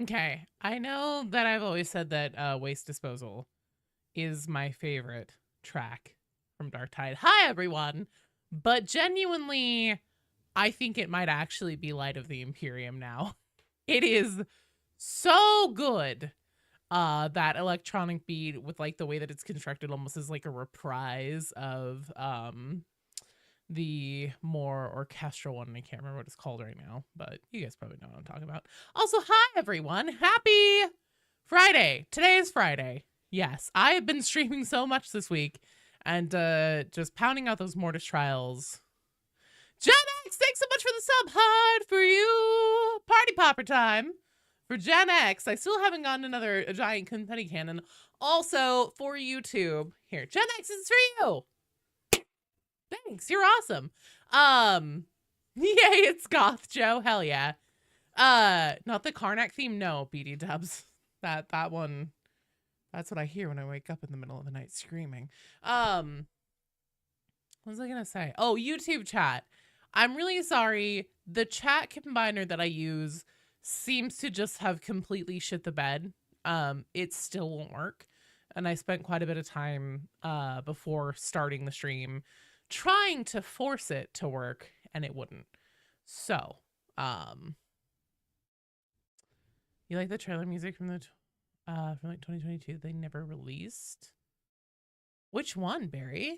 Okay, I know that I've always said that Waste Disposal is my favorite track from Dark Tide. Hi, everyone! But genuinely, I think it might actually be Light of the Imperium now. It is so good. That electronic beat with like the way that it's constructed almost as like a reprise of the more orchestral one. I can't remember what it's called right now, but you guys probably know what I'm talking about. Also, hi everyone. Happy Friday. Today is Friday. Yes, I have been streaming so much this week and just pounding out those Mortis Trials. Gen X, thanks so much for the sub. Hard for you. Party popper time for Gen X. I still haven't gotten another giant confetti cannon. Also for YouTube. Here, Gen X is for you. Thanks, you're awesome. Yay, it's Goth Joe. Hell yeah. Not the Karnak theme. No, BD Dubs. That one. That's what I hear when I wake up in the middle of the night screaming. What was I gonna say? Oh, YouTube chat. I'm really sorry. The chat combiner that I use seems to just have completely shit the bed. It still won't work. And I spent quite a bit of time before starting the stream trying to force it to work, and it wouldn't. So, you like the trailer music from like 2022 they never released? Which one, Barry?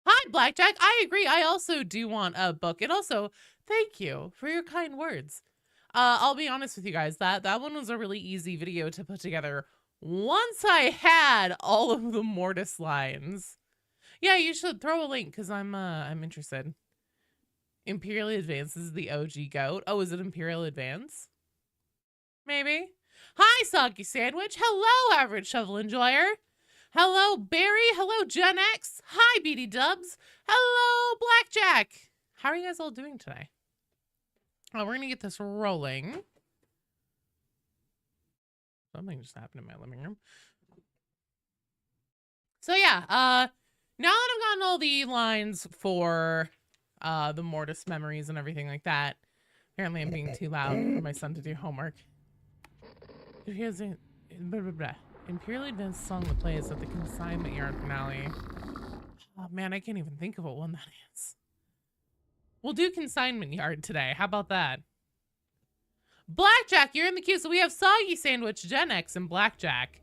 Hi, Blackjack. I agree. I also do want a book. And also, thank you for your kind words. I'll be honest with you guys. That one was a really easy video to put together once I had all of the Mortis lines. Yeah, you should throw a link because I'm interested. Imperial Advance is the OG goat. Oh, is it Imperial Advance? Maybe. Hi, Soggy Sandwich. Hello, Average Shovel Enjoyer. Hello, Barry. Hello, Gen X. Hi, BD Dubs. Hello, Blackjack. How are you guys all doing today? Oh, we're gonna get this rolling. Something just happened in my living room. So yeah, now that I've gotten all the lines for the Mortis memories and everything like that, apparently I'm being too loud for my son to do homework. Here's a Imperial Advance song that plays at the consignment yard finale. Oh man, I can't even think of what one that is. We'll do consignment yard today. How about that? Blackjack, you're in the queue. So we have Soggy Sandwich, Gen X, and Blackjack.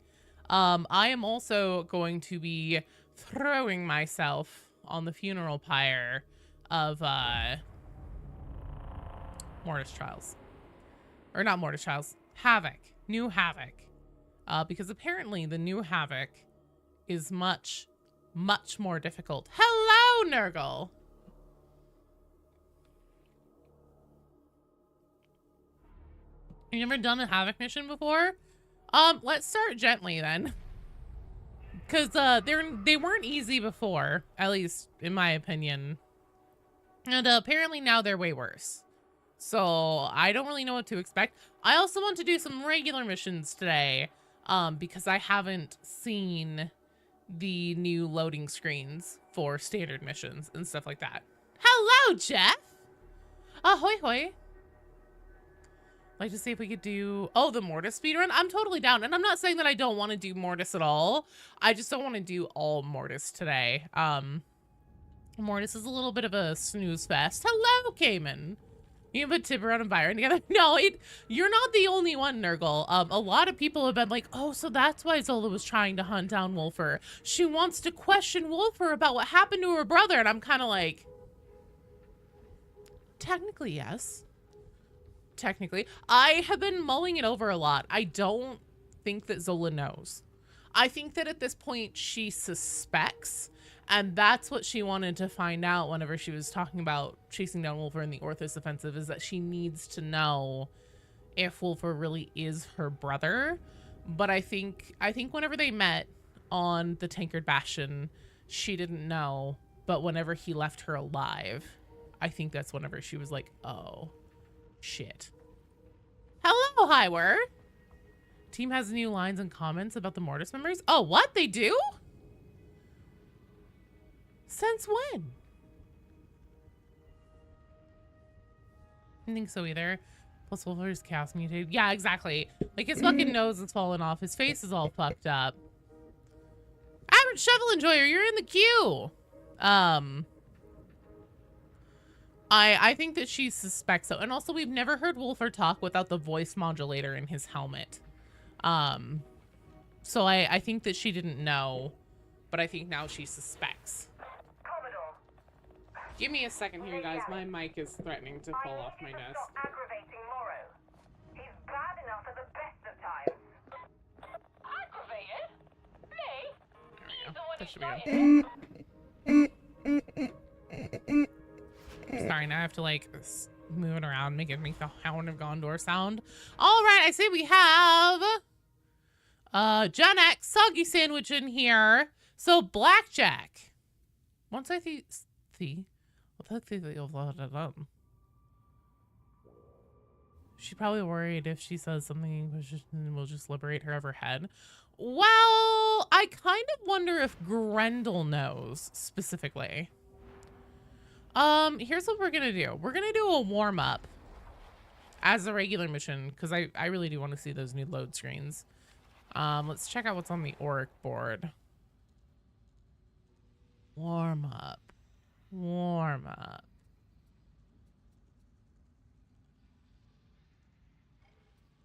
I am also going to be throwing myself on the funeral pyre of Mortis Trials. Or not Mortis Trials, Havoc. New Havoc. Because apparently the new Havoc is much, much more difficult. Hello, Nurgle! You never done a Havoc mission before? Let's start gently then. Because they weren't easy before, at least in my opinion. And apparently now they're way worse. So I don't really know what to expect. I also want to do some regular missions today, because I haven't seen the new loading screens for standard missions and stuff like that. Hello, Jeff! Ahoy hoy. Like to see if we could do, oh, the Mortis speedrun? I'm totally down. And I'm not saying that I don't want to do Mortis at all. I just don't want to do all Mortis today. Mortis is a little bit of a snooze fest. Hello, Cayman. You put Tiburon and Byron together? No, you're not the only one, Nurgle. A lot of people have been like, oh, so that's why Zola was trying to hunt down Wolfer. She wants to question Wolfer about what happened to her brother. And I'm kind of like, technically, yes. Technically. I have been mulling it over a lot. I don't think that Zola knows. I think that at this point she suspects. And that's what she wanted to find out whenever she was talking about chasing down Wolfer in the Orthos offensive, is that she needs to know if Wolfer really is her brother. But I think whenever they met on the Tankard Bastion, she didn't know. But whenever he left her alive, I think that's whenever she was like, oh, shit. Hello, Highward. Team has new lines and comments about the Mortis members. Oh, what? They do? Since when? I don't think so either. Plus Wolfer's chaos mutated. Yeah, exactly. Like his fucking nose is falling off. His face is all fucked up. Average shovel enjoyer, you're in the queue. I think that she suspects so. And also we've never heard Wolfer talk without the voice modulator in his helmet. So I think that she didn't know, but I think now she suspects. Give me a second here, guys. My mic is threatening to fall off my desk. Aggravating Morrow. He's bad enough at the best of times. Aggravated? Me? That should be good. Sorry, now I have to like move it around, make the Hound of Gondor sound. All right, I see we have Gen X Soggy Sandwich in here. So Blackjack. Once I see. She probably worried if she says something will just liberate her of her head. Well, I kind of wonder if Grendel knows specifically. Here's what we're gonna do. We're gonna do a warm-up as a regular mission because I really do want to see those new load screens. Let's check out what's on the orc board. Warm up. Warm up.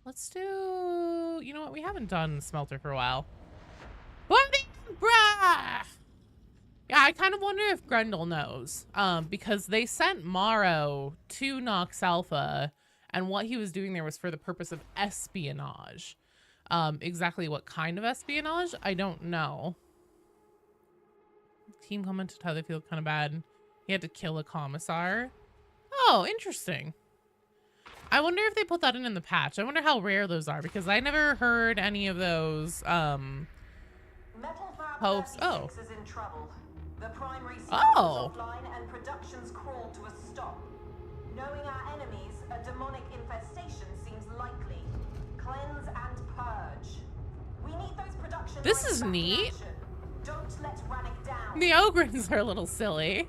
Let's do, you know what? We haven't done Smelter for a while. Bruh! Yeah, I kind of wonder if Grendel knows. Because they sent Morrow to Nox Alpha, and what he was doing there was for the purpose of espionage. Exactly what kind of espionage? I don't know. Team commented how they feel kind of bad. He had to kill a commissar. Oh, interesting. I wonder if they put that in the patch. I wonder how rare those are because I never heard any of those hopes. Oh. Is in trouble. The primary oh. Offline and production's crawled to a stop. Knowing our enemies, a demonic infestation seems likely. Cleanse and purge. We need those production. This is neat. Don't let Rannick down. The Ogrins are a little silly.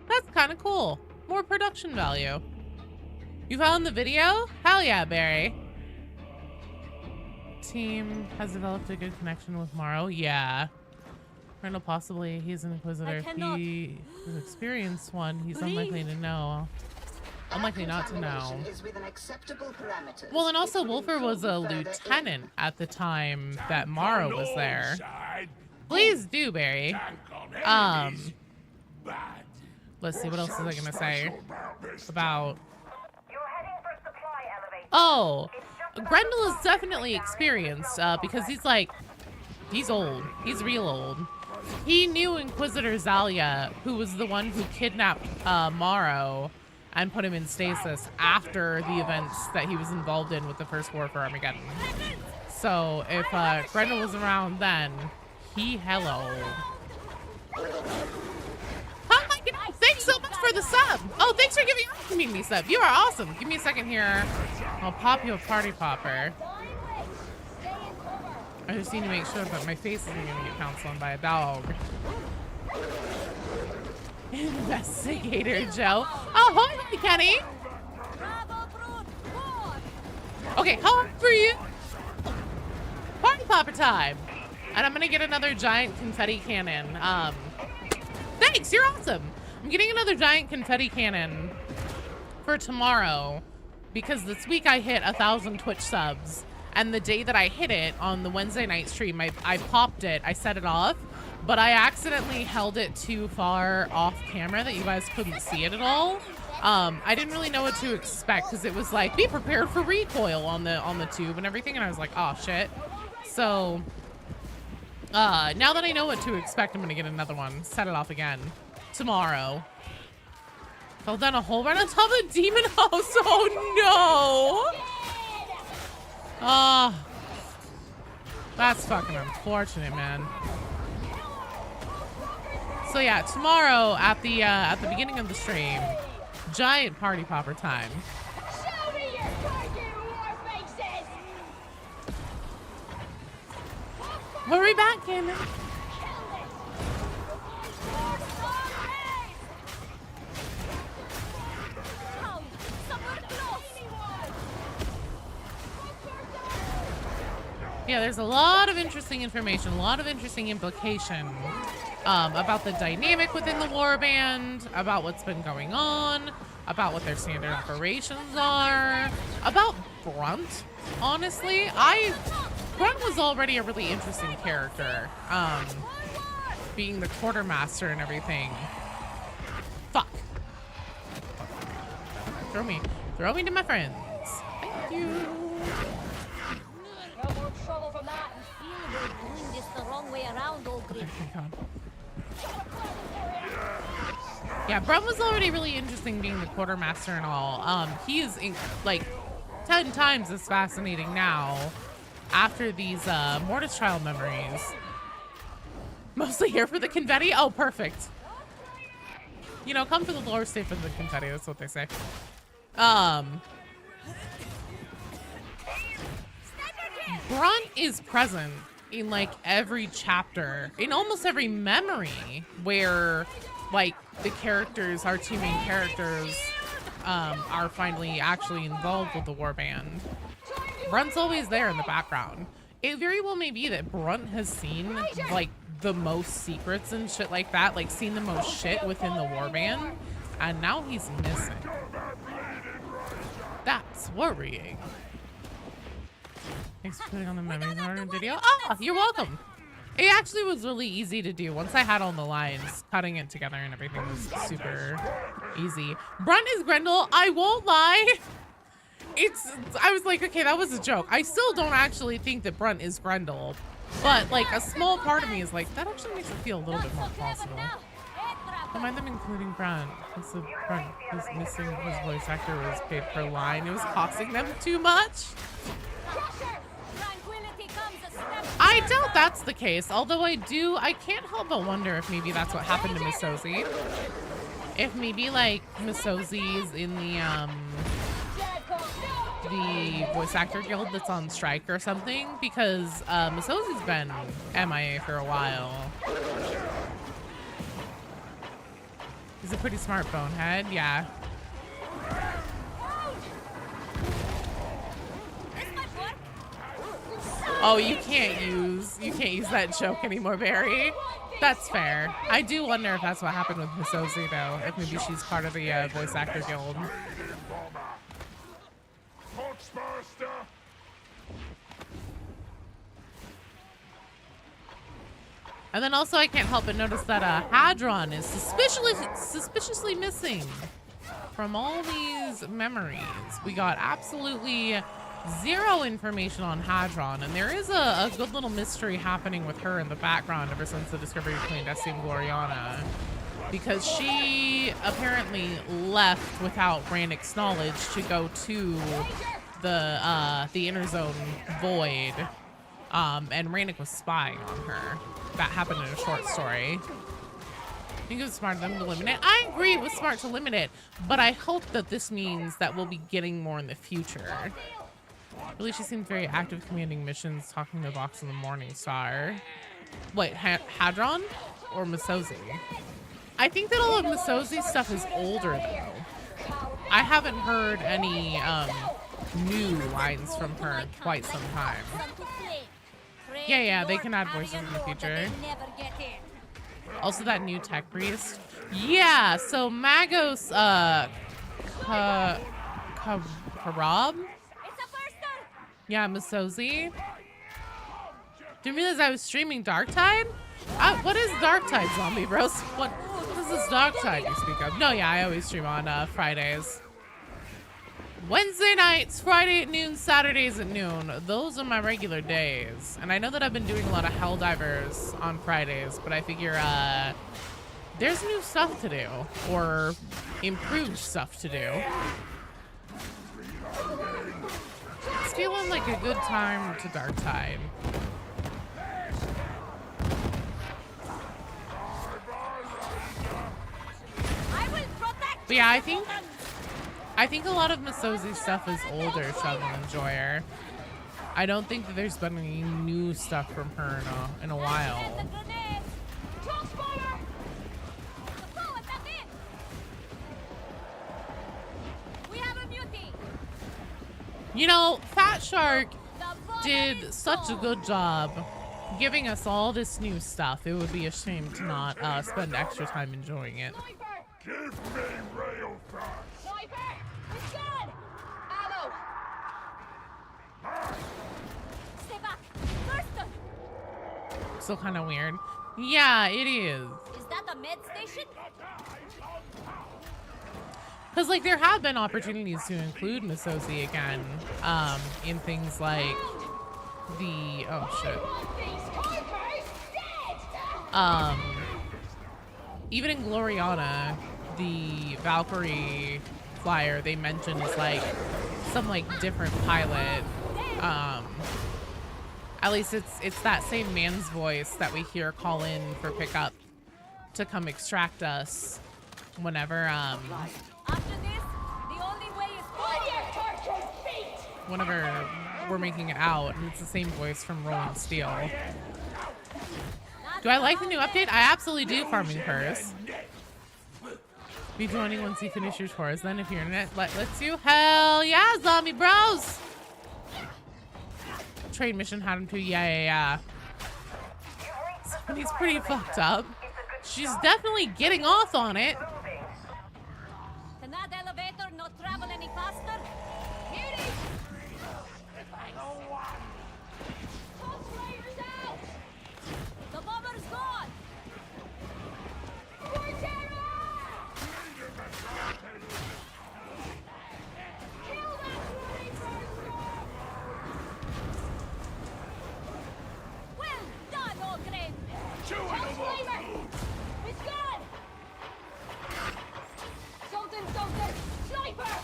That's kind of cool. More production value. You found the video? Hell yeah, Barry. Team has developed a good connection with Morrow. Yeah. Randall possibly. He's an Inquisitor. If he is an experienced one, he's unlikely to know. Unlikely not to know. Well, and also Wolfer was a lieutenant at the time that Morrow was there. Please do, Barry. Let's see, what else was I gonna say about... Oh, Grendel is definitely experienced because he's old. He's real old. He knew Inquisitor Zalia, who was the one who kidnapped Morrow and put him in stasis after the events that he was involved in with the First War for Armageddon. So if Grendel was around then, he hello. Oh my God, thanks so much for the sub. Oh, thanks for giving our community sub. You are awesome. Give me a second here. I'll pop you a party popper. I just need to make sure that my face isn't gonna get pounced on by a dog. Investigator Joe. Oh, hi, Kenny. Okay, how are you? Party popper time. And I'm gonna get another giant confetti cannon. Thanks, you're awesome. I'm getting another giant confetti cannon for tomorrow because this week I hit 1,000 Twitch subs. And the day that I hit it on the Wednesday night stream, I popped it, I set it off, but I accidentally held it too far off camera that you guys couldn't see it at all. I didn't really know what to expect because it was like, be prepared for recoil on the tube and everything. And I was like, oh shit. So now that I know what to expect, I'm gonna get another one, set it off again tomorrow. Fell down a hole right on top of Demon House. Oh no. Oh, that's fucking unfortunate, man. So yeah, tomorrow at the beginning of the stream, giant party popper time. Show me your fucking war faces! Hurry back, Cannon. Yeah, there's a lot of interesting information, a lot of interesting implication about the dynamic within the warband, about what's been going on, about what their standard operations are, about Brunt. Honestly, Brunt was already a really interesting character, being the quartermaster and everything. Fuck. Throw me to my friends. Thank you. No more trouble from that. I feel we're doing this the wrong way around, old Grim. Yeah, Brunt was already really interesting being the quartermaster and all. He is like 10 times as fascinating now after these Mortis Trial memories. Mostly here for the confetti. Oh, perfect. You know, come for the lore, stay for the confetti. That's what they say. Brunt is present in like every chapter, in almost every memory where like the characters, our two main characters, are finally actually involved with the warband. Brunt's always there in the background. It very well may be that Brunt has seen like the most secrets and shit like that, like seen the most shit within the warband, and now he's missing. That's worrying. Thanks for putting on the memories in our video. Oh, you're welcome. It actually was really easy to do. Once I had all the lines, cutting it together and everything was super easy. Brunt is Grendel. I won't lie. I was like, okay, that was a joke. I still don't actually think that Brunt is Grendel, but like a small part of me is like, that actually makes it feel a little bit more possible. Don't mind them including Brunt. Because the Brunt was missing his voice actor was paid per line. It was costing them too much. I doubt that's the case, although I can't help but wonder if maybe that's what happened to Miss Sozi. If maybe like Miss Sozi's in the voice actor guild that's on strike or something, because Miss Sozi's been MIA for a while. He's a pretty smart bonehead, yeah. Oh, you can't use that joke anymore, Barry. That's fair. I do wonder if that's what happened with Miss Ozy, though. If maybe she's part of the voice actor guild. And then also I can't help but notice that Hadron is suspiciously missing from all these memories. We got absolutely zero information on Hadron, and there is a good little mystery happening with her in the background ever since the discovery between Destiny and Gloriana, because she apparently left without Rannick's knowledge to go to the inner zone void, and Rannick was spying on her. That happened in a short story. I think it was smart of them to limit it. I agree it was smart to limit it, but I hope that this means that we'll be getting more in the future. Really, she seemed very active commanding missions, talking to Vox in the Morning Star. Wait, Hadron or Misozi? I think that all of Misozi's stuff is older though. I haven't heard any new lines from her in quite some time. Yeah, they can add voices in the future. Also that new tech priest. Yeah, so Magos Karab? Yeah, Misozi. Didn't realize I was streaming Darktide? What is Darktide, zombie bros? What is this Darktide you speak of? No, yeah, I always stream on Fridays. Wednesday nights, Friday at noon, Saturdays at noon. Those are my regular days. And I know that I've been doing a lot of Helldivers on Fridays, but I figure there's new stuff to do, or improved stuff to do. It's feeling like a good time to Darktide. But yeah, I think a lot of Misozi's stuff is older, Shovel and Joyer. I don't think that there's been any new stuff from her in a while. You know, Fat Shark did such a good job giving us all this new stuff. It would be a shame to not spend extra time enjoying it. Give me rail fast. Sniper! It's good! Ammo! Stay back! Thurston! Still kind of weird. Yeah, it is. Is that a med station? Because, like, there have been opportunities to include Misozi again in things like the... Oh, shit. Even in Gloriana, the Valkyrie flyer they mentioned is, like, some, like, different pilot. At least it's that same man's voice that we hear call in for pickup to come extract us whenever, whenever we're making it out, and it's the same voice from Rolling Steel. Do I like the new update? I absolutely do, Farming Purse. Be joining once you finish your chores, then if your internet lets you. Hell yeah, zombie bros! Trade mission had him too, yeah. Somebody's pretty fucked up. She's definitely getting off on it. Can that elevator not travel any faster? Beauty! The bomber's gone! Well done, Ogren! It's gone! Something! Sniper!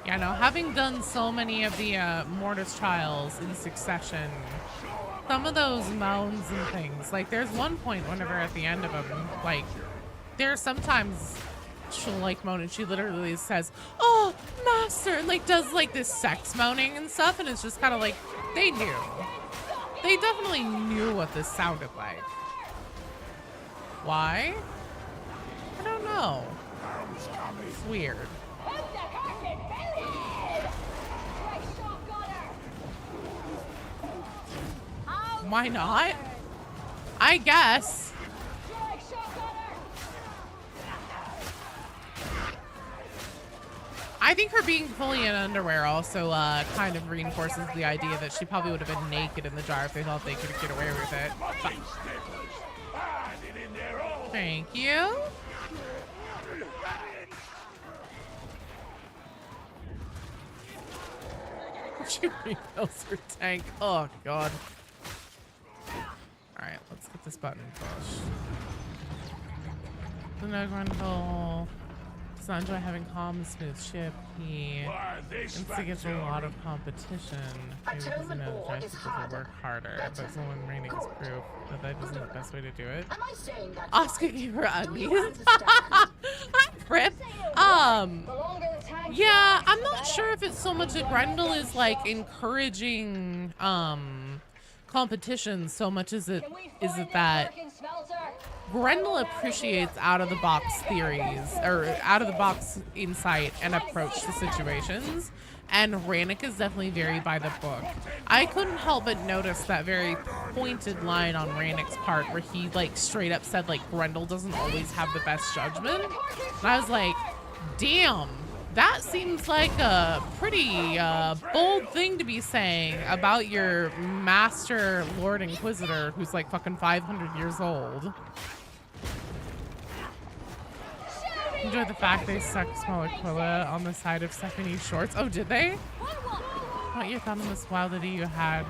Yeah, no, having done so many of the Mortis Trials in succession, some of those moans and things, like there's one point whenever at the end of them, like there's sometimes she'll like moan and she literally says, "Oh, master," and like does like this sex moaning and stuff, and it's just kind of like, they knew. They definitely knew what this sounded like. Why? I don't know. It's weird. Why not? I guess. I think her being fully in underwear also kind of reinforces the idea that she probably would have been naked in the jar if they thought they could get away with it. But thank you. She refills her tank. Oh, God. Alright, let's get this button pushed. The no Grendel does not enjoy having calm and smooth ship. He instigates a lot of competition. Maybe because he knows drives people to work harder, but someone rating is proof that that isn't the best way to do it. Oscar gave her undies. Hi, Fred. Yeah, I'm not sure if it's so much that Grendel is like encouraging competition so much as it is it that Grendel appreciates out-of-the-box theories or out-of-the-box insight and approach to situations, and Rannick is definitely very by the book. I couldn't help but notice that very pointed line on Rannick's part where he like straight up said like Grendel doesn't always have the best judgment, and I was like, damn, that seems like a pretty bold thing to be saying about your master Lord Inquisitor who's like fucking 500 years old. Enjoy the fact they stuck small Aquila on the side of Stephanie's shorts. Oh, did they? What your thought on this wildity you had?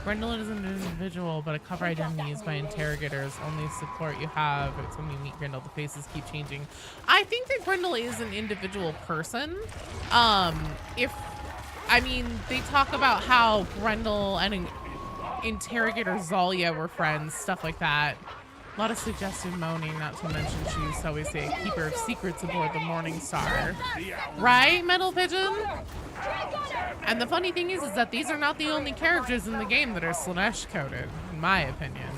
Grendel is an individual, but a cover identity used by interrogators. Only support you have. It's when you meet Grendel, the faces keep changing. I think that Grendel is an individual person. I mean, they talk about how Grendel and interrogator Zalia were friends, stuff like that. A lot of suggestive moaning, not to mention she used to always say a keeper of secrets aboard the Morning Star. Right, Metal Pigeon? And the funny thing is that these are not the only characters in the game that are Slanesh coded, in my opinion.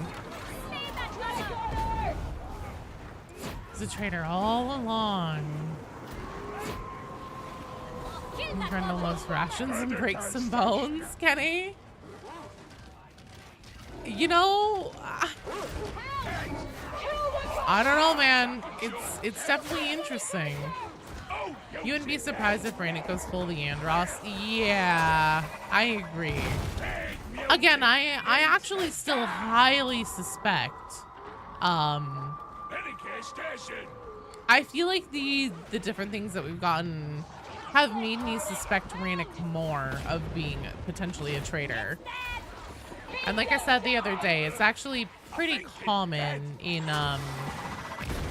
He's a traitor all along. Grendel loves rations and breaks some bones, Kenny. You know, I don't know, man. It's definitely interesting. You wouldn't be surprised if Rannick goes full Leandros. Yeah, I agree. Again, I actually still highly suspect. I feel like the different things that we've gotten have made me suspect Rannick more of being potentially a traitor. And like I said the other day, it's actually pretty common in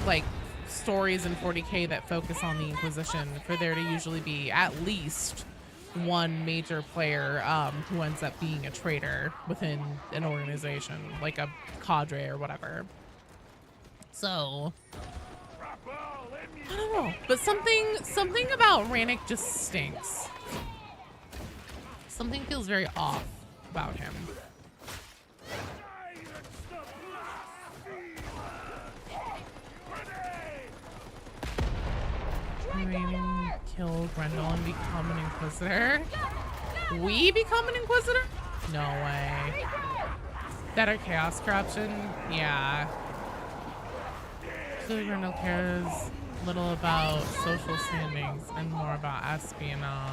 like stories in 40K that focus on the Inquisition for there to usually be at least one major player who ends up being a traitor within an organization, like a cadre or whatever. So I don't know, but something about Rannick just stinks. Something feels very off about him. Kill Grendel and become an Inquisitor? We become an Inquisitor? No way. Better Chaos Corruption? Yeah. So Grendel cares little about social standings and more about espionage.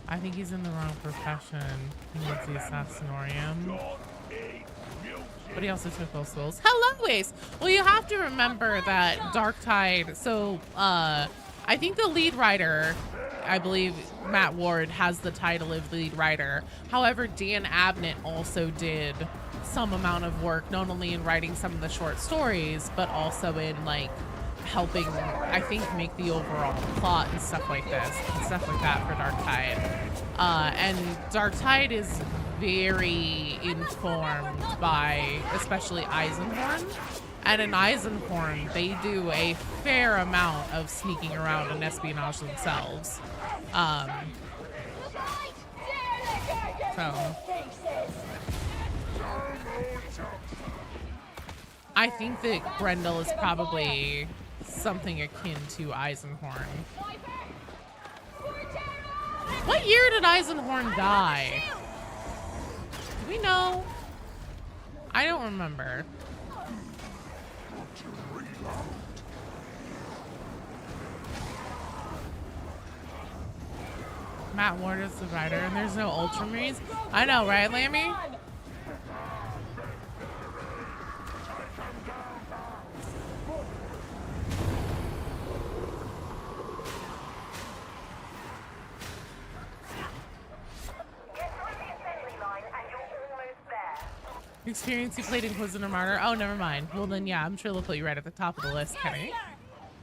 I think he's in the wrong profession. He needs the Assassinorium. But he also took those souls. Hello, Ace! Well, you have to remember that Darktide, so, I think the lead writer, I believe Matt Ward has the title of lead writer. However, Dan Abnett also did some amount of work, not only in writing some of the short stories, but also in, like, helping, I think, make the overall plot and stuff like this, and stuff like that for Darktide. And Darktide is very informed by especially Eisenhorn, and in Eisenhorn they do a fair amount of sneaking around and espionage themselves. So I think that Grendel is probably something akin to Eisenhorn. What year did Eisenhorn die? Do we know? I don't remember. Matt Ward is the writer, and there's no Ultramarines. I know, right, Lammy? Experience you played Inquisitor Martyr. Oh, never mind. Well then, yeah, I'm sure they'll put you right at the top of the list, Kenny.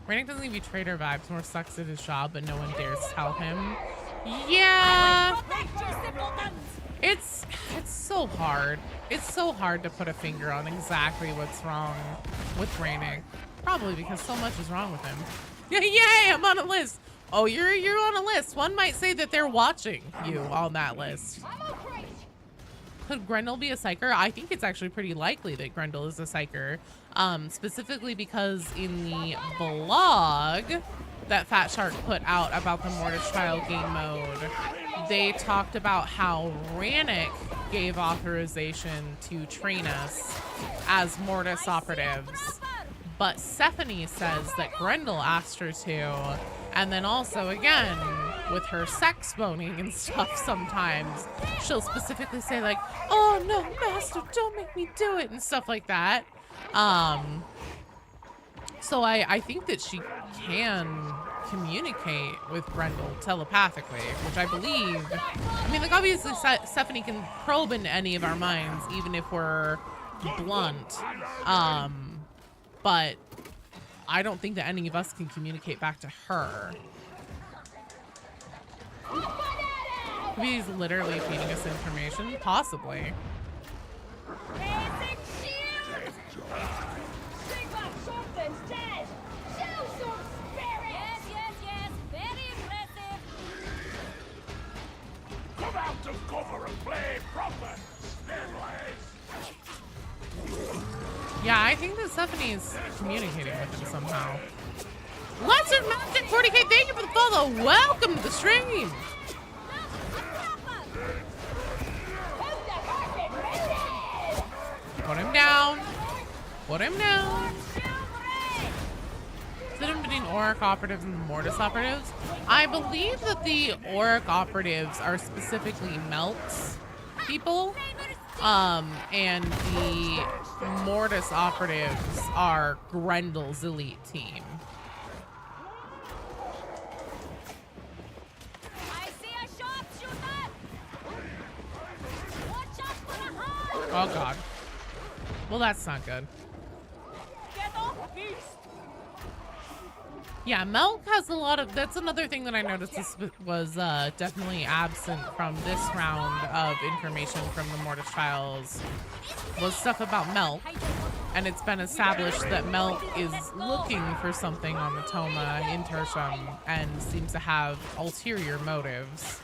Ranick doesn't give you traitor vibes. More sucks at his job, but no one dares tell him. Yeah. It's so hard. It's so hard to put a finger on exactly what's wrong with Ranick. Probably because so much is wrong with him. Yeah, yay! I'm on a list. Oh, you're on a list. One might say that they're watching you on that list. Could Grendel be a psyker? I think it's actually pretty likely that Grendel is a psyker. Specifically because in the blog that Fat Shark put out about the Mortis Trial game mode, they talked about how Ranick gave authorization to train us as Mortis operatives. But Stephanie says that Grendel asked her to. And then also, again, with her sex boning and stuff sometimes, she'll specifically say like, oh no, master, don't make me do it, and stuff like that. So I think that she can communicate with Grendel telepathically, which I believe, I mean, like, obviously Stephanie can probe into any of our minds, even if we're blunt. But I don't think that any of us can communicate back to her. Maybe he's literally feeding us information. Possibly. Come out of cover and play proper, Yeah, I think that Stephanie is communicating with him somehow. Lesser Mountain 40K, thank you for the follow. Welcome to the stream. Put him down. Put him down. Sit in between Auric operatives and the Mortis operatives. I believe that the Auric operatives are specifically Melt's people. And the Mortis operatives are Grendel's elite team. I see a sharpshooter. Watch out for the horn. Oh god. Well, that's not good. Get off, beast. Yeah, Melk has a lot of, that's another thing that I noticed was definitely absent from this round of information from the Mortis Trials, was stuff about Melk. And it's been established that Melk is looking for something on the Toma in Tertium and seems to have ulterior motives.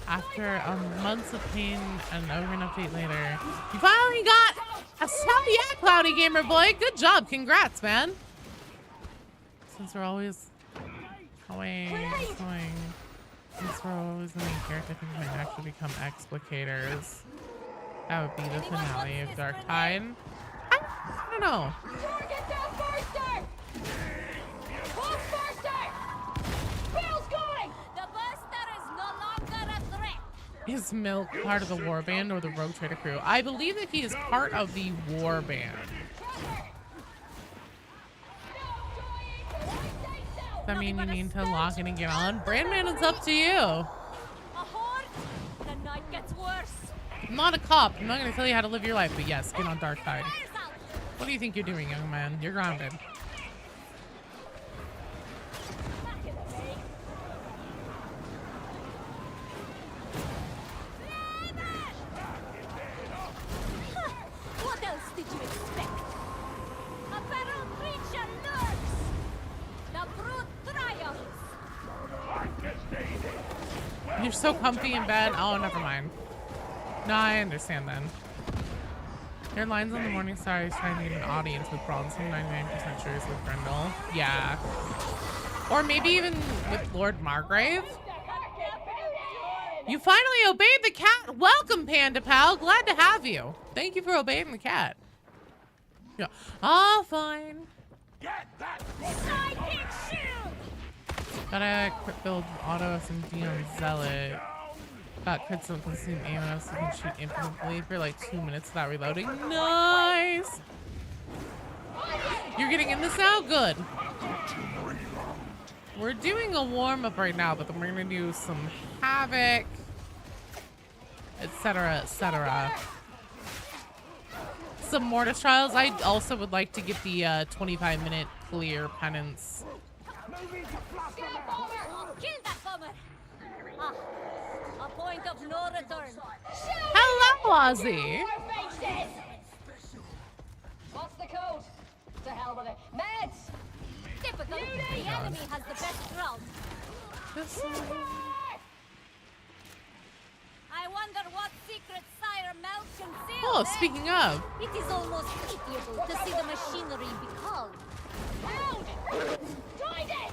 After months of pain and over an update later, you finally got a yeah, Cloudy Gamer Boy. Good job. Congrats, man. Since we're always going, since we're always the main character, I think we might actually become explicators. That would be the finale of Dark Tide. I don't know. Target down Burster! Hold Burster! Bill's going! The Burster is no longer a threat. Is Milk part of the warband or the Rogue Trader crew? I believe that he is part of the warband. Does that mean you need to log in and get on? Brandman, it's up to you. A horde? The night gets worse. I'm not a cop. I'm not going to tell you how to live your life, but yes, get on Dark Tide. What do you think you're doing, young man? You're grounded. What else did you expect? A feral creature lurks. The brute triumphs. You're so comfy in bed. Oh, never mind. No, I understand then. Your lines on the Morning Star is trying to get an audience with Bronson, 99% sure is with Grendel. Yeah. Or maybe even with Lord Margrave. You finally obeyed the cat. Welcome, Panda Pal. Glad to have you. Thank you for obeying the cat. Yeah. Oh, fine. Get that! Sidekick shield! Gotta crit build auto SMG on Zealot. Got crits on consume ammo so you can shoot infinitely for like 2 minutes without reloading. Nice! You're getting in this now? Good. We're doing a warm-up right now, but then we're gonna do some Havoc, etc., etc. Some Mortis Trials. I also would like to get the 25-minute clear Penance. Kill that bomber! Ah, a point of no return. Hello, Ozzy! What's the code? To hell with it. Meds! Typical. The enemy has the best ground. I wonder what secret Sire Mel conceals. Oh, speaking of. It is almost pitiable to see the machinery be calm. Out! Join it!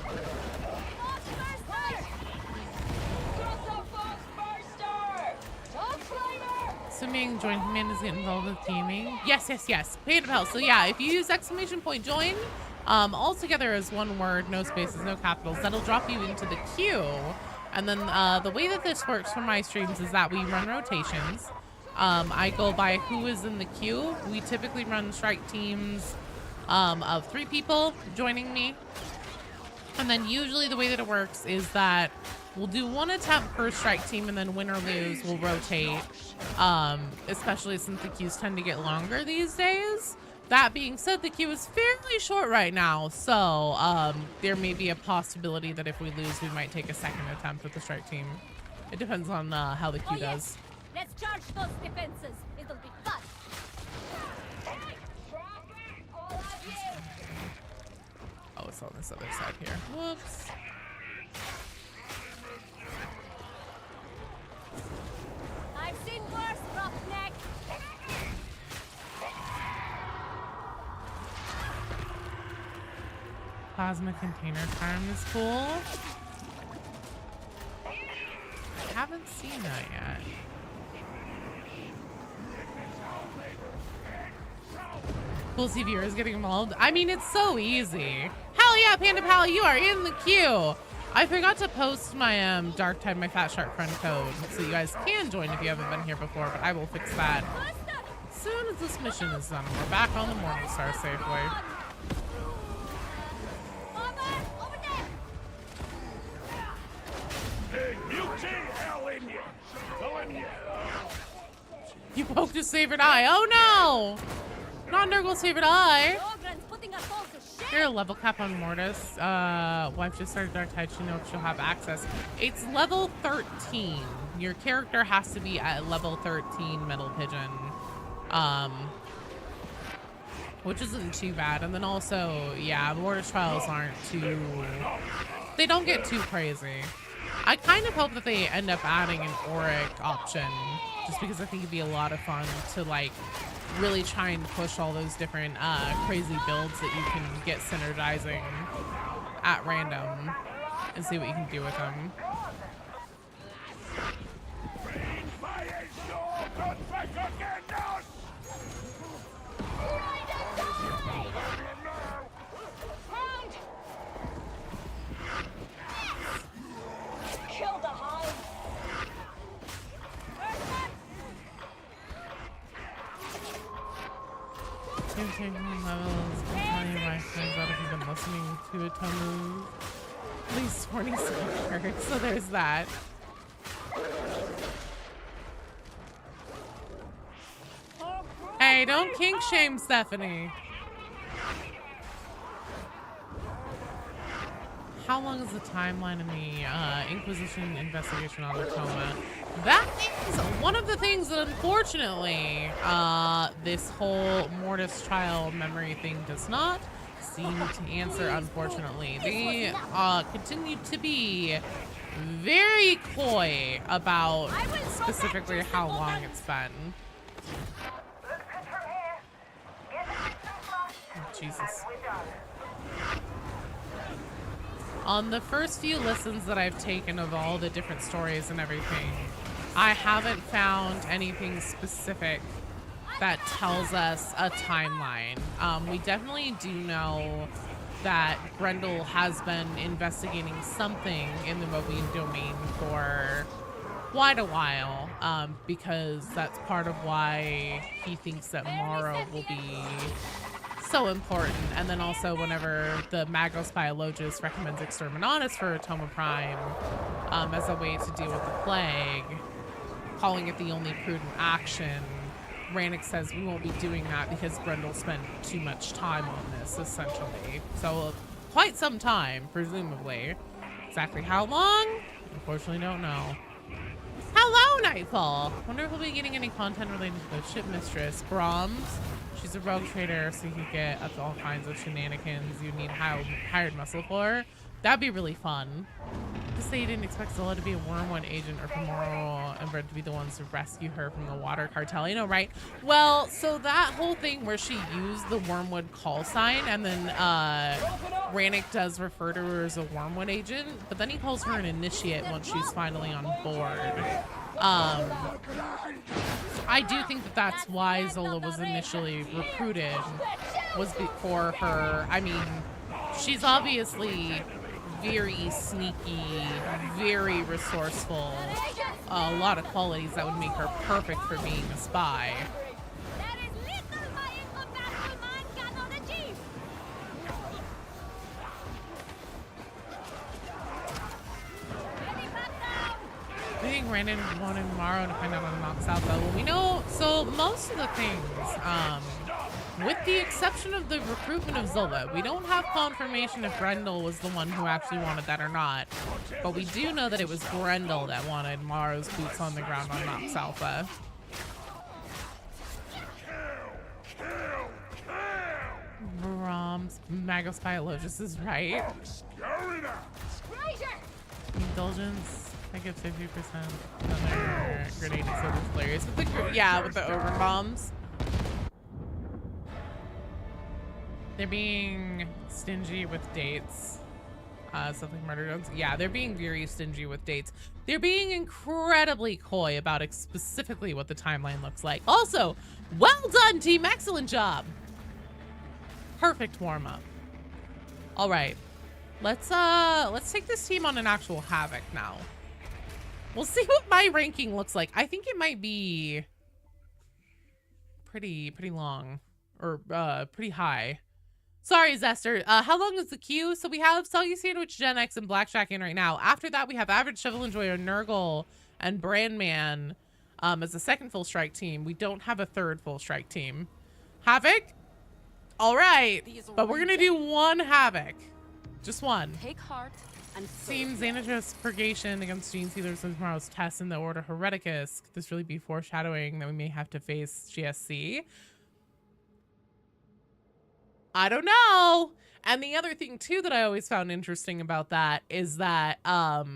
Fox Burster! Just a Fox Burster! Dog Slimer! Assuming join command is getting involved with gaming. Yes, yes, yes. Panda Pal. So yeah, if you use exclamation point join, all together as one word, no spaces, no capitals, that'll drop you into the queue. And then the way that this works for my streams is that we run rotations. I go by who is in the queue. We typically run strike teams of 3 people joining me. And then usually the way that it works is that we'll do 1 attempt per strike team, and then win or lose, we'll rotate. Especially since the queues tend to get longer these days. That being said, the queue is fairly short right now, so there may be a possibility that if we lose, we might take a 2nd attempt with the strike team. It depends on how the queue does. Let's charge those defenses. It'll be fun. Oh, it's on this other side here. Whoops. I've seen worse, roughneck. Plasma container farm is cool. I haven't seen that yet. We'll see viewers getting involved. I mean, it's so easy. Hell yeah, Panda Pal, you are in the queue. I forgot to post my Dark Tide, my Fat Shark friend code, so you guys can join if you haven't been here before, but I will fix that as soon as this mission is done. We're back on the Morningstar Safeway. You poked his favorite eye. Oh no! Not Nurgle's favorite eye. You're a level cap on Mortis. Wife just started Dark Tide. She knows she'll have access. It's level 13. Your character has to be at level 13 Metal Pigeon. Which isn't too bad. And then also, yeah, Mortis Trials aren't too... They don't get too crazy. I kind of hope that they end up adding an auric option, just because I think it'd be a lot of fun to like really try and push all those different crazy builds that you can get synergizing at random and see what you can do with them. Kill the hive. Levels. I'm telling you my friends out if you've been listening to a Tomu. At least 20 seconds. So there's that. Hey, don't kink shame Stephanie. How long is the timeline in the Inquisition investigation on Otoma? That is one of the things that unfortunately this whole Mortis trial memory thing does not seem to answer, unfortunately. They continue to be very coy about specifically how long it's been. Oh, Jesus. On the first few listens that I've taken of all the different stories and everything, I haven't found anything specific that tells us a timeline. We definitely do know that Grendel has been investigating something in the Mobian domain for quite a while, because that's part of why he thinks that Morrow will be so important. And then also whenever the Magos Biologist recommends Exterminatus for Atoma Prime as a way to deal with the plague, calling it the only prudent action, Rannick says we won't be doing that because Grendel spent too much time on this, essentially. So quite some time, presumably. Exactly how long? Unfortunately don't know. Hello, Nightfall! Wonder if we'll be getting any content related to the ship mistress. Brahms. She's a rogue trader, so you can get up to all kinds of shenanigans you need hired muscle for. That'd be really fun. Just say you didn't expect Zola to be a Wormwood agent or for Morrow and Brett to be the ones to rescue her from the water cartel. You know, right? Well, so that whole thing where she used the Wormwood call sign and then Rannick does refer to her as a Wormwood agent, but then he calls her an initiate once she's finally on board. I do think that that's why Zola was initially recruited, was for her. I mean, she's obviously very sneaky, very resourceful, a lot of qualities that would make her perfect for being a spy. There is little my incompatible mind cannot achieve. Ready back down. I think Brandon wanted Morrow to find out on Nox Alpha. Well, we know, so most of the things, with the exception of the recruitment of Zola, we don't have confirmation if Grendel was the one who actually wanted that or not. But we do know that it was Grendel that wanted Morrow's boots on the ground on Nox Alpha. Brahms, Magos Biologist is right. Indulgence, I get 50%. Another grenade is so hilarious. With the, yeah, with the Ogre bombs. They're being stingy with dates. Stuff like murder drones. Yeah, they're being very stingy with dates. They're being incredibly coy about specifically what the timeline looks like. Also, well done, team. Excellent job. Perfect warm up. All right, let's take this team on an actual Havoc now. We'll see what my ranking looks like. I think it might be pretty long, or pretty high. Sorry, Zester. How long is the queue? So we have Soggy Sandwich, Gen X, and Blackjack in right now. After that, we have Average Shovel Enjoyer, Nurgle, and Brandman as a second full strike team. We don't have a third full strike team. Havoc? All right. But we're going to do one Havoc. Just one. Take heart and Seems Xanadress Purgation against Gene Stealers in tomorrow's test in the Order Hereticus. Could this really be foreshadowing that we may have to face GSC? I don't know. And the other thing too that I always found interesting about that is that the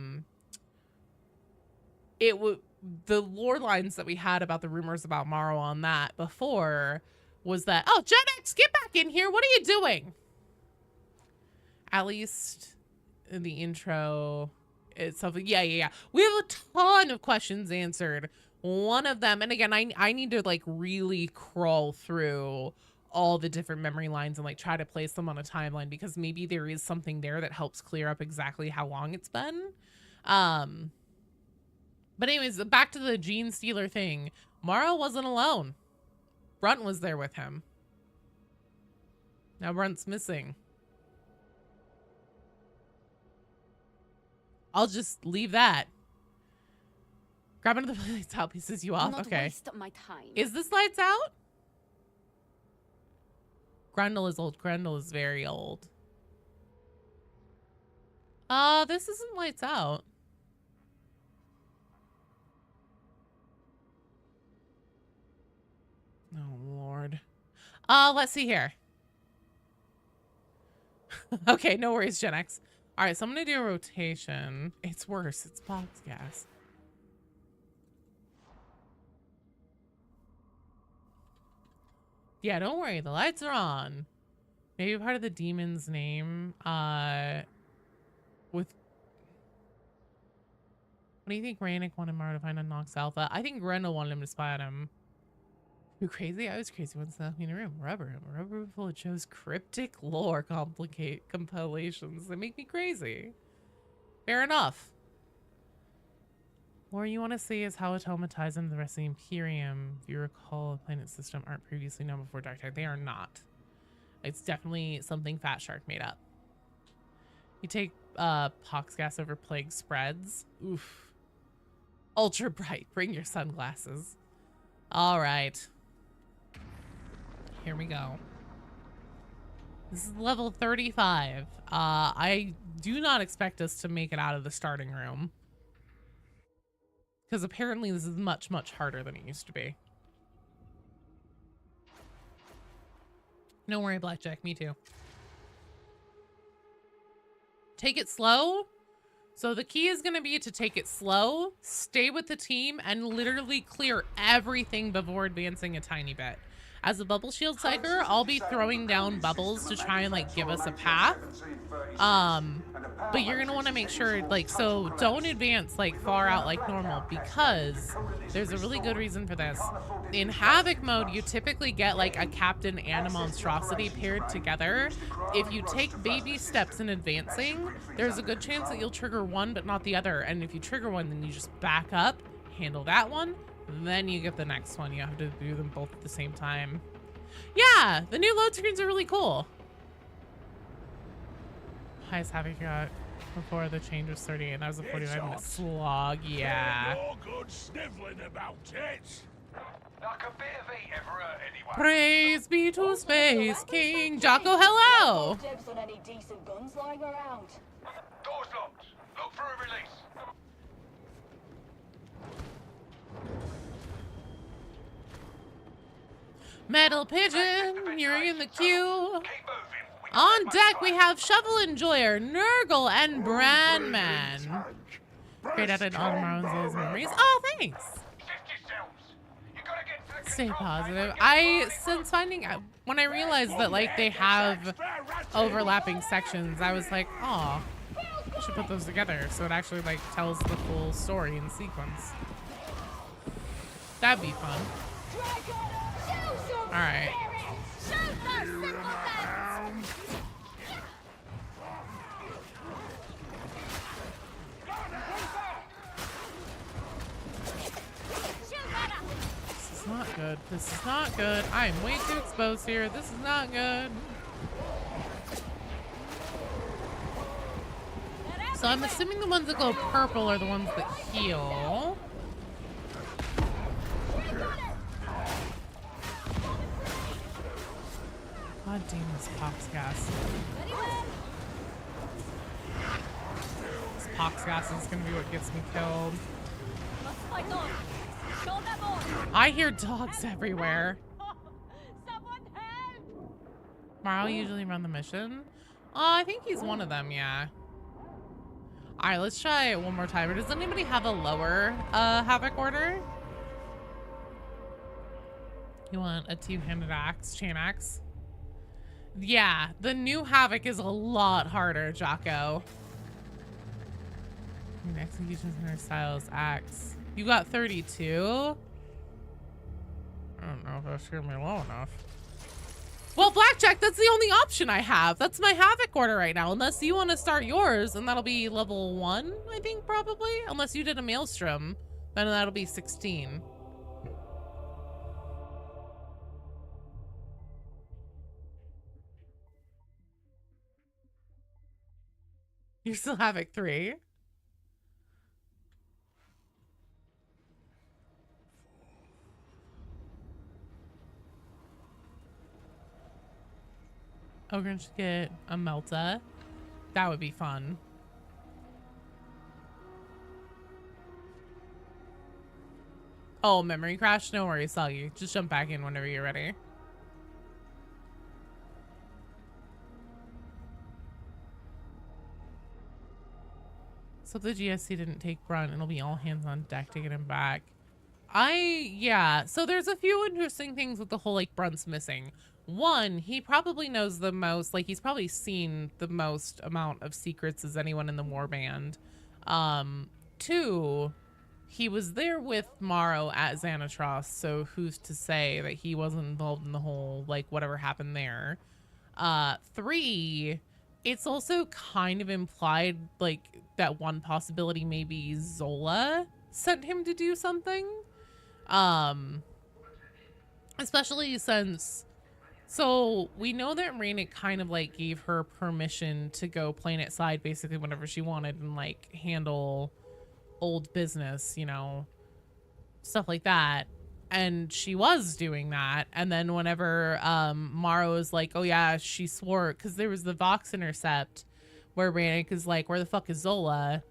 lore lines that we had about the rumors about Morrow on that before was that, oh, Gen X, get back in here. What are you doing? At least in the intro, it's something. Yeah. We have a ton of questions answered. One of them, and again, I need to like really crawl through all the different memory lines and like try to place them on a timeline, because maybe there is something there that helps clear up exactly how long it's been. But anyways, back to the Gene Stealer thing. Morrow wasn't alone. Brunt was there with him. Now Brunt's missing. I'll just leave that. Grab another lights out, pisses you off. Okay. Waste my time. Is this lights out? Grendel is old. Grendel is very old. This isn't lights out. Oh, Lord. Let's see here. Okay, no worries, Gen X. All right, so I'm going to do a rotation. It's worse. It's box gas. Yeah, don't worry. The lights are on. Maybe part of the demon's name. What do you think Rannick wanted Mara to find on Nox Alpha? I think Grendel wanted him to spy on him. Who crazy? I was crazy once in a room. Rubber full of Joe's cryptic lore compilations. They make me crazy. Fair enough. More you want to see is how automatized the rest of the Imperium, if you recall, the planet system aren't previously known before Dark Tide. They are not. It's definitely something Fat Shark made up. You take pox gas over plague spreads. Oof. Ultra bright. Bring your sunglasses. All right. Here we go. This is level 35. I do not expect us to make it out of the starting room. Because apparently this is much, much harder than it used to be. Don't worry, Blackjack. Me too. Take it slow. So the key is going to be to take it slow, stay with the team, and literally clear everything before advancing a tiny bit. As a bubble shield psyker, I'll be throwing down bubbles to try and like give us a path. But you're going to want to make sure, like, so don't advance like far out like normal, because there's a really good reason for this. In Havoc mode, you typically get like a captain and a monstrosity paired together. If you take baby steps in advancing, there's a good chance that you'll trigger one but not the other. And if you trigger one, then you just back up, handle that one, then you get the next one. You have to do them both at the same time. Yeah, the new load screens are really cool. Highest Havoc got before the change was 30, and that was a 45-minute slog. Yeah. No good sniveling about it. Like a bit of heat ever hurt anyone. Praise be to Space King. Jocko, hello. Dibs on any decent guns lying around. Door's locked. Look for a release. Metal Pigeon, you're in the queue. Keep moving. We don't On have much deck, we time. have Shovel Enjoyer, Nurgle, and Brandman. Great at it all tomorrow's memories. Oh, thanks. 50 cells. You gotta get to the Stay control positive. panel and get I, started. since finding out, when I realized that, like, they have overlapping sections, I was like, oh, I should put those together so it actually, like, tells the full story in sequence. That'd be fun. All right. This is not good. This is not good. I am way too exposed here. This is not good. So I'm assuming the ones that go purple are the ones that heal. God damn this pox gas. This pox gas is gonna be what gets me killed. I hear dogs everywhere. Marl usually run the mission. I think he's one of them, yeah. Alright, let's try it one more time. Or does anybody have a lower Havoc order? You want a two-handed axe, chain axe? Yeah, the new Havoc is a lot harder, Jocko. Execution Center Styles axe. You got 32? I don't know if that's gonna be low enough. Well, Blackjack, that's the only option I have. That's my Havoc order right now. Unless you want to start yours, and that'll be level 1, I think, probably. Unless you did a Maelstrom, then that'll be 16. You're still Havoc 3? Ogre should get a Melta. That would be fun. Oh, memory crash? No worries, Soggy. Just jump back in whenever you're ready. So if the GSC didn't take brunt, it'll be all hands on deck to get him back. Yeah. So there's a few interesting things with the whole, like, Brunt's missing. One, he probably knows the most, like, he's probably seen the most amount of secrets as anyone in the warband. Two, he was there with Morrow at Xanatros, so who's to say that he wasn't involved in the whole, like, whatever happened there. 3, it's also kind of implied, like, that one possibility maybe Zola sent him to do something. Especially since, so we know that Reynick kind of, like, gave her permission to go planet side basically whenever she wanted and, like, handle old business, you know, stuff like that. And she was doing that. And then whenever Morrow is like, oh yeah, she swore, because there was the Vox intercept where Reynick is like, where the fuck is Zola?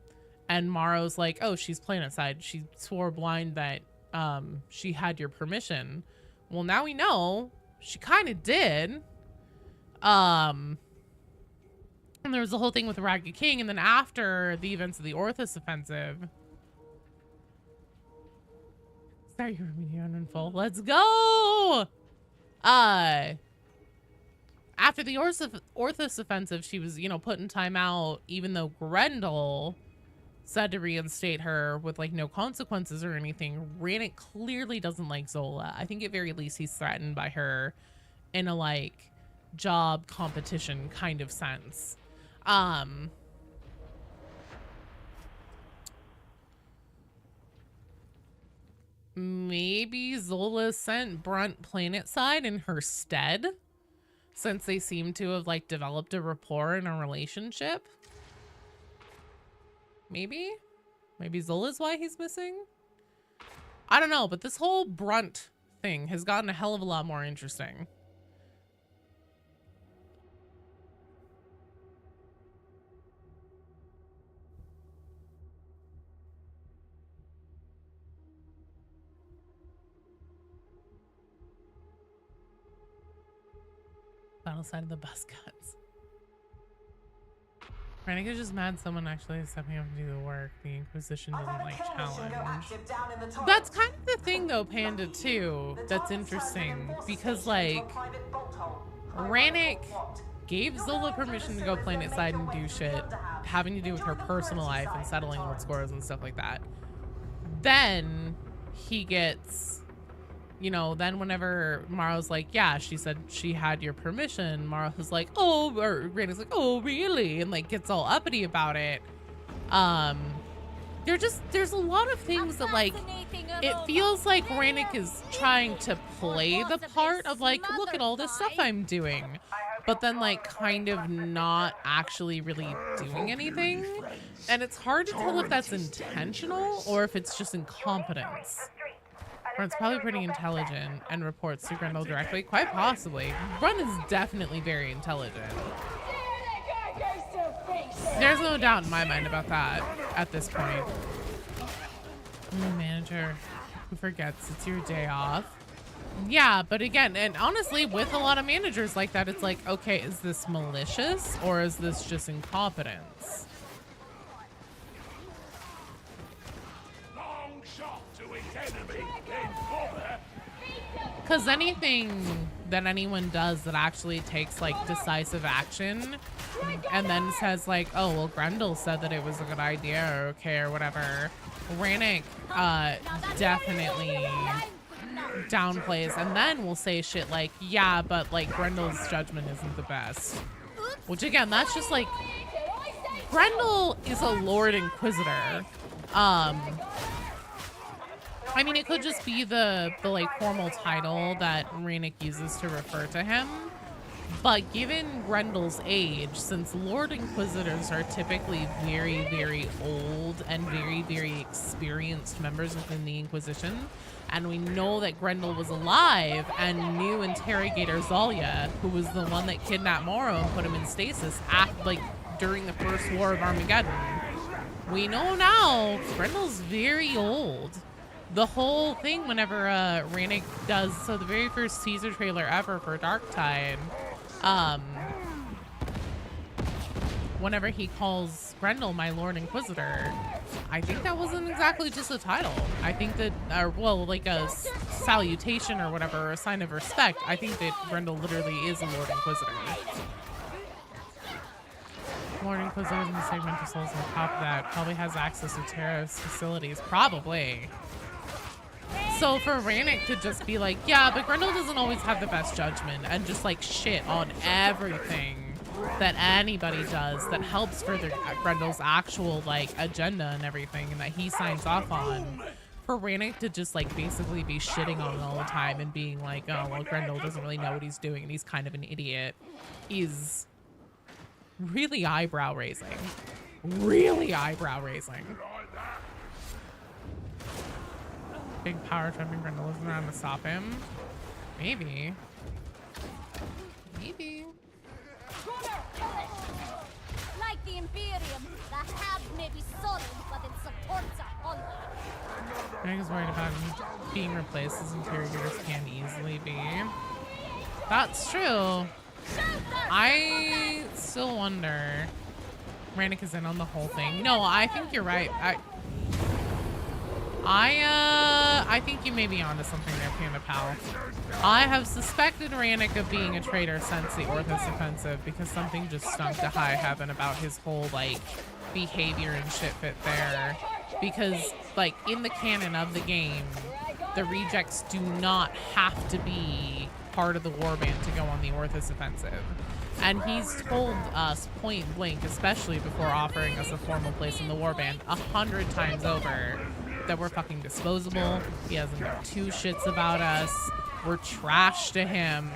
And Morrow's like, oh, she's planet side. She swore blind that she had your permission. Well, now we know she kind of did. And there was the whole thing with the Ragged King, and then after the events of the Orthus offensive, start your immediate in full. Let's go. After the Orthus offensive, she was, you know, put in timeout, even though Grendel said to reinstate her with, like, no consequences or anything. Reynick clearly doesn't like Zola. I think at very least he's threatened by her in a, like, job competition kind of sense. Maybe Zola sent Brunt planet side in her stead, since they seem to have, like, developed a rapport and a relationship. Maybe Zola's why he's missing. I don't know, but this whole Brunt thing has gotten a hell of a lot more interesting. Battle side of the bus cuts. Reynick is just mad someone actually stepping up to do the work. The Inquisition doesn't like challenge. That's kind of the thing though, Panda, too. That's interesting. Because, like, Reynick gave Zola permission to go planet side and do shit having to do with her personal life and settling old scores and stuff like that. Then he gets, you know, then whenever Morrow's like, yeah, she said she had your permission, Morrow's like, oh, or Reynick's like, oh, really? And, like, gets all uppity about it. There's a lot of things that, like, it feels like Reynick is trying to play the part of, like, look at all this stuff I'm doing, but then, like, kind of not actually really doing anything. And it's hard to tell if that's intentional or if it's just incompetence. Or it's probably pretty intelligent and reports to Grendel directly. Quite possibly. Run is definitely very intelligent. There's no doubt in my mind about that at this point. Manager who forgets it's your day off. Yeah, but again, and honestly, with a lot of managers like that, it's like, okay, is this malicious or is this just incompetence? Because anything that anyone does that actually takes, like, decisive action and then says, like, oh, well, Grendel said that it was a good idea or okay or whatever, Reynick definitely downplays and then will say shit like, yeah, but, like, Grendel's judgment isn't the best. Which, again, that's just, like, Grendel is a Lord Inquisitor. I mean, it could just be the like formal title that Reynick uses to refer to him, but given Grendel's age, since Lord Inquisitors are typically very, very old and very, very experienced members within the Inquisition, and we know that Grendel was alive and knew Interrogator Zalia, who was the one that kidnapped Morrow and put him in stasis during the First War of Armageddon. We know now Grendel's very old. The whole thing whenever Reynick does, so the very first teaser trailer ever for Darktide, whenever he calls Grendel my Lord Inquisitor, I think that wasn't exactly just a title. I think that, well, like a salutation or whatever, or a sign of respect. I think that Grendel literally is a Lord Inquisitor. Lord Inquisitors and Segmental Souls on top of that. Probably has access to Terra's facilities. Probably. So for Rannick to just be like, yeah, but Grendel doesn't always have the best judgment and just like shit on everything that anybody does that helps further Grendel's actual like agenda and everything and that he signs off on. For Rannick to just like basically be shitting on it all the time and being like, oh, well, Grendel doesn't really know what he's doing and he's kind of an idiot is really eyebrow raising. Really eyebrow raising. Big power tripping Grendel isn't around to stop him. Maybe. Maybe. Like the Imperium, the Hab may be solid, but it supports a Honda. Rannick worried about him being replaced as interrogators can easily be. That's true. I still wonder. Rannick is in on the whole thing. No, I think you're right. I think you may be onto something there, Panda Pal. I have suspected Rannick of being a traitor since the Orthos offensive because something just stunk to high heaven about his whole like behavior and shit fit there. Because like in the canon of the game, the rejects do not have to be part of the warband to go on the Orthos offensive. And he's told us point blank, especially before offering us a formal place in the warband 100 times over, that we're fucking disposable. He doesn't give two shits about us. We're trash to him.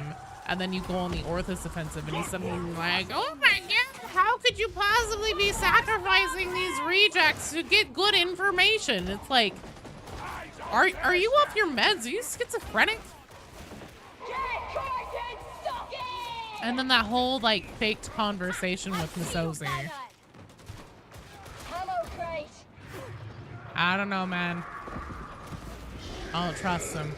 And then you go on the Orthos offensive and he's suddenly like, oh my god, how could you possibly be sacrificing these rejects to get good information? It's like, are you off your meds? Are you schizophrenic? And then that whole like faked conversation with Misozi. I don't know, man. I don't trust him.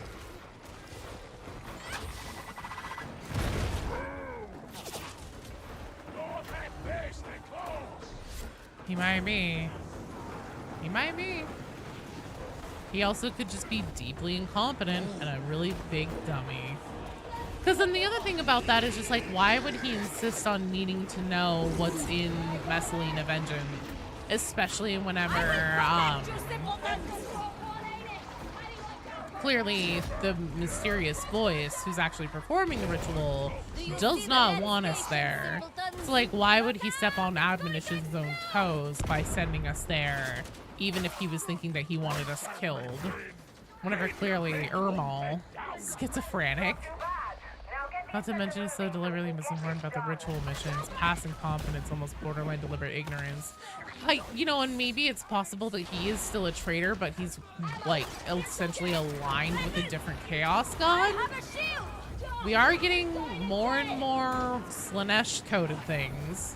He might be. He might be. He also could just be deeply incompetent and a really big dummy. Because then the other thing about that is just like, why would he insist on needing to know what's in Messalina Vengeance? Especially whenever, clearly the mysterious voice who's actually performing the ritual does not want us there. So like, why would he step on Admonition's own toes by sending us there, even if he was thinking that he wanted us killed? Whenever clearly Ermal, schizophrenic. Not to mention it's so deliberately misinformed about the ritual missions, past incompetence, almost borderline deliberate ignorance. Like, you know, and maybe it's possible that he is still a traitor, but he's like essentially aligned with a different chaos god. We are getting more and more Slanesh coded things.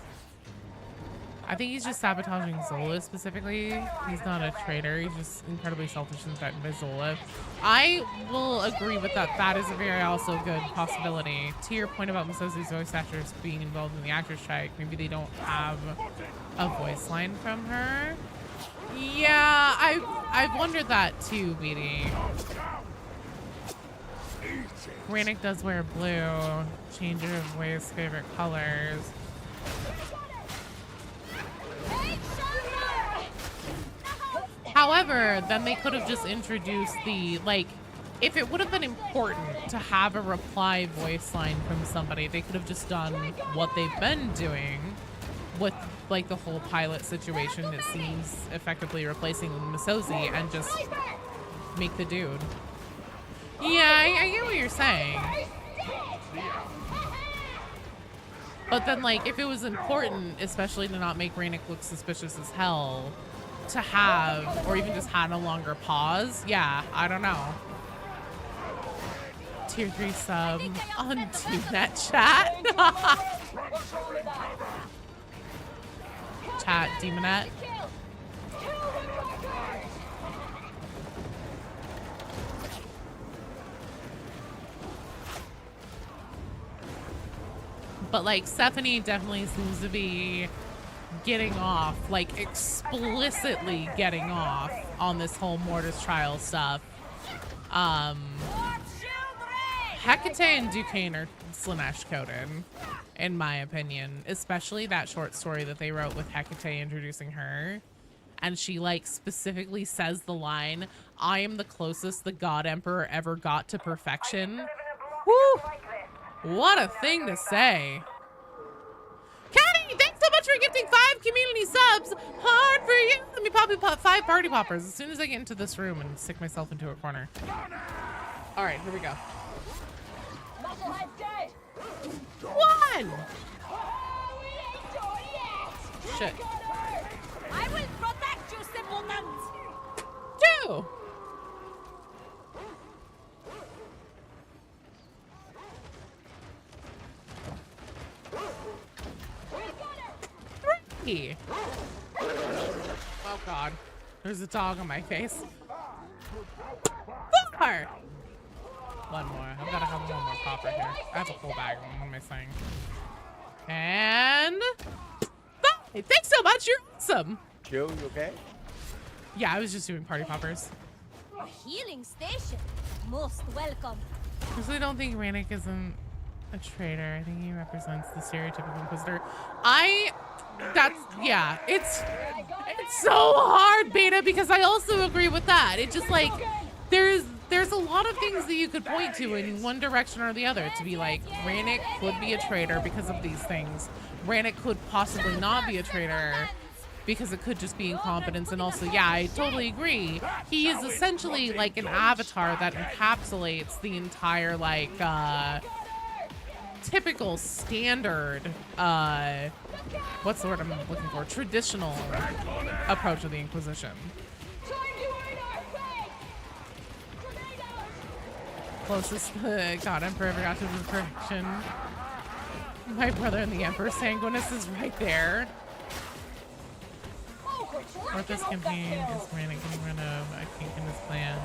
I think he's just sabotaging Zola specifically. He's not a traitor. He's just incredibly selfish and threatened by Zola. I will agree with that. That is a very also good possibility. To your point about Misozi's voice actors being involved in the actor strike, maybe they don't have a voice line from her. Yeah, I've wondered that too, BD. Rannick does wear blue. Changer of Way's favorite colors. However, then they could have just introduced the, like, if it would have been important to have a reply voice line from somebody, they could have just done what they've been doing with, like, the whole pilot situation. It seems effectively replacing Misozi and just make the dude. Yeah, I get what you're saying. But then, like, if it was important, especially to not make Rannick look suspicious as hell, to have, or even just had a longer pause, yeah, I don't know. Tier 3 sub on TeamNet chat. Chat, Demonette. But like, Stephanie definitely seems to be getting off, like explicitly getting off on this whole Mortis Trials stuff. Hecate and Duquesne are Slanesh coded. in my opinion, especially that short story that they wrote with Hecate introducing her. And she like specifically says the line, "I am the closest the God Emperor ever got to perfection." Woo! What a thing to say. Caddy, thanks so much for gifting 5 community subs. Hard for you. Let me pop 5 party poppers as soon as I get into this room and stick myself into a corner. All right, here we go. Musclehead's dead. 1. Oh, we ain't done yet. Shit. I will protect you, simpletons. 2. 3. Oh God, there's a dog on my face. 4. 1 more. I've got to have 1 more popper here. I have a full bag of them. What am I saying? And 5. Thanks so much. You're awesome. Joe, you okay? Yeah, I was just doing party poppers. A healing station. Most welcome. Because I don't think Rannick isn't a traitor. I think he represents the stereotypical Inquisitor. Yeah, it's so hard, Beta, because I also agree with that. It just like, there's a lot of things that you could point to in one direction or the other to be like, Rannick could be a traitor because of these things. Rannick could possibly not be a traitor because it could just be incompetence. And also, yeah, I totally agree. He is essentially like an avatar that encapsulates the entire like typical standard what's the word I'm looking for, traditional approach of the Inquisition. Closest the God Emperor ever got to the perfection. My brother and the Emperor Sanguinus is right there. Mortis campaign is Rannick getting rid of a kink in his plan.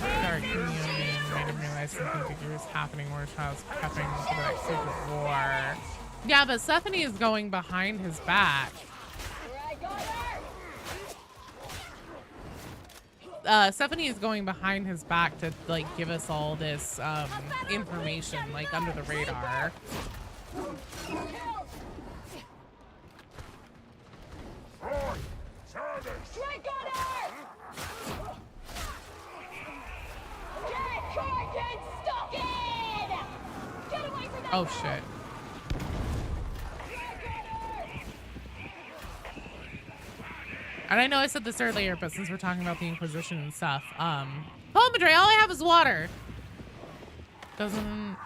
Dark Communion made him realize something bigger is happening. Mortis Trials prepping for the next stage of war. Yeah, but Stephanie is going behind his back. Stephanie is going behind his back to like give us all this information like under the radar. Oh shit. And I know I said this earlier, but since we're talking about the Inquisition and stuff, Madre, all I have is water. It doesn't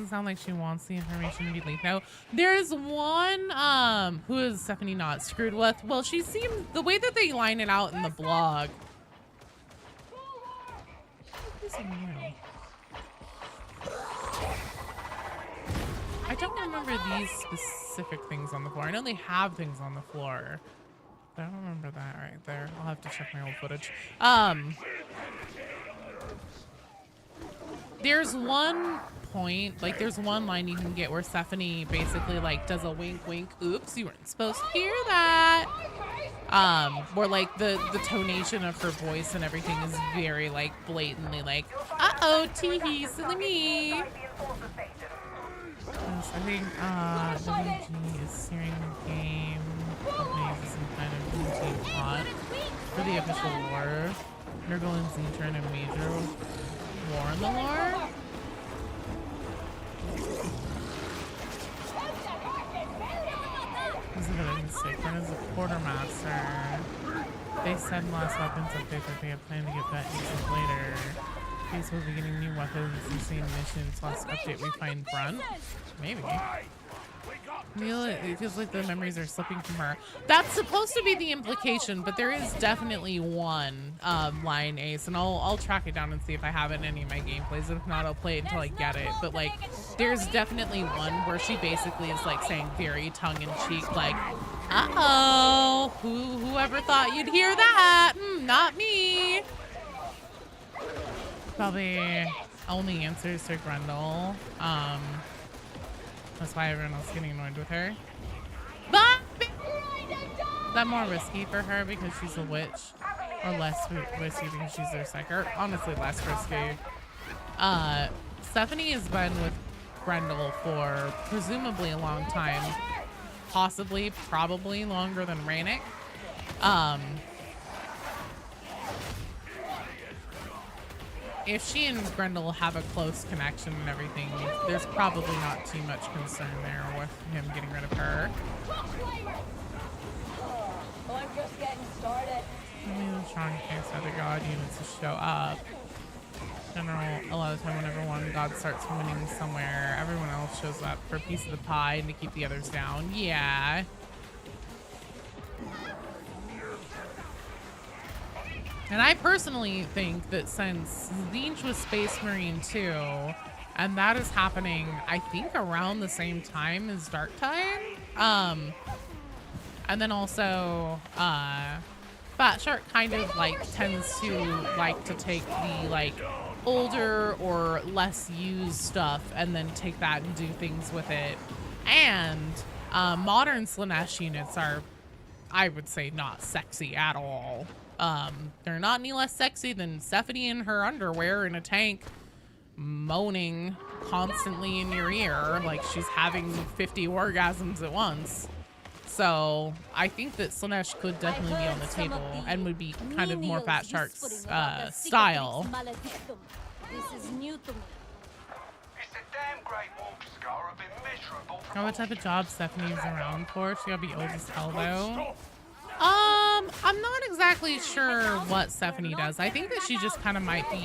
sound like she wants the information to be leaked. Now, there's one, who is Stephanie not screwed with? Well, she seems, the way that they line it out in the blog. I don't remember these specific things on the floor. I know they have things on the floor. I don't remember that right there. I'll have to check my old footage. There's one point, like there's one line you can get where Stephanie basically like does a wink wink, oops, you weren't supposed to hear that. Where like the tonation of her voice and everything is very like blatantly like, uh-oh, tee-hee, silly me. Yes, I think WG is steering the game. Company uses some kind of routine plot for the official war. Nurgle and Zintra in a major war in the lore. This is a really mistake. One is a quartermaster. They said last weapons update that they have planned to get that used later. Case will be getting new weapons, insane missions. Last update we find Brunt. Maybe. It feels like the memories are slipping from her. That's supposed to be the implication, but there is definitely one line, Ace, and I'll track it down and see if I have it in any of my gameplays. If not, I'll play it until I get it. But like, there's definitely one where she basically is like saying very tongue-in-cheek, like, uh-oh, whoever thought you'd hear that? Not me. Probably only answers to Grendel. That's why everyone else is getting annoyed with her. But that's more risky for her because she's a witch. Or less risky because she's their psyker. Honestly, less risky. Stephanie has been with Grendel for presumably a long time, possibly, probably longer than Raynick. If she and Grendel have a close connection and everything, there's probably not too much concern there with him getting rid of her. I'm just getting started. Only the strong case other god units to show up. In general, a lot of the time whenever one god starts winning somewhere, everyone else shows up for a piece of the pie and to keep the others down. Yeah. And I personally think that since Zinch was Space Marine 2, and that is happening, I think, around the same time as Darktide. And then also, Fat Shark kind of like tends to like to take the like older or less used stuff and then take that and do things with it. And modern Slaanesh units are, I would say, not sexy at all. They're not any less sexy than Stephanie in her underwear in a tank moaning constantly in your ear like she's having 50 orgasms at once. So I think that Slaanesh could definitely be on the table and would be kind of more Fat Shark's style. This is new to me. It's the damn Grey Wolf Scar have been miserable for Oh, what type of job Stephanie's around for? She gotta be old as hell though. Stop. I'm not exactly sure what Stephanie does. I think that she just kind of might be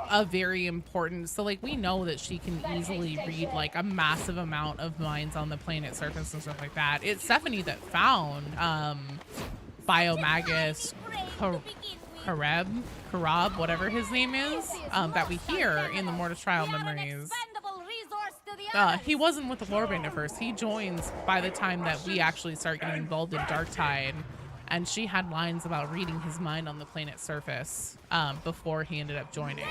a very important, so like we know that she can easily read like a massive amount of minds on the planet surface and stuff like that. It's Stephanie that found Biomagus Karab, whatever his name is, that we hear in the Mortis Trial memories. He wasn't with the Warband at first. He joins by the time that we actually start getting involved in Darktide, and she had lines about reading his mind on the planet's surface before he ended up joining.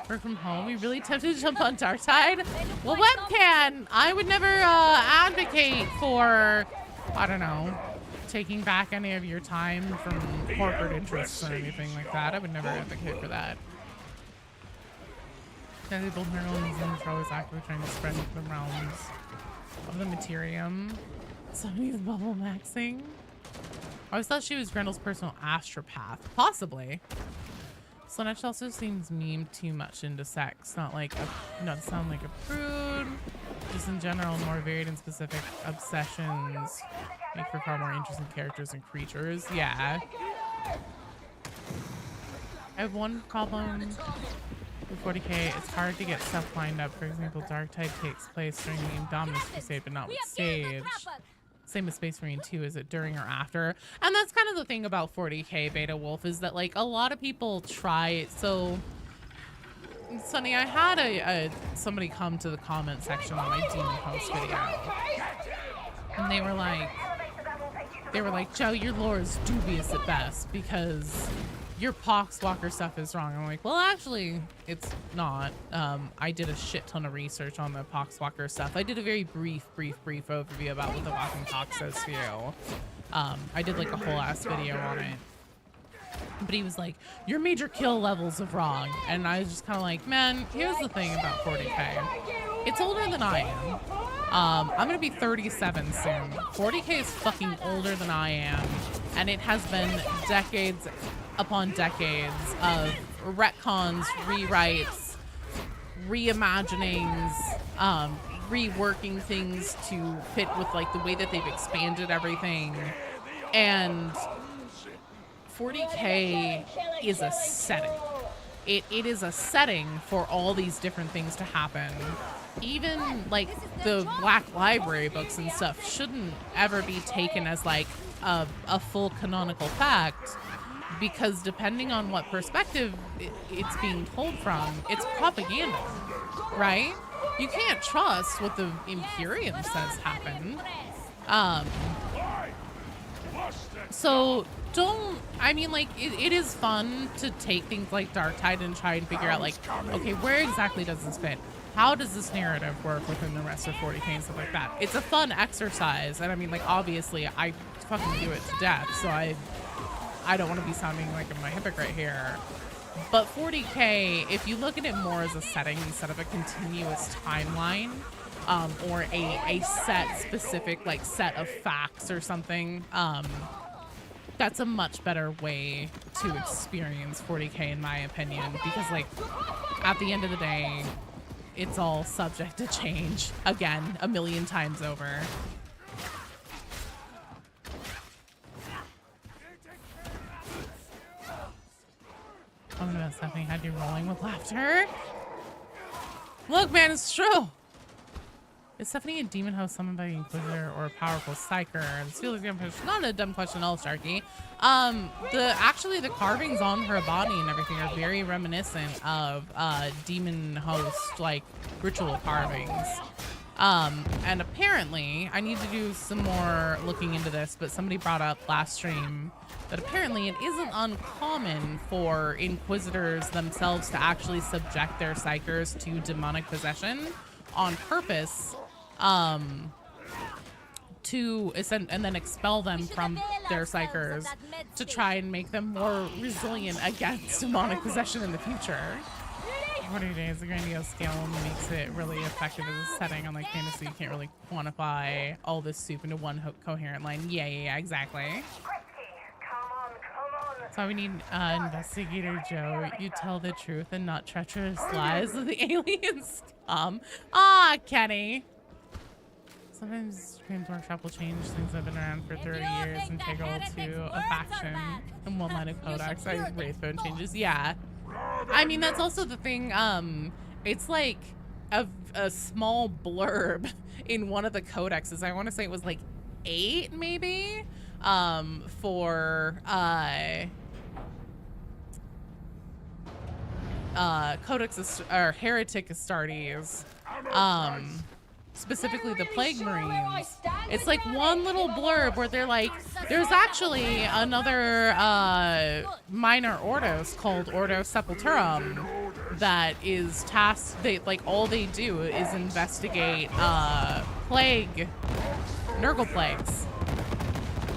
Work from home. We really tempted to jump on Darktide? Well, webcam! I would never advocate for, I don't know, taking back any of your time from corporate interests or anything like that. I would never advocate for that. Both Meryl and Zinch are always actively trying to spread the realms of the Materium. Somebody's bubble maxing. I always thought she was Grendel's personal astropath. Possibly. Slaanesh also seems memed too much into sex. Not to sound like a prude. Just in general, more varied and specific obsessions make for far more interesting characters and creatures. Yeah. I have one problem with 40k. It's hard to get stuff lined up. For example, Darktide takes place during the Indominus Crusade, but not with Sage. Same as Space Marine 2, is it during or after? And that's kind of the thing about 40k Beta Wolf, is that like a lot of people try. So Sunny, I had somebody come to the comment section on my Demon Post video, and they were like, Joe, your lore is dubious at best because your Poxwalker stuff is wrong. I'm like, well, actually, it's not. I did a shit ton of research on the Poxwalker stuff. I did a very brief overview about what the Walking Pox says to you. I did like a whole ass video on it. But he was like, your major kill levels are wrong. And I was just kind of like, man, here's the thing about 40k. It's older than I am. I'm gonna be 37 soon. 40k is fucking older than I am. And it has been decades upon decades of retcons, rewrites, reimaginings, reworking things to fit with like the way that they've expanded everything. And 40k is a setting. It is a setting for all these different things to happen. Even like the Black Library books and stuff shouldn't ever be taken as like a full canonical fact, because depending on what perspective it's being told from, it's propaganda, right? You can't trust what the Imperium says happened. So don't, I mean, like, it is fun to take things like Darktide and try and figure out, like, okay, where exactly does this fit? How does this narrative work within the rest of 40k and stuff like that? It's a fun exercise, and I mean, like, obviously, I fucking do it to death, so I don't want to be sounding like I'm a hypocrite here. But 40K, if you look at it more as a setting instead of a continuous timeline, or a set specific like set of facts or something, that's a much better way to experience 40K in my opinion, because like at the end of the day, it's all subject to change again a million times over. Oh no, Stephanie had you rolling with laughter. Look, man, it's true. Is Stephanie a demon host summoned by the Inquisitor or a powerful psyker? This feels like not a dumb question at all, Starkey. Actually the carvings on her body and everything are very reminiscent of demon host like ritual carvings. And apparently, I need to do some more looking into this, but somebody brought up last stream that apparently it isn't uncommon for Inquisitors themselves to actually subject their psychers to demonic possession on purpose, to ascend and then expel them from their psychers to try and make them more resilient against demonic possession in the future. 40 days, the grandiose scale makes it really effective as a setting. Unlike fantasy, you can't really quantify all this soup into one coherent line. Yeah, exactly. So we need Investigator Joe. You tell the truth and not treacherous lies of the aliens. Ah, Kenny. Sometimes Dreams Workshop will change things that have been around for 30 years integral to a faction and one line of codex. Wraithbone changes. Yeah. I mean, that's also the thing. It's like a small blurb in one of the codexes. I want to say it was like 8 maybe, for Codex or Heretic Astartes, specifically the Plague Marines. It's like one little blurb where they're like, there's actually another minor Ordos called Ordo Sepulturum that is tasked, all they do is investigate plague, Nurgle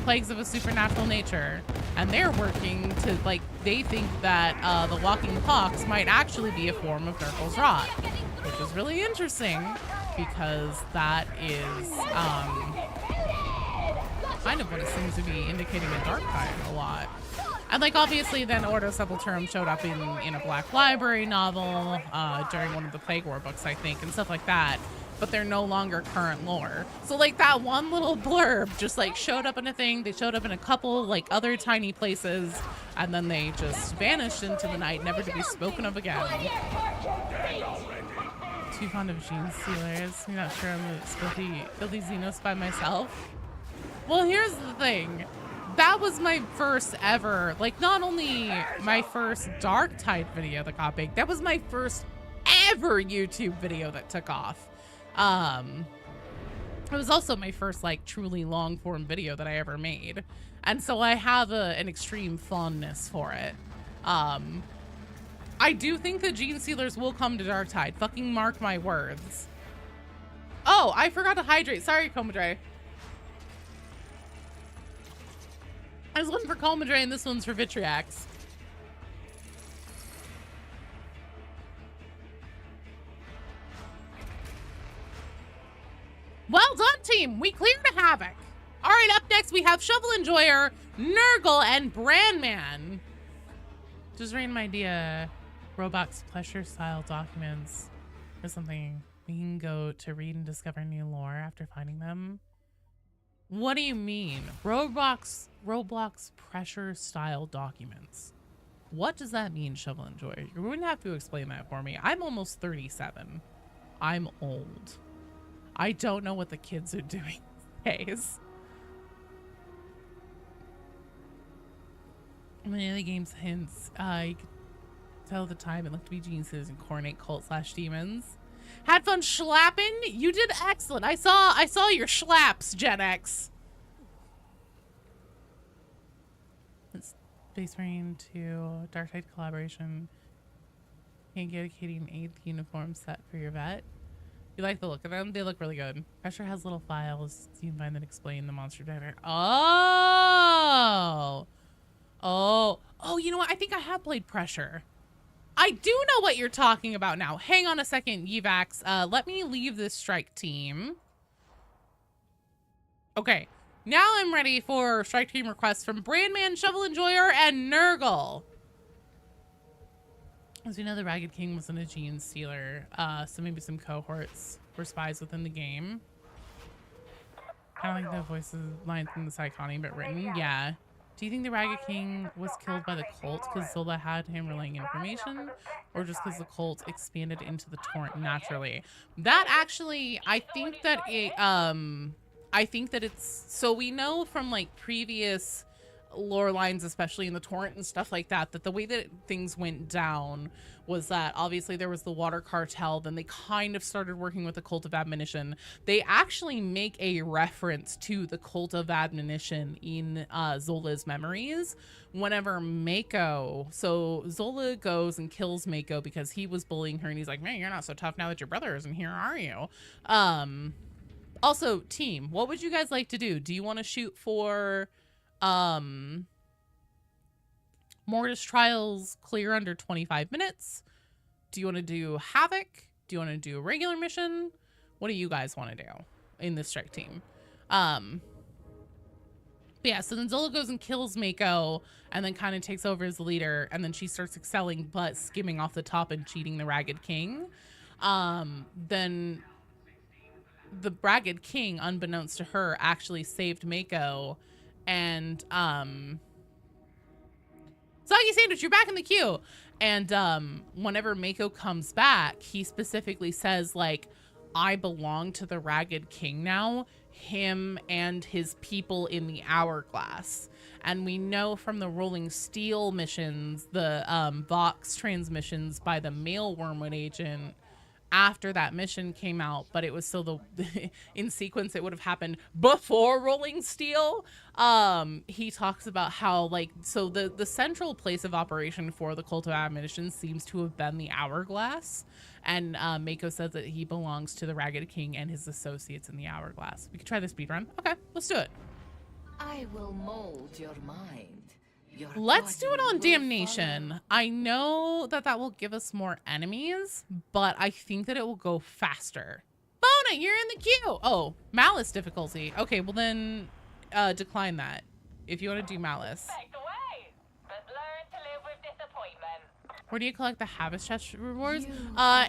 plagues of a supernatural nature, and they're working to, like, they think that the Walking Pox might actually be a form of Nurgle's Rot, which is really interesting because that is kind of what it seems to be indicating in Dark Tide a lot. And like obviously then Ordo Sepulturum showed up in a Black Library novel during one of the Plague War books, I think, and stuff like that. But they're no longer current lore. So like that one little blurb just like showed up in a thing. They showed up in a couple like other tiny places, and then they just vanished into the night, never to be spoken of again. Too fond of Gene Stealers. I'm not sure I'm a filthy Xenos by myself. Well, here's the thing. That was my first ever, like not only my first Dark Tide video that got big, that was my first ever YouTube video that took off. It was also my first like truly long form video that I ever made. And so I have an extreme fondness for it. I do think that Gene Stealers will come to Dark Tide. Fucking mark my words. Oh, I forgot to hydrate. Sorry, Comadre. There's one for Comadre and this one's for Vitriax. Well done, team. We cleared a Havoc. All right, up next we have Shovel Enjoyer, Nurgle, and Brandman. Just ran my idea. Roblox pleasure style documents or something we can go to read and discover new lore after finding them. What do you mean? Roblox pressure style documents. What does that mean, Shovel Enjoyer? You're going to have to explain that for me. I'm almost 37. I'm old. I don't know what the kids are doing these days. Many of the game's hints, you could tell the time it looked to be geniuses and coordinate cult/demons. Had fun schlapping? You did excellent. I saw your schlaps, Gen X. Space Marine to Dark Tide collaboration. Can't get a kitty an 8th uniform set for your vet. You like the look of them? They look really good. Pressure has little files so you can find that explain the monster better. Oh, you know what? I think I have played Pressure. I do know what you're talking about now. Hang on a second, Yevax. Let me leave this strike team. Okay. Now I'm ready for strike team requests from Brandman, Shovel Enjoyer, and Nurgle. As we know, the Ragged King was an Aegean stealer, so maybe some cohorts were spies within the game. Kind of like the voices lines in the Psychoni, but written. Yeah. Do you think the Ragged King was killed by the cult because Zola had him relaying information, or just because the cult expanded into the torrent naturally? That actually, I think that it's, so we know from like previous lore lines, especially in the torrent and stuff like that, that the way that things went down was that obviously there was the water cartel, then they kind of started working with the cult of admonition. They actually make a reference to the cult of admonition in Zola's memories whenever Mako, so Zola goes and kills Mako because he was bullying her and he's like, man, you're not so tough now that your brother isn't here, are you? Also, team, what would you guys like to do? Do you want to shoot for Mortis Trials clear under 25 minutes? Do you want to do Havoc? Do you want to do a regular mission? What do you guys want to do in this strike team? But yeah, so then Zola goes and kills Mako and then kind of takes over as the leader, and then she starts excelling but skimming off the top and cheating the Ragged King. Then the Ragged King, unbeknownst to her, actually saved Mako. And Soggy Sandwich, you're back in the queue. And whenever Mako comes back, he specifically says, like, I belong to the Ragged King now, him and his people in the Hourglass. And we know from the Rolling Steel missions, the Vox transmissions by the male Wormwood agent, after that mission came out, but it was still the in sequence, it would have happened before Rolling Steel. He talks about how, like, so the central place of operation for the cult of admonition seems to have been the Hourglass, and Mako says that he belongs to the Ragged King and his associates in the Hourglass. We could try the speed run. Okay, let's do it. I will mold your mind. Let's do it on Damnation. I know that that will give us more enemies, but I think that it will go faster. Bona, you're in the queue. Oh, Malice difficulty. Okay, well then decline that if you want to do Malice. Where do you collect the Havoc chest rewards?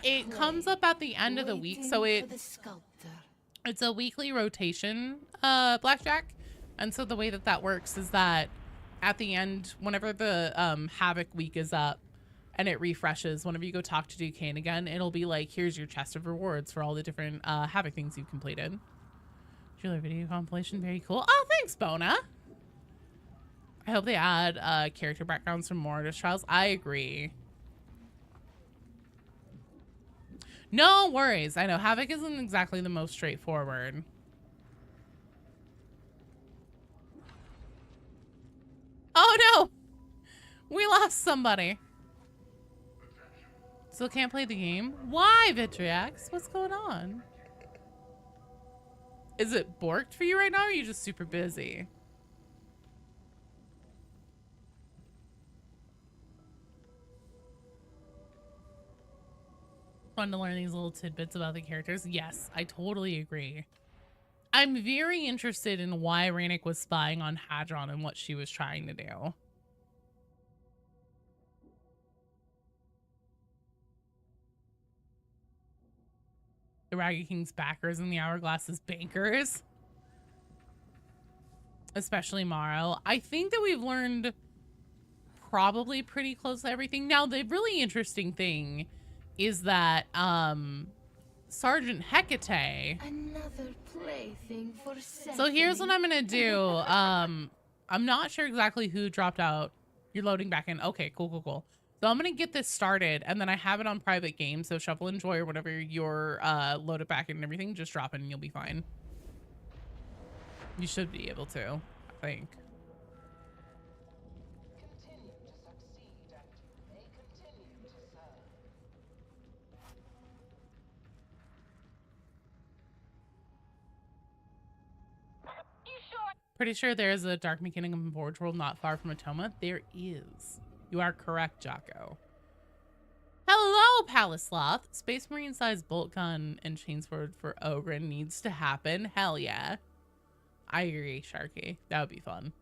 It comes up at the end of the week, so it's a weekly rotation, Blackjack. And so the way that that works is that at the end, whenever the Havoc week is up and it refreshes, whenever you go talk to Duquesne again, it'll be like, here's your chest of rewards for all the different Havoc things you've completed. Julia video compilation, very cool. Oh, thanks, Bona. I hope they add character backgrounds from Mortis Trials. I agree. No worries. I know Havoc isn't exactly the most straightforward. Oh no! We lost somebody. Still can't play the game? Why, Vitriax? What's going on? Is it borked for you right now, or are you just super busy? Fun to learn these little tidbits about the characters. Yes, I totally agree. I'm very interested in why Ranick was spying on Hadron and what she was trying to do. The Ragged King's backers and the Hourglass's bankers. Especially Morrow. I think that we've learned probably pretty close to everything. Now, the really interesting thing is that Sergeant Hecate. Another plaything for So here's what I'm gonna do. I'm not sure exactly who dropped out. You're loading back in. Okay, cool. So I'm gonna get this started, and then I have it on private game. So Shuffle Enjoy or whatever you're loaded back in and everything, just drop in and you'll be fine. You should be able to, I think. Pretty sure there's a Dark Mechanic in Forge World not far from Atoma. There is. You are correct, Jocko. Hello, Palace Sloth. Space Marine sized bolt gun and chainsword for Ogren needs to happen. Hell yeah. I agree, Sharky. That would be fun.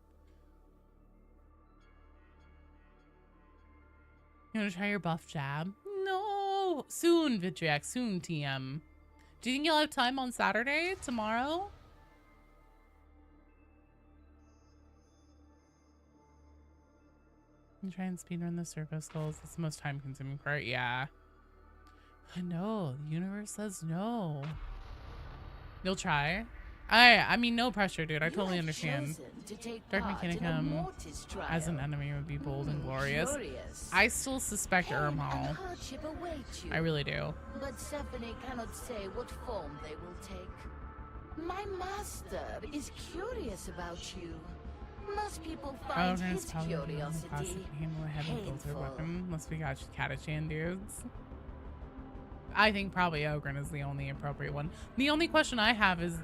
You want to try your buff jab? No. Soon, Vitriac. Soon, TM. Do you think you'll have time on Saturday? Tomorrow? And try and speedrun the surface skulls. It's the most time consuming part. Yeah. I know. The universe says no. You'll try? I mean, no pressure, dude. I totally understand. Dark Mechanicum as an enemy would be bold and glorious. I still suspect Irmhal. I really do. But Stephanie cannot say what form they will take. My master is curious about you. Most people find his curiosity painful. Weapon, unless we got Katachan dudes. I think probably Ogren is the only appropriate one. The only question I have is,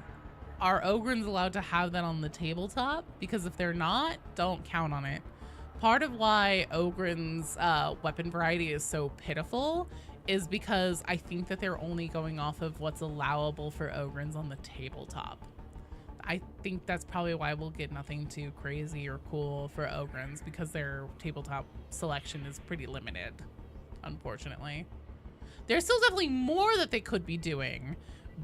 are Ogrens allowed to have that on the tabletop? Because if they're not, don't count on it. Part of why Ogren's weapon variety is so pitiful is because I think that they're only going off of what's allowable for Ogrens on the tabletop. I think that's probably why we'll get nothing too crazy or cool for Ogrens, because their tabletop selection is pretty limited, unfortunately. There's still definitely more that they could be doing,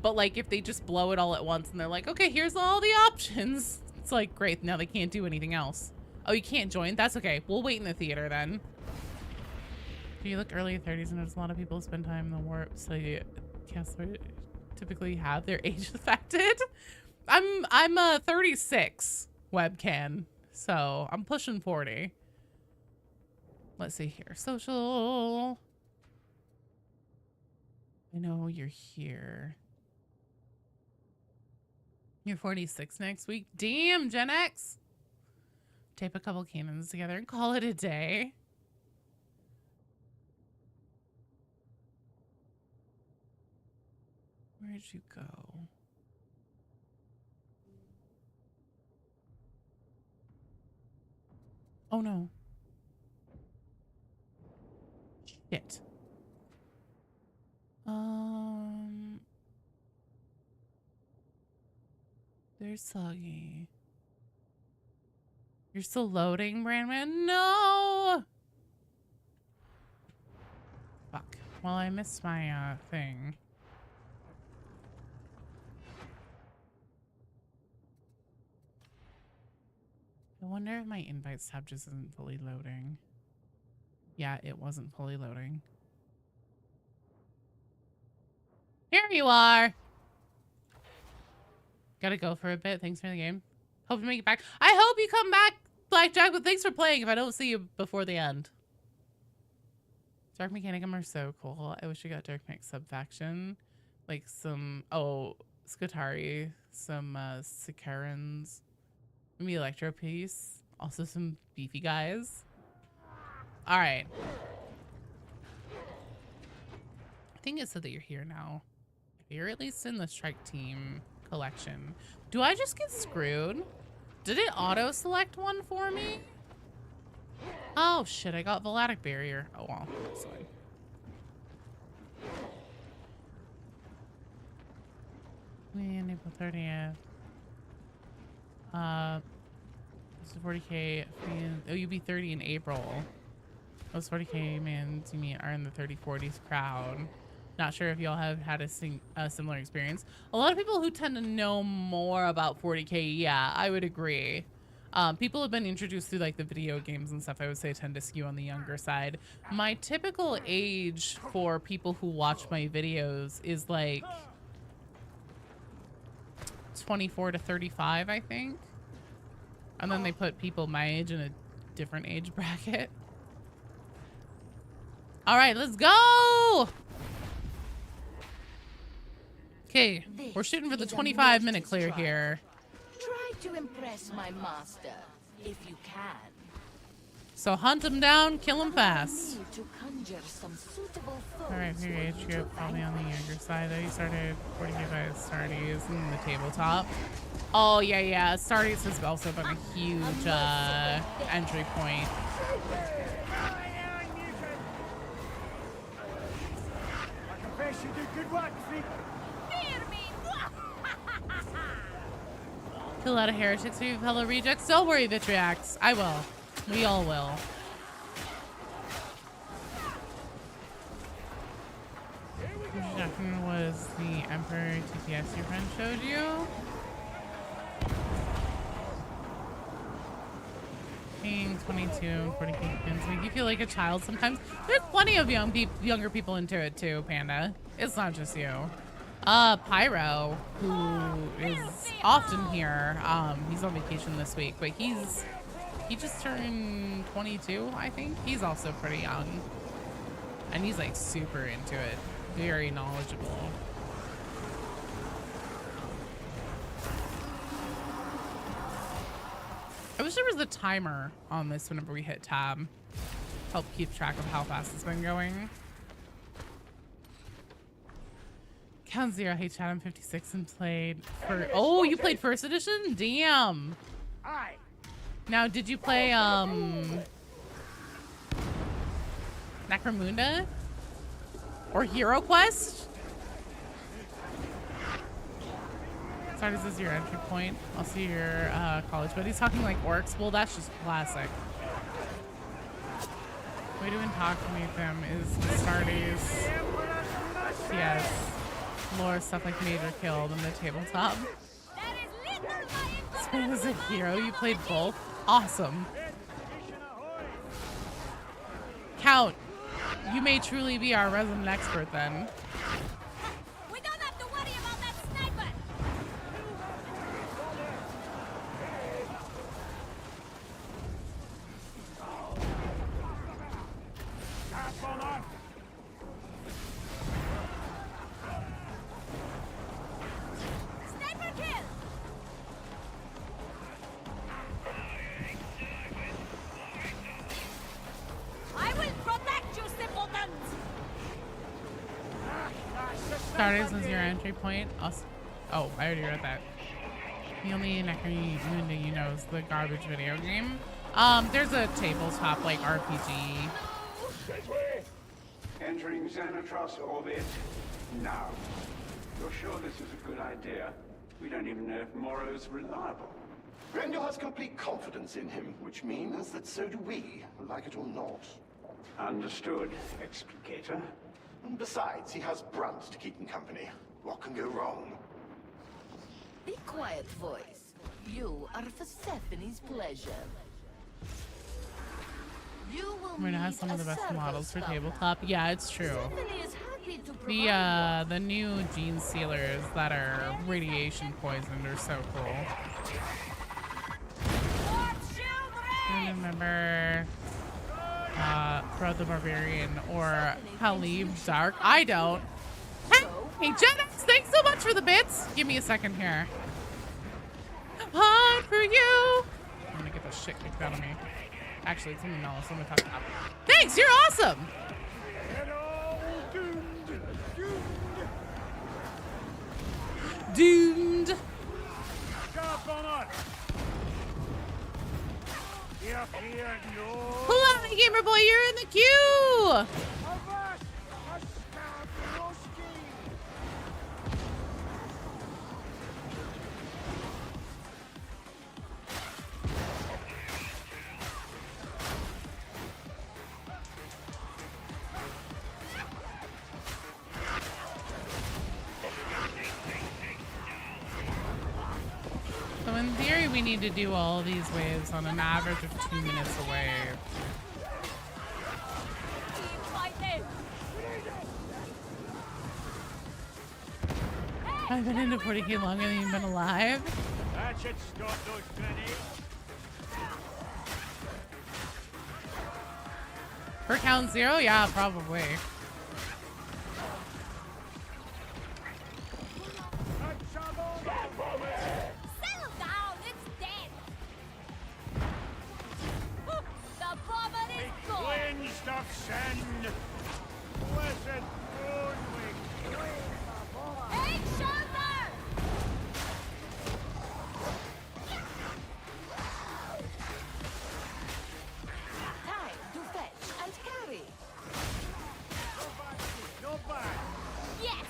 but like if they just blow it all at once and they're like, okay, here's all the options. It's like, great, now they can't do anything else. Oh, you can't join? That's okay. We'll wait in the theater then. Do you look early 30s and notice a lot of people spend time in the warp, so you typically have their age affected? I'm a 36 webcam, so I'm pushing 40. Let's see here. Social. I know you're here. You're 46 next week. Damn, Gen X. Tape a couple cannons together and call it a day. Where'd you go? Oh no. Shit. There's Soggy. You're still loading, Brandman? No! Fuck. Well, I missed my thing. I wonder if my invites tab just isn't fully loading. Yeah, it wasn't fully loading. Here you are. Gotta go for a bit. Thanks for the game. Hope you make it back. I hope you come back, Blackjack, but thanks for playing if I don't see you before the end. Dark Mechanicum are so cool. I wish we got Dark Mech sub-faction. Like some, oh, Skitari, some Sicarans. Maybe Electro piece. Also some beefy guys. All right. I think it said that you're here now. You're at least in the strike team collection. Do I just get screwed? Did it auto select one for me? Oh shit, I got Voladic barrier. Oh well, that's fine. Man, April 30th. It's 40k. Oh, you'll be 30 in April. Those 40k man to me are in the 30-40s crowd. Not sure if y'all have had a similar experience. A lot of people who tend to know more about 40k, yeah, I would agree. People have been introduced through like the video games and stuff, I would say tend to skew on the younger side. My typical age for people who watch my videos is like 24 to 35, I think. And then they put people my age in a different age bracket. All right, let's go. Okay, we're shooting for the 25-minute clear here. Try to impress my master, if you can. So hunt him down, kill him fast. All right, your age group probably on the younger side. Though you started 40k by Astartes in the tabletop. Oh yeah. Astartes has also been a huge entry point. You did good work, Fleet. Fear me! Kill a lot of heretics for you fellow rejects. Don't worry, Vitriax. I will. We all will. Jackson was the Emperor TPS your friend showed you. Being 22 and 40 pins make you feel like a child sometimes. There's plenty of younger people into it too, Panda. It's not just you. Pyro, who is often here. He's on vacation this week, but he just turned 22, I think. He's also pretty young. And he's like super into it. Very knowledgeable. I wish there was a timer on this whenever we hit tab. Help keep track of how fast it's been going. Count Zero, hey chat, I'm 56 and played for, oh, you played first edition? Damn. Aye. Now, did you play, Necromunda? Or Hero Quest? Sorry, this is your entry point. I'll see your college, but he's talking like orcs. Well, that's just classic. Way to talk to me with them is the Stardays. Yes. Lore stuff like Major Killed and the tabletop. So as a hero, you played both? Awesome. Count, you may truly be our resident expert then. We don't have to worry about that sniper! Sniper kill! I will protect you, simpletons! Stardays was your entry point. Oh, I already read that. The only Necromunda you know is the garbage video game. There's a tabletop like RPG. Entering Xanatros orbit now. You're sure this is a good idea? We don't even know if Morrow's reliable. Grendel has complete confidence in him, which means that so do we, like it or not. Understood, Explicator. And besides, he has Brunt to keep him company. What can go wrong? Be quiet, voice. You are Persephone's pleasure. You will We're gonna have meet some of the a best models for server tabletop. Yeah, it's true. Persephone is happy to provide The new gene sealers that are radiation poisoned are so cool. I remember Throw the Barbarian or Halib Dark. I don't. Hey, Jedex, thanks so much for the bits. Give me a second here. Hard for you. I'm gonna get the shit kicked out of me. Actually, it's something else. I'm gonna talk about. Thanks, you're awesome. Doomed. Pull out me, gamer boy. You're in the queue. So in theory, we need to do all these waves on an average of 2 minutes away. I've been into 40k longer than you've been alive. That should stop those grenades. For count 0? Yeah, probably. Settle down, it's dead! The bomber is gone! Cleansed of sin. Blessed only. Take shelter! time to fetch and carry. Not bad. Yes!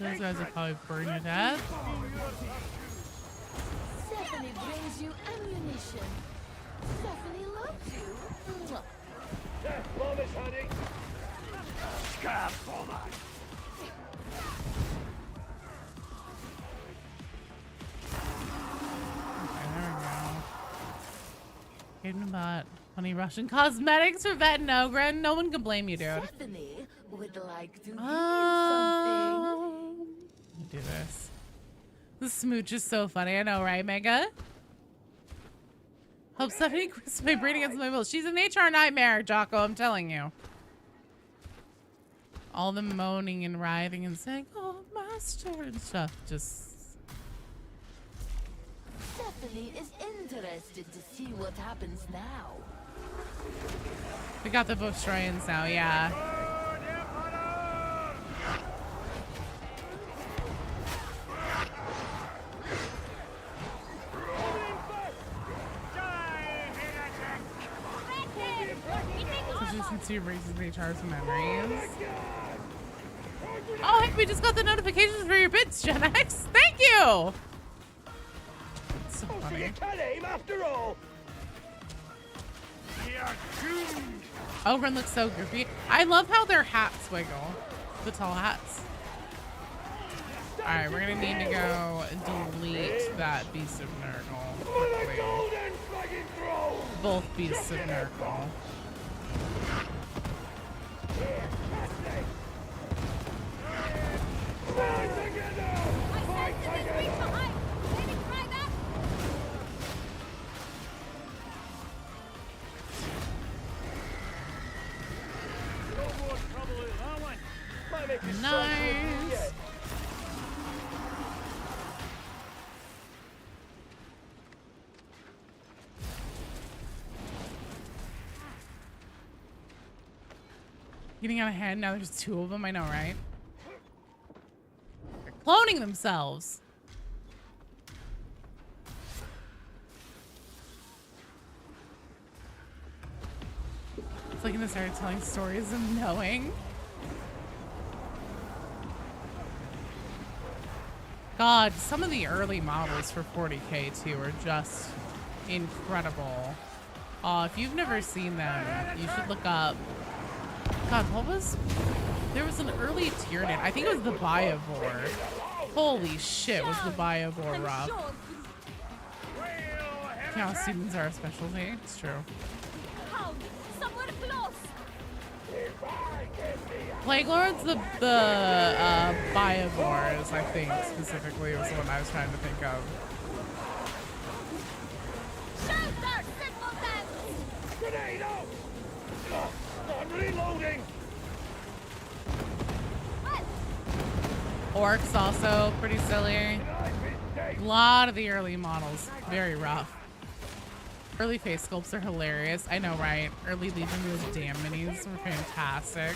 Those guys will probably burn you to death. Stephanie brings you ammunition. Stephanie loves you. Mwah. Death bombers, honey. Scab bomber. Okay, there we go. Hidden bot. Funny Russian cosmetics for Vet and Ogren. No one can blame you, dude. Stephanie would like to give you something. Let me do this. The smooch is so funny. I know, right, Mega? Hope Stephanie quits my brain against my will. She's an HR nightmare, Jocko, I'm telling you. All the moaning and writhing and saying, oh, master, and stuff. Just... Stephanie is interested to see what happens now. We got the Vostrians now, yeah. Consistency erases HR's memories. Oh, hey, we just got the notifications for your bits, Gen X. Thank you! So funny. You can aim after all. Ogren looks so goofy. I love how their hats wiggle. The tall hats. Alright, we're gonna need to go delete that Beast of Nurgle quickly. Both Beasts of Nurgle. Nice. Getting out of hand. Now there's two of them. I know, right? They're cloning themselves. It's like when they started telling stories of knowing. God, some of the early models for 40K too are just incredible. If you've never seen them, you should look up. God, what was? There was an early Tyranid. I think it was the Biovore. Holy shit, was the Biovore rough? Yeah, students are a specialty. It's true. Somewhere close. Plague Lords, the Biovores, I think specifically was the one I was trying to think of. Shelter, simpletons! Grenade out! Oh, I'm reloading. Orcs also pretty silly. A lot of the early models, very rough. Early face sculpts are hilarious. I know, right? Early Legion, those damn minis were fantastic.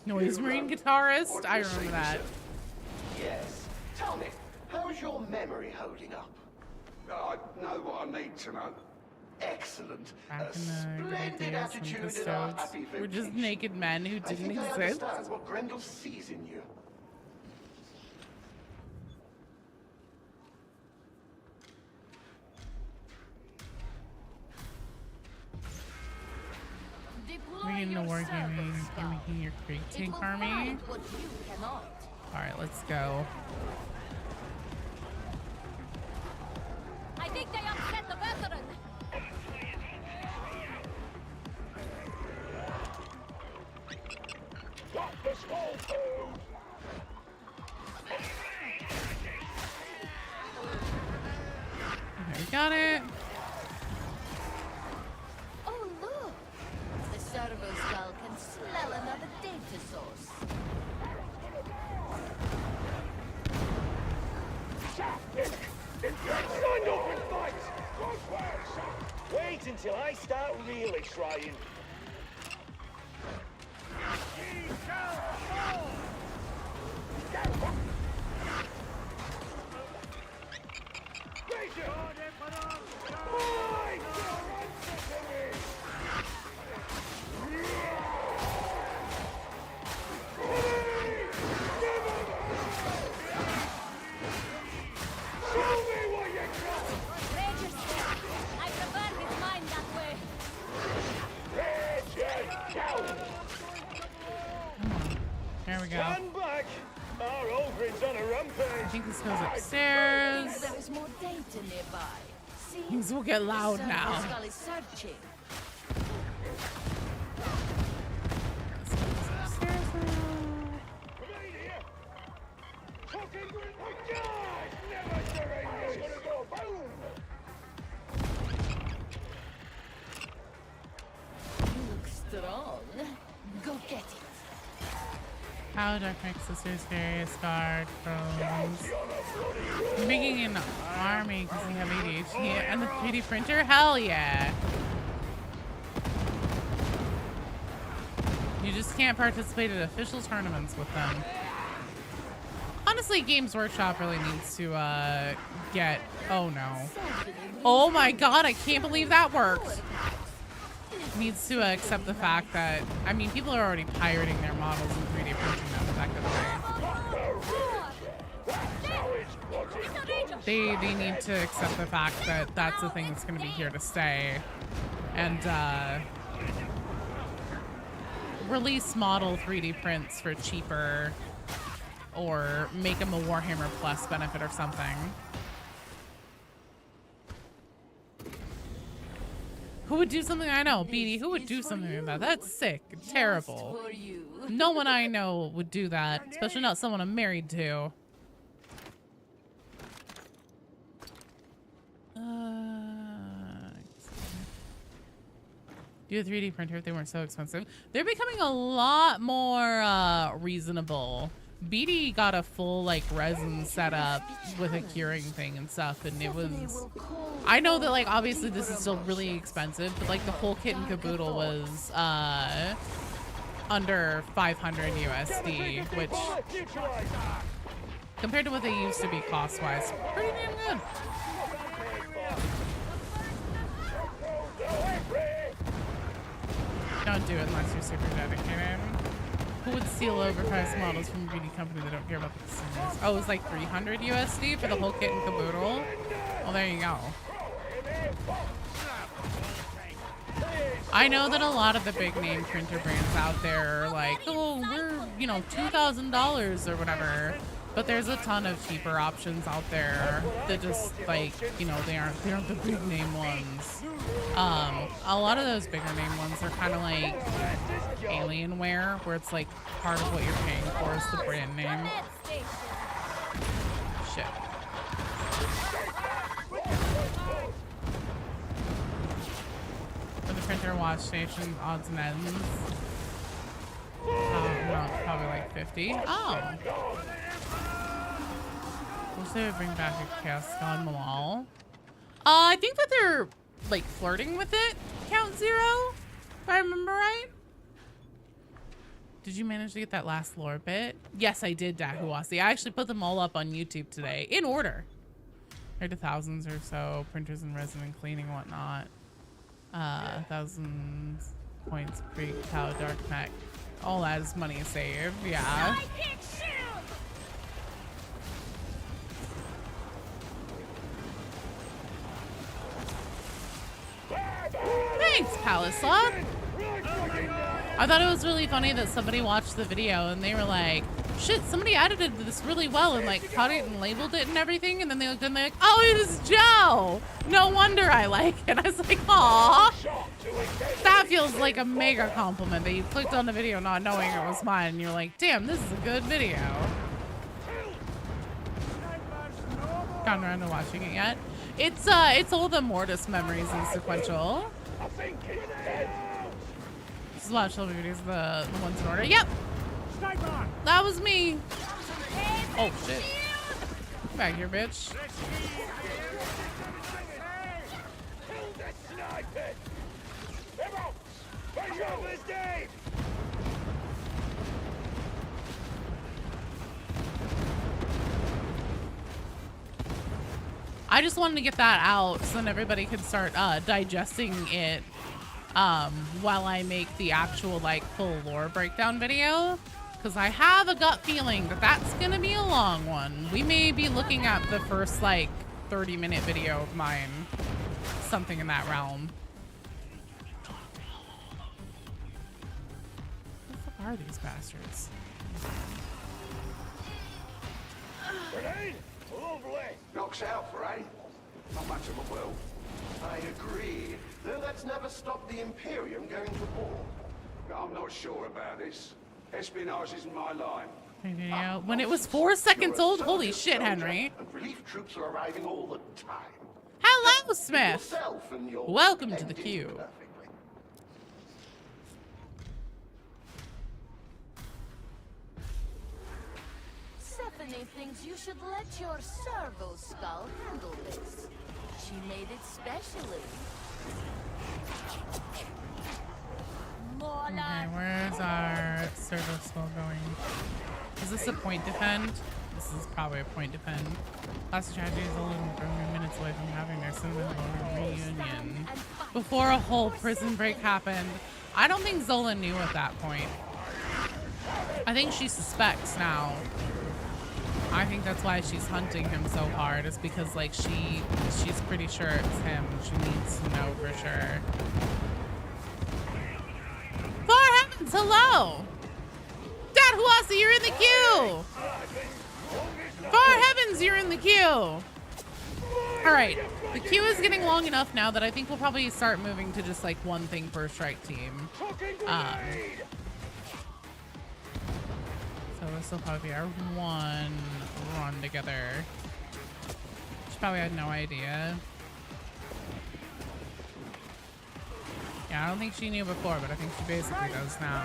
Noise Marine guitarist? I remember that. Yes. Tell me, how's your memory holding up? I know what I need to know. Excellent. Back A in the splendid days attitude when in our custodes happy were just vocation. naked men who I didn't think I exist. understand what Grendel sees in you. Deploy Bringing the your wargaming servants, and making your Greek It tank will army. find what you cannot. Alright, let's go. I think they upset the veteran. Got the skull food. Okay, we got it. Oh, look! The servo skull can smell another data source. Stand up and fight! Wait until I start really trying. Rager's there. I prefer his mind that way. There we go. Stand back! Our Ogrin's on a I rampage! think this goes upstairs. There is more data nearby. See? Things will get loud now. Skull is searching. This goes upstairs now. Remain here! Fucking with my God! Never surrender! It's gonna go boom! You look strong. Go get it. How Dark makes sisters various guard drones. Making an army because they have ADHD and the 3D printer? Hell yeah. You just can't participate in official tournaments with them. Honestly, Games Workshop really needs to get... Oh no. Oh my god, I can't believe that worked. Needs to accept the fact that, I mean, people are already pirating their models and 3D printing them effectively. They need to accept the fact that that's the thing that's going to be here to stay. And release model 3D prints for cheaper, or make them a Warhammer Plus benefit or something. Who would do something? I know, Beanie. Who would do something like that? That's sick. Terrible. For you. No one I know would do that, especially not someone I'm married to. Do a 3D printer if they weren't so expensive. They're becoming a lot more reasonable. BD got a full like resin setup with a curing thing and stuff, and it was, I know that like obviously this is still really expensive, but like the whole kit and caboodle was under 500 USD, which compared to what they used to be cost-wise, pretty damn good. Don't do it unless you're super dedicated. Who would steal overpriced models from a beauty company that don't care about the consumers? Oh, it was like 300 USD for the whole kit and caboodle? Well, there you go. I know that a lot of the big name printer brands out there are like, oh, we're, you know, $2,000 or whatever. But there's a ton of cheaper options out there that just like, you know, they aren't the big name ones. A lot of those bigger name ones are kind of like Alienware, where it's like part of what you're paying for is the brand name. Shit. For the printer wash station, odds and ends. No, it's probably like 50. Oh. Wish they would bring back a Chaos God Malal. I think that they're like flirting with it, Count Zero, if I remember right. Did you manage to get that last lore bit? Yes, I did, Dahuasi. I actually put them all up on YouTube today, in order. There to thousands or so, printers and resin and cleaning and whatnot. 1,000 points pre-cow dark mech. All that is money saved, yeah. Thanks, Palisla. I thought it was really funny that somebody watched the video and they were like, shit, somebody edited this really well and like cut it and labeled it and everything. And then they looked and they're like, oh, it is Joe. No wonder I like it. I was like, aw. That feels like a mega compliment that you clicked on the video not knowing it was mine. And you're like, damn, this is a good video. Gone around to watching it yet. It's all the Mortis memories in sequential. This is a lot of children videos, the ones in order. Yep. That was me. Oh shit. Come back here, bitch. I just wanted to get that out so then everybody could start digesting it while I make the actual like full lore breakdown video, because I have a gut feeling that that's gonna be a long one. We may be looking at the first like 30-minute video of mine, something in that realm. What the fuck are these bastards? Grenade? Lovely. Knocks out, Frey. Not much of a will. I agree. Though that's never stopped the Imperium going to war. I'm not sure about this. Espionage isn't my line. Video. When it was 4 seconds old, holy shit, Henry. And relief troops are arriving all the time. Hello, Smith. Yourself and your Welcome to the ending queue. perfectly. Stephanie thinks you should let your servo skull handle this. She made it specially. Okay, where's our servo skull going? Is this a point defend? This is probably a point defend. Last tragedy is only minutes away from having their sentimental reunion. Before a whole prison break happened. I don't think Zola knew at that point. I think she suspects now. I think that's why she's hunting him so hard, is because like she's pretty sure it's him. She needs to know for sure. For heavens, hello! Dad Huasi, you're in the queue! For heavens, you're in the queue! Alright, the queue is getting long enough now that I think we'll probably start moving to just like one thing per strike team. So this will probably be our one run together. She probably had no idea. Yeah, I don't think she knew before, but I think she basically does now.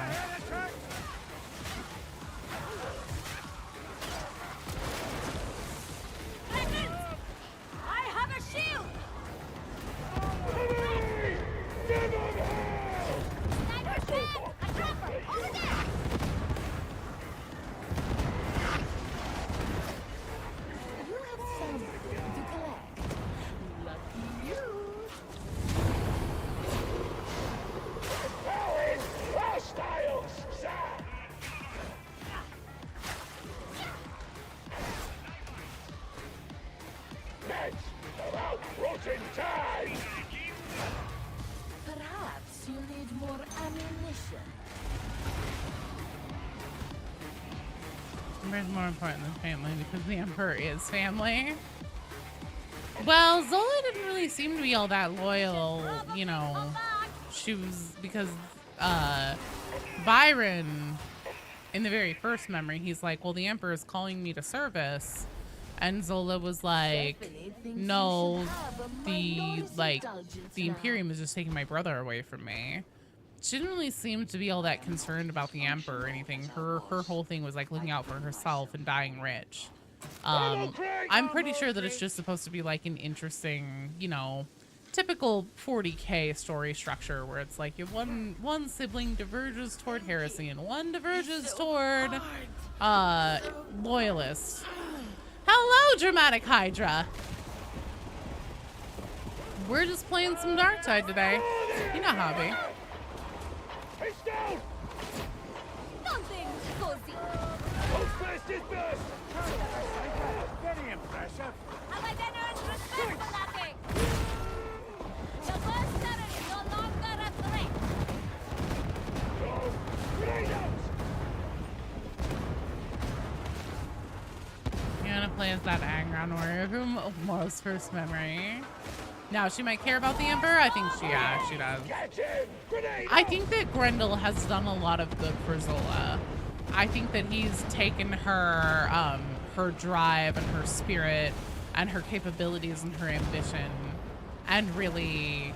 I have a shield! Sniper's dead! A trapper! Over there! You have something to collect. Lucky you. Hostiles, sir! Meds are out rotting time! Perhaps you need more ammunition. Emperor's more important than family because the Emperor is family. Well, Zola didn't really seem to be all that loyal, you know. She was, because Byron, in the very first memory, he's like, well, the Emperor is calling me to service. And Zola was like, Stephanie thinks no, you should have a the minority indulgence the now. Imperium is just taking my brother away from me. She didn't really seem to be all that concerned about the Emperor or anything. Her whole thing was like looking out for herself and dying rich. I'm pretty sure that it's just supposed to be like an interesting, you know, typical 40K story structure where it's like one sibling diverges toward heresy and one diverges toward loyalists. Hello, Dramatic Hydra. We're just playing some Darktide today. You know, hobby. It's down! Nothing cozy! Who's first is burst! Very impressive. Have I then earned respect for that thing? The Buster is no longer a threat! Go! Grenade out! Anna plays that Angron warrior from Mo's first memory. Now, she might care about the Emperor. I think she does. Catch him! Grenade I out! think that Grendel has done a lot of good for Zola. I think that he's taken her, her drive and her spirit and her capabilities and her ambition and really,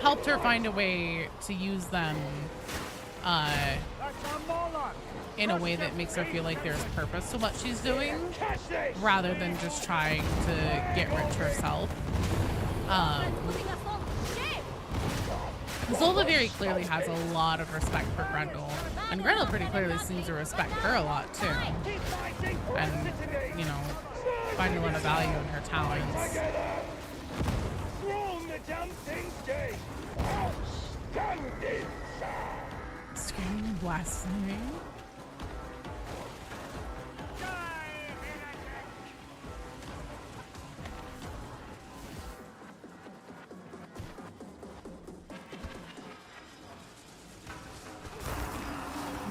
helped her find a way to use them, That's a Moloch! in a way that makes her feel like there's purpose to what she's doing, Catch this! rather than just trying to get rich herself. Putting us on shit! Zola very clearly has a lot of respect for Grendel, and Grendel pretty clearly seems to respect her a lot too. Keep fighting for our And, city! you know, find a lot of value in her talents. Thrown the damn thing dead. Outstanding, sir. Screaming and blaspheming.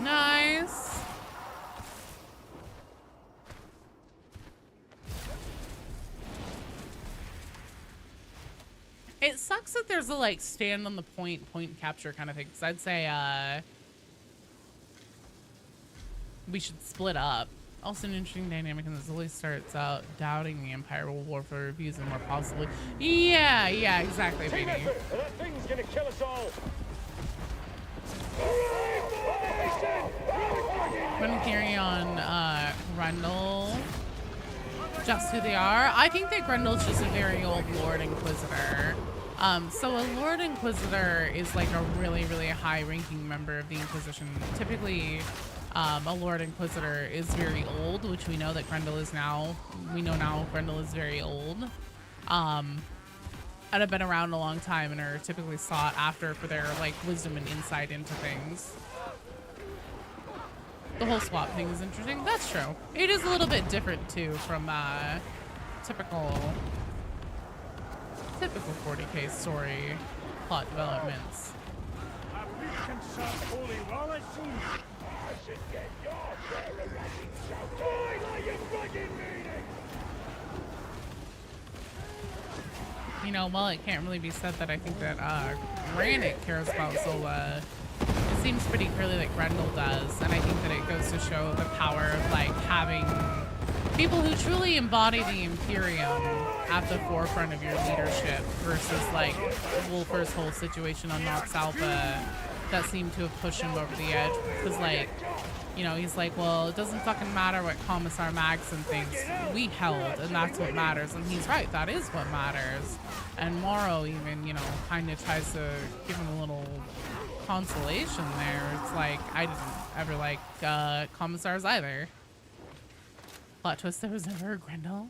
Nice. It sucks that there's a like stand on the point capture kind of thing. Cause I'd say we should split up. Also an interesting dynamic, and Zully starts out doubting the Empire will war for reviews and more possibly. Yeah, exactly, baby. That thing's gonna kill us all. Gonna carry on Grendel. Just who they are. I think that Grendel's just a very old Lord Inquisitor. So a Lord Inquisitor is like a really, really high-ranking member of the Inquisition. Typically, a Lord Inquisitor is very old, which we know that Grendel is now. We know now Grendel is very old. And have been around a long time and are typically sought after for their like wisdom and insight into things. The whole swap thing is interesting. That's true. It is a little bit different too from typical 40K story plot developments. You know, while it can't really be said that I think that Granite cares about Zola, it seems pretty clearly that Grendel does, and I think that it goes to show the power of like having people who truly embody the Imperium at the forefront of your leadership versus like Wolfer's whole situation on Nox Alpha that seemed to have pushed him over the edge. Because like, you know, he's like, well, it doesn't fucking matter what Commissar Maxson thinks. We held, and that's what matters. And he's right, that is what matters. And Morrow even, you know, kind of tries to give him a little consolation there. It's like, I didn't ever like Commissars either. Plot twist, there was never a Grendel.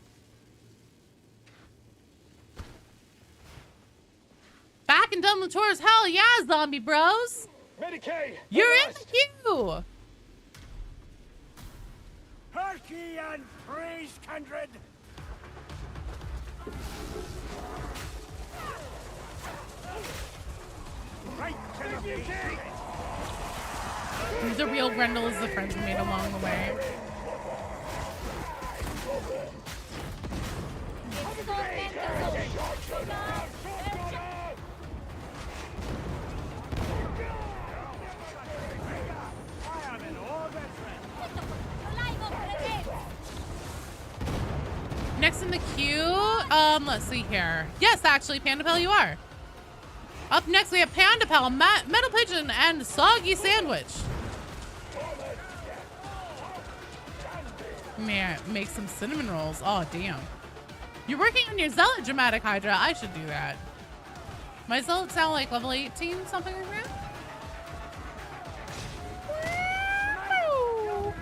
Back and done with tours, hell yeah, zombie bros! Medicaid! You're in the queue! Harkey and praise kindred! Right to the beat! The real Grendel is the friends we made along the way. Next in the queue, let's see here. Yes, actually, Pandapel, you are. Up next, we have Pandapel, Metal Pigeon, and Soggy Sandwich. Man, make some cinnamon rolls. Oh, damn. You're working on your Zealot, Dramatic Hydra. I should do that. My Zealot sound like level 18, something like that? Woo!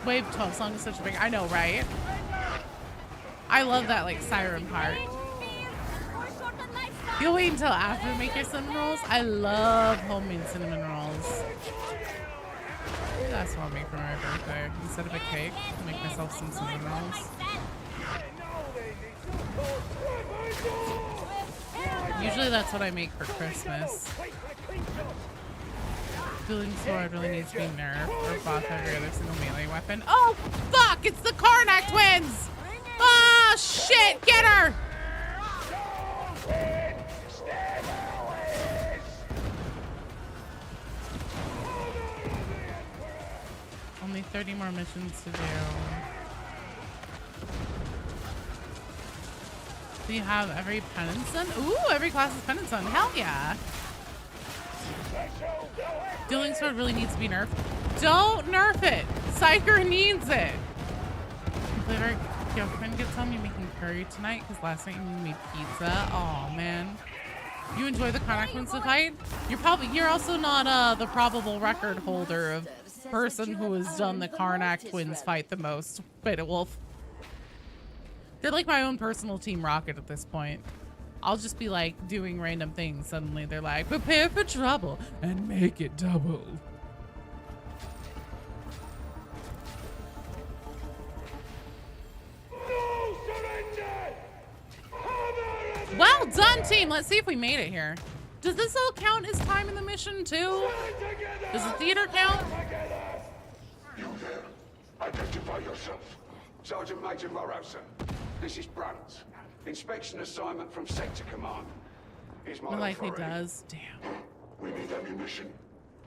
Wave 12 song is such a big... I know, right? I love that, like, siren part. You'll wait until after you make your cinnamon rolls? I love homemade cinnamon rolls. Maybe that's what I'll make for my birthday. Instead of a cake, I'll make myself some cinnamon rolls. Usually that's what I make for Christmas. Dueling Sword really needs to be nerfed or buff every other single melee weapon. Oh, fuck! It's the Karnak twins! Oh, shit! Get her! Only 30 more missions to do. Do you have every penance done? Ooh, every class is penance done. Hell yeah. Dueling Sword really needs to be nerfed. Don't nerf it. Psyker needs it. Your friend gets home, you're making curry tonight because last night you made pizza. Oh man. You enjoy the Karnak twins to fight? You're also not the probable record holder of person who has done the Karnak twins fight the most. Beta Wolf. They're like my own personal Team Rocket at this point. I'll just be like doing random things. Suddenly they're like, prepare for trouble and make it double. No surrender! Well done, team. Let's see if we made it here. Does this all count as time in the mission too? Does the theater count? You there. Identify yourself. Sergeant Major Morosa. This is Penance. Inspection assignment from Sector Command. Here's my It likely authority. does. Damn. We need ammunition.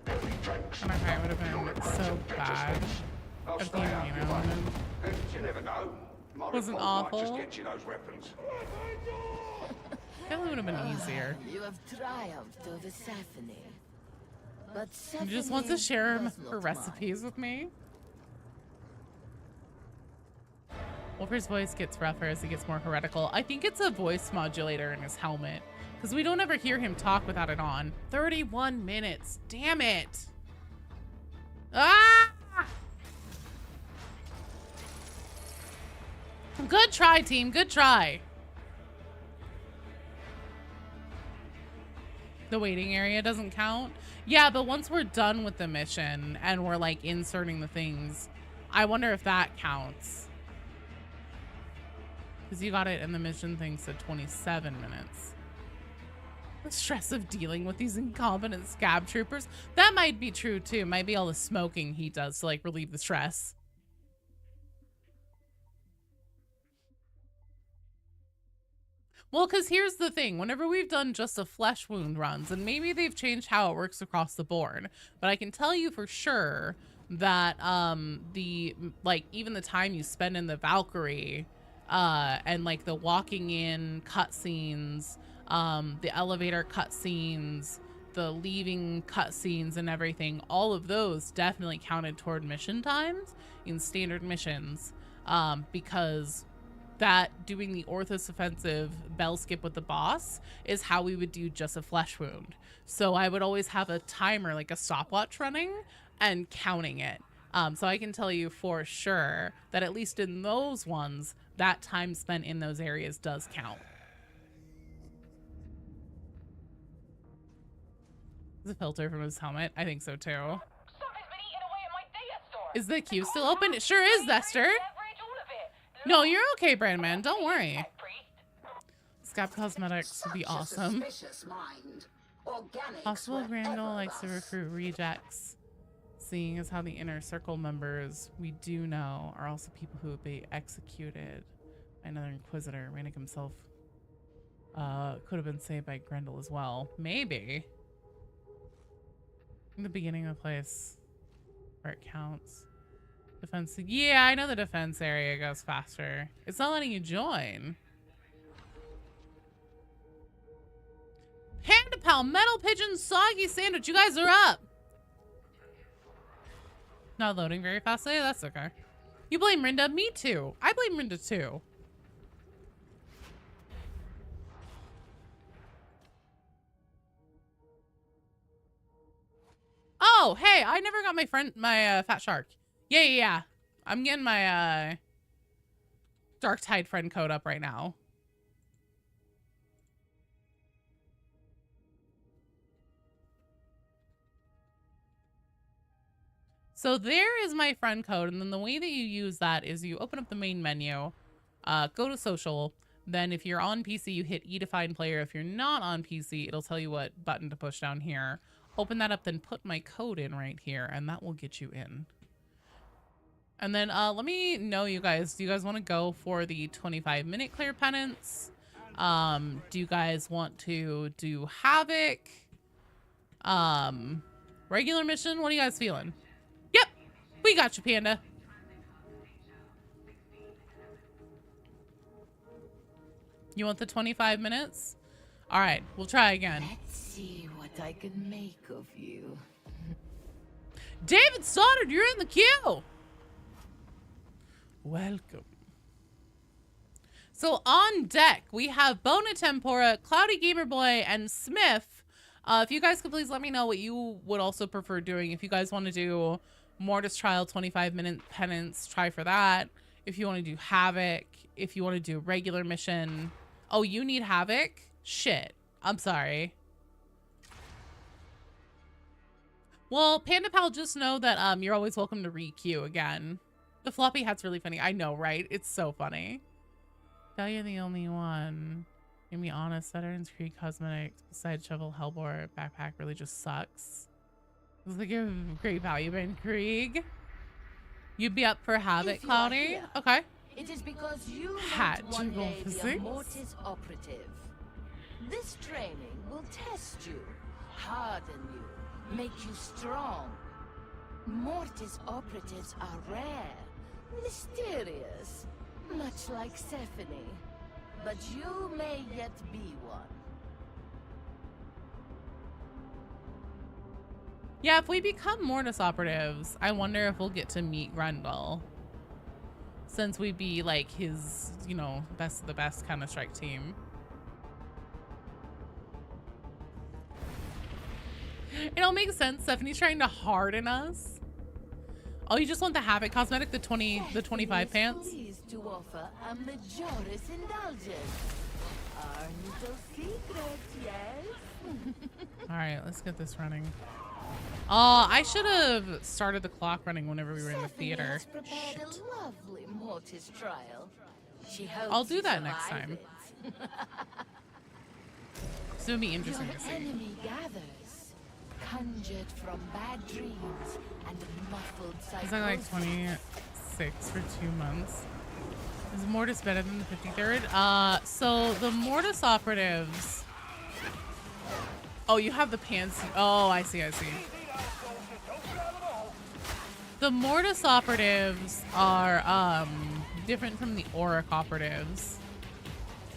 Heavy tanks. My heart would have been so bad. I'll If stay you out your know, way. And you never know. My Wasn't report might just awful. get you those weapons. That would have been easier. You have triumphed over Saphine. But She just wants to Saphine share does her not recipes with me. Wolfer's voice gets rougher as he gets more heretical. I think it's a voice modulator in his helmet, because we don't ever hear him talk without it on. 31 minutes. Damn it. Ah! Good try, team. Good try. The waiting area doesn't count. Yeah, but once we're done with the mission and we're like inserting the things, I wonder if that counts. Because you got it in the mission thing said 27 minutes. The stress of dealing with these incompetent scab troopers. That might be true too. Might be all the smoking he does to like relieve the stress. Well, because here's the thing. Whenever we've done just a flesh wound runs, and maybe they've changed how it works across the board, but I can tell you for sure that even the time you spend in the Valkyrie and like the walking in cutscenes, the elevator cutscenes, the leaving cutscenes and everything, all of those definitely counted toward mission times in standard missions, because that doing the Orthos offensive bell skip with the boss is how we would do just a flesh wound. So I would always have a timer, like a stopwatch running and counting it. So I can tell you for sure that at least in those ones, that time spent in those areas does count. The filter from his helmet, I think so too. Something's been eating away at my data store. Is the queue still open? It sure is, Zester. Average all of it. No, you're okay, Brandman. Don't worry. Scab Cosmetics would be awesome. Possible Randall likes to recruit rejects, seeing as how the inner circle members we do know are also people who would be executed by another Inquisitor. Rannick himself could have been saved by Grendel as well. Maybe. In the beginning of the place where it counts. Defense. Yeah, I know the defense area goes faster. It's not letting you join. Panda Pal, Metal Pigeon, Soggy Sandwich. You guys are up. Not loading very fastly. That's okay. You blame Rinda? Me too. I blame Rinda too. Oh, hey, I never got my fat shark. Yeah. I'm getting my Dark Tide friend code up right now. So there is my friend code, and then the way that you use that is you open up the main menu, go to social, then if you're on PC, you hit E to find player. If you're not on PC, it'll tell you what button to push down here. Open that up, then put my code in right here, and that will get you in. And then let me know, you guys, do you guys want to go for the 25-minute clear penance? Do you guys want to do Havoc? Regular mission? What are you guys feeling? Yep, we got you, Panda. You want the 25 minutes? All right, we'll try again. Let's see what I can make of you. David Stoddard, you're in the queue. Welcome. So on deck, we have Bona Tempora, Cloudy Gamer Boy, and Smith. If you guys could please let me know what you would also prefer doing. If you guys want to do Mortis Trial 25-minute penance, try for that. if you want to do Havoc, if you want to do a regular mission. Oh, you need Havoc? Shit. I'm sorry. Well, Panda Pal, just know that you're always welcome to re-queue again. The floppy hat's really funny. I know, right? It's so funny. Tell you're the only one. To be honest, Veterans Creed Cosmetics besides Shovel Hellbore backpack really just sucks. It's like a great value in Krieg. You'd be up for Havoc, Cloudy? Okay. It is because you Had might one to go day for be a six. Mortis operative. This training will test you, harden you, make you strong. Mortis operatives are rare, mysterious, much like Stephanie. But you may yet be one. Yeah, if we become Mortis operatives, I wonder if we'll get to meet Grendel. Since we'd be like his, you know, best of the best kind of strike team. It all makes sense. Stephanie's trying to harden us. Oh, you just want the Havoc cosmetic, the 25 pants? Pleased to offer a Majoris indulgence. Our little secret, yes? All right, let's get this running. Oh, I should have started the clock running whenever we were in the theater. Has prepared a lovely Mortis trial. She hopes I'll do you that next survive time. it. So it'll be interesting Your to see. enemy gathers, conjured from bad dreams and muffled It's like psychosis. 26 for 2 months. Is Mortis better than the 53rd? So the Mortis operatives. Oh, you have the pants. Oh, I see, I see. The Mortis operatives are different from the Auric operatives.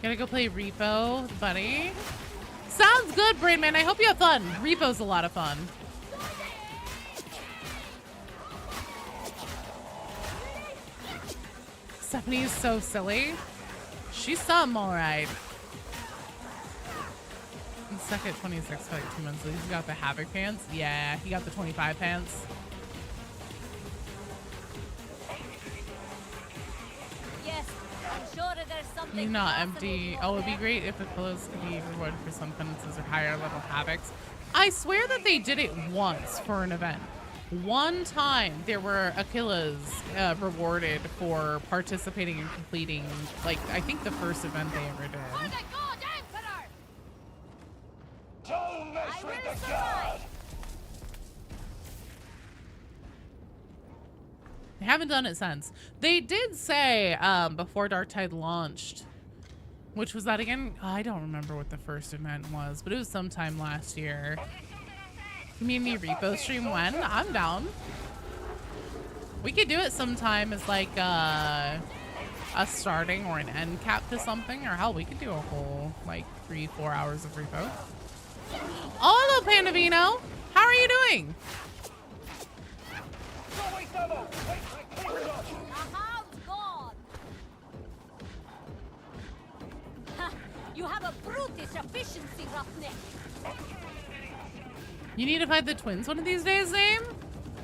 Gotta go play Repo, buddy. Sounds good, Brainman. I hope you have fun. Repo's a lot of fun. Stephanie is so silly. She's something, all right. He's stuck at 26 for like 2 months. So he's got the Havoc pants. Yeah, he got the 25 pants. Yes, I'm sure there's something. He's not possible empty. you Oh, want it'd be there. great if the pillows could be rewarded for some penances or higher level Havocs. I swear that they did it once for an event. One time there were Achilles rewarded for participating and completing, like, I think the first event they ever For did. the God Emperor! Don't mess I with will the survive. guard! They haven't done it since. They did say before Dark Tide launched, which was that again? I don't remember what the first event was, but it was sometime last year. Community repo stream when? I'm down. We could do it sometime as like a starting or an end cap to something, or hell, we could do a whole like 3-4 hours of repo. Oh, hello, Pandavino. How are you doing? Don't waste ammo! Wait, The hound's gone. Ha! You have a brutish efficiency, roughneck. You need to fight the twins one of these days, Zane?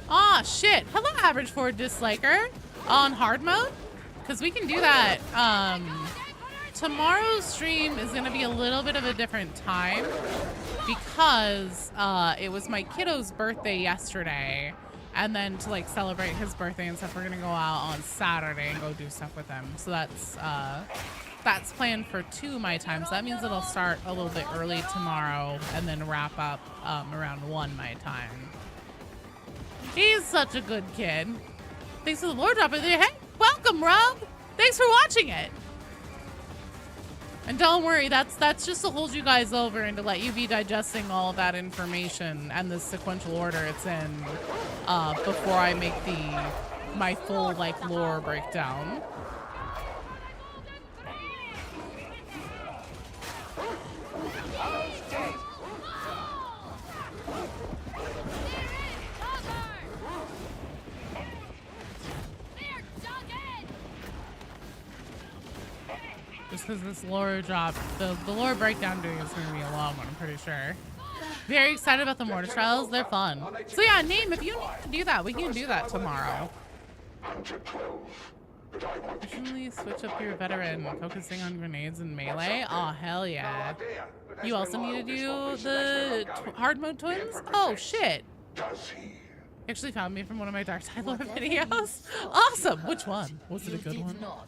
Aw, shit. Hello, Average Ford Disliker. On hard mode? Because we can do that. Tomorrow's stream is going to be a little bit of a different time because it was my kiddo's birthday yesterday. And then to like celebrate his birthday and stuff, we're going to go out on Saturday and go do stuff with him. So that's planned for 2 my time. So that means it'll start a little bit early tomorrow and then wrap up around 1 my time. He's such a good kid. Thanks for the lore drop. Hey, welcome, Rob. Thanks for watching it. And don't worry, that's just to hold you guys over and to let you be digesting all of that information and the sequential order it's in before I make my full like lore breakdown. Just because this lore drop, the lore breakdown doing is going to be a long one, I'm pretty sure. Very excited about the Mortis Trials. They're fun. So yeah, Name, if you need to do that, we can do that tomorrow. 112. But I want to Additionally, switch up your veteran, focusing on grenades and melee. Oh, hell yeah. You also need to do the hard mode twins? Oh, shit. Does he? You actually found me from one of my Dark Side Lord videos. Awesome. Which one? Was it a good one? Not.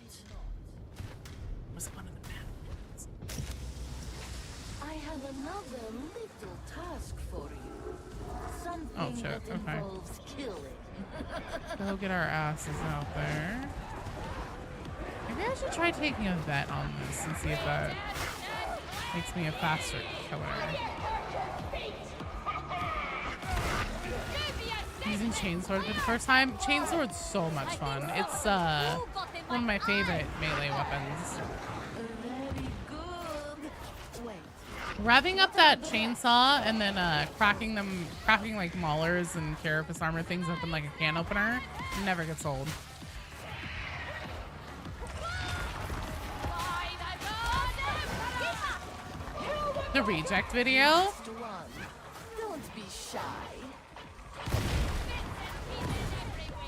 Was it one of the bad ones? I have another little task for you. Something Oh, shit. that Okay. involves killing. Go get our asses out there. Maybe I should try taking a bet on this and see if that makes me a faster killer. Using Chainsword for the first time. Chainsword's so much fun. It's one of my favorite melee weapons. Very good. Wait. Revving up that chainsaw and then cracking like maulers and carapace armor things open like a can opener never gets old. The reject video. Last one. Don't be shy.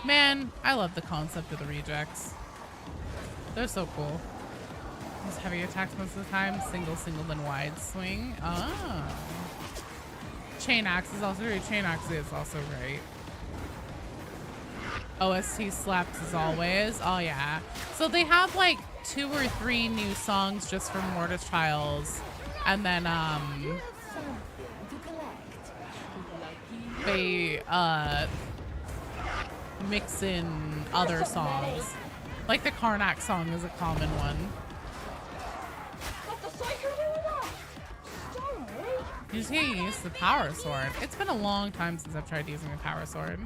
Man, I love the concept of the rejects. They're so cool. Use heavy attacks most of the time. Single, then wide swing. Oh. Chain axe is also great. Chain axe is also great. OST slaps as always. Oh yeah. So they have like 2 or 3 new songs just from Mortis Trials. And then You have something to collect. Lucky. they mix in other songs. Like the Karnak song is a common one. You just can't use the power sword. It's been a long time since I've tried using a power sword.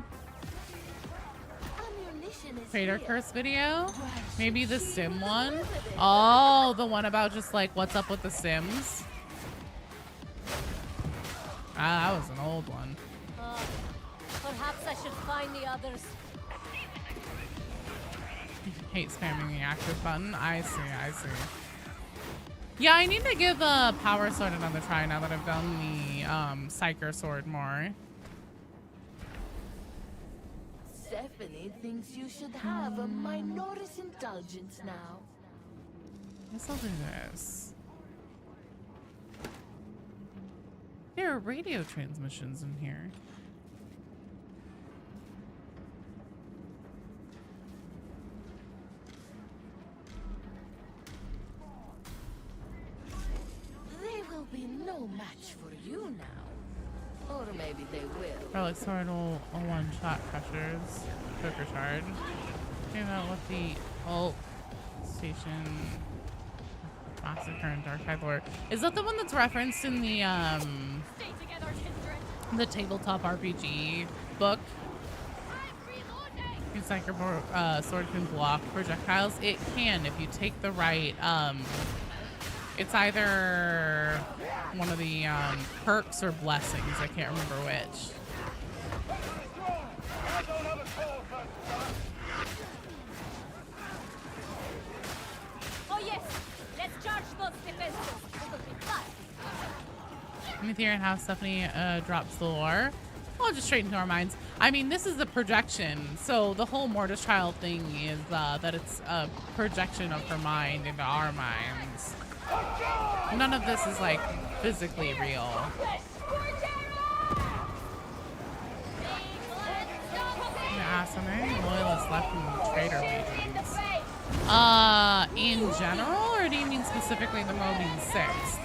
Ammunition is Trader here. Curse video? Maybe the sim one? Oh, the one about just like what's up with the sims? Ah, that was an old one. Perhaps I should find the others. Hate spamming the active button. I see. Yeah, I need to give the power sword another try now that I've done the psyker sword more. Stephanie thinks you should have a minority indulgence now. Guess I'll do this. There are radio transmissions in here. They will be no match for you now. Or maybe they will. Relic sword will one-shot crushers. Poker charge. Came out with the ult station massacre and Dark Tide Lord. Is that the one that's referenced in the tabletop RPG book? It's like your sword can block projectiles. It can if you take the right. It's either one of the perks or blessings. I can't remember which. Oh yes, let's charge those defenses. It'll be fun. In the theory how Stephanie drops the lore. Well, just straight into our minds. I mean, this is a projection. So the whole Mortis Trial thing is that it's a projection of her mind into our minds. None of this is like physically real. Awesome. Any loyalists left in the traitor legions? In general, or do you mean specifically the Mobian 6th?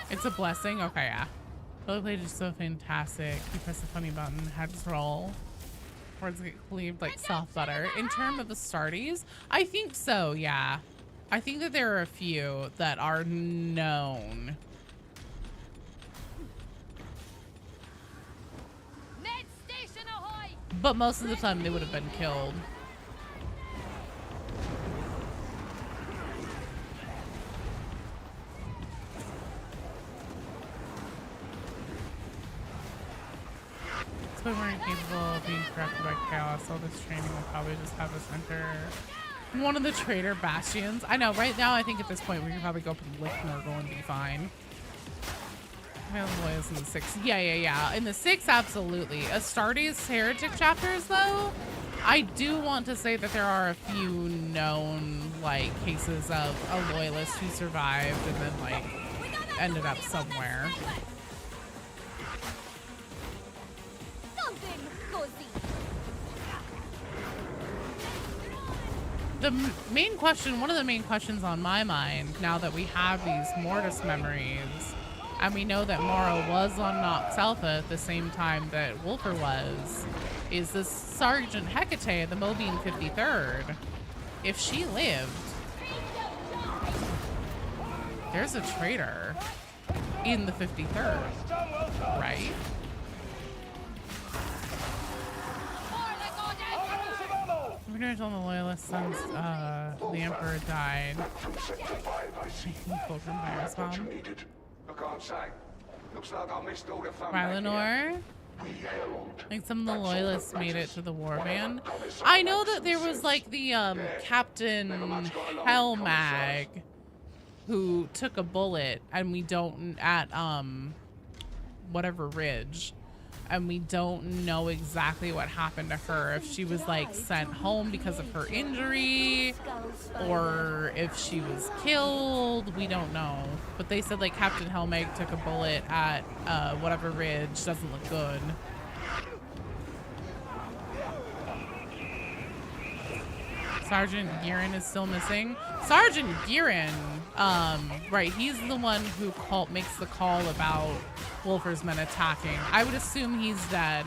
It's a blessing? Okay, yeah. Roleplay is so fantastic. You press the funny button, heads roll. Words get cleaved like soft butter. In terms of the starties, I think so, yeah. I think that there are a few that are known. Med station ahoy! But most of the time they would have been killed. We weren't capable of being corrupted by chaos. All this training will probably just have us enter one of the traitor bastions. I know, right now I think at this point we can probably go up to Lick Nurgle and be fine. Definitely the Loyalists in the 6. Yeah. In the 6, absolutely. Astartes Heretic chapters, though, I do want to say that there are a few known, like, cases of a Loyalist who survived and then, like, ended up somewhere. The main question, one of the main questions on my mind, now that we have these Mortis memories, and we know that Mara was on Nox Alpha at the same time that Wolfer was, is this Sergeant Hecate, the Mobian 53rd, if she lived, there's a traitor in the 53rd, right? On the Loyalist since the Emperor died. Fulcrum virus bomb. Rylanor. I think some of the Loyalists made it to the warband. I know that there was like the Captain Helmag who took a bullet, and we don't at whatever ridge. And we don't know exactly what happened to her, if she was like sent home because of her injury or if she was killed. We don't know, but they said like Captain Helmeg took a bullet at whatever ridge. Doesn't look good. Sergeant Giran is still missing. Sergeant Giran, right, he's the one who makes the call about Wolfer's men attacking. I would assume he's dead.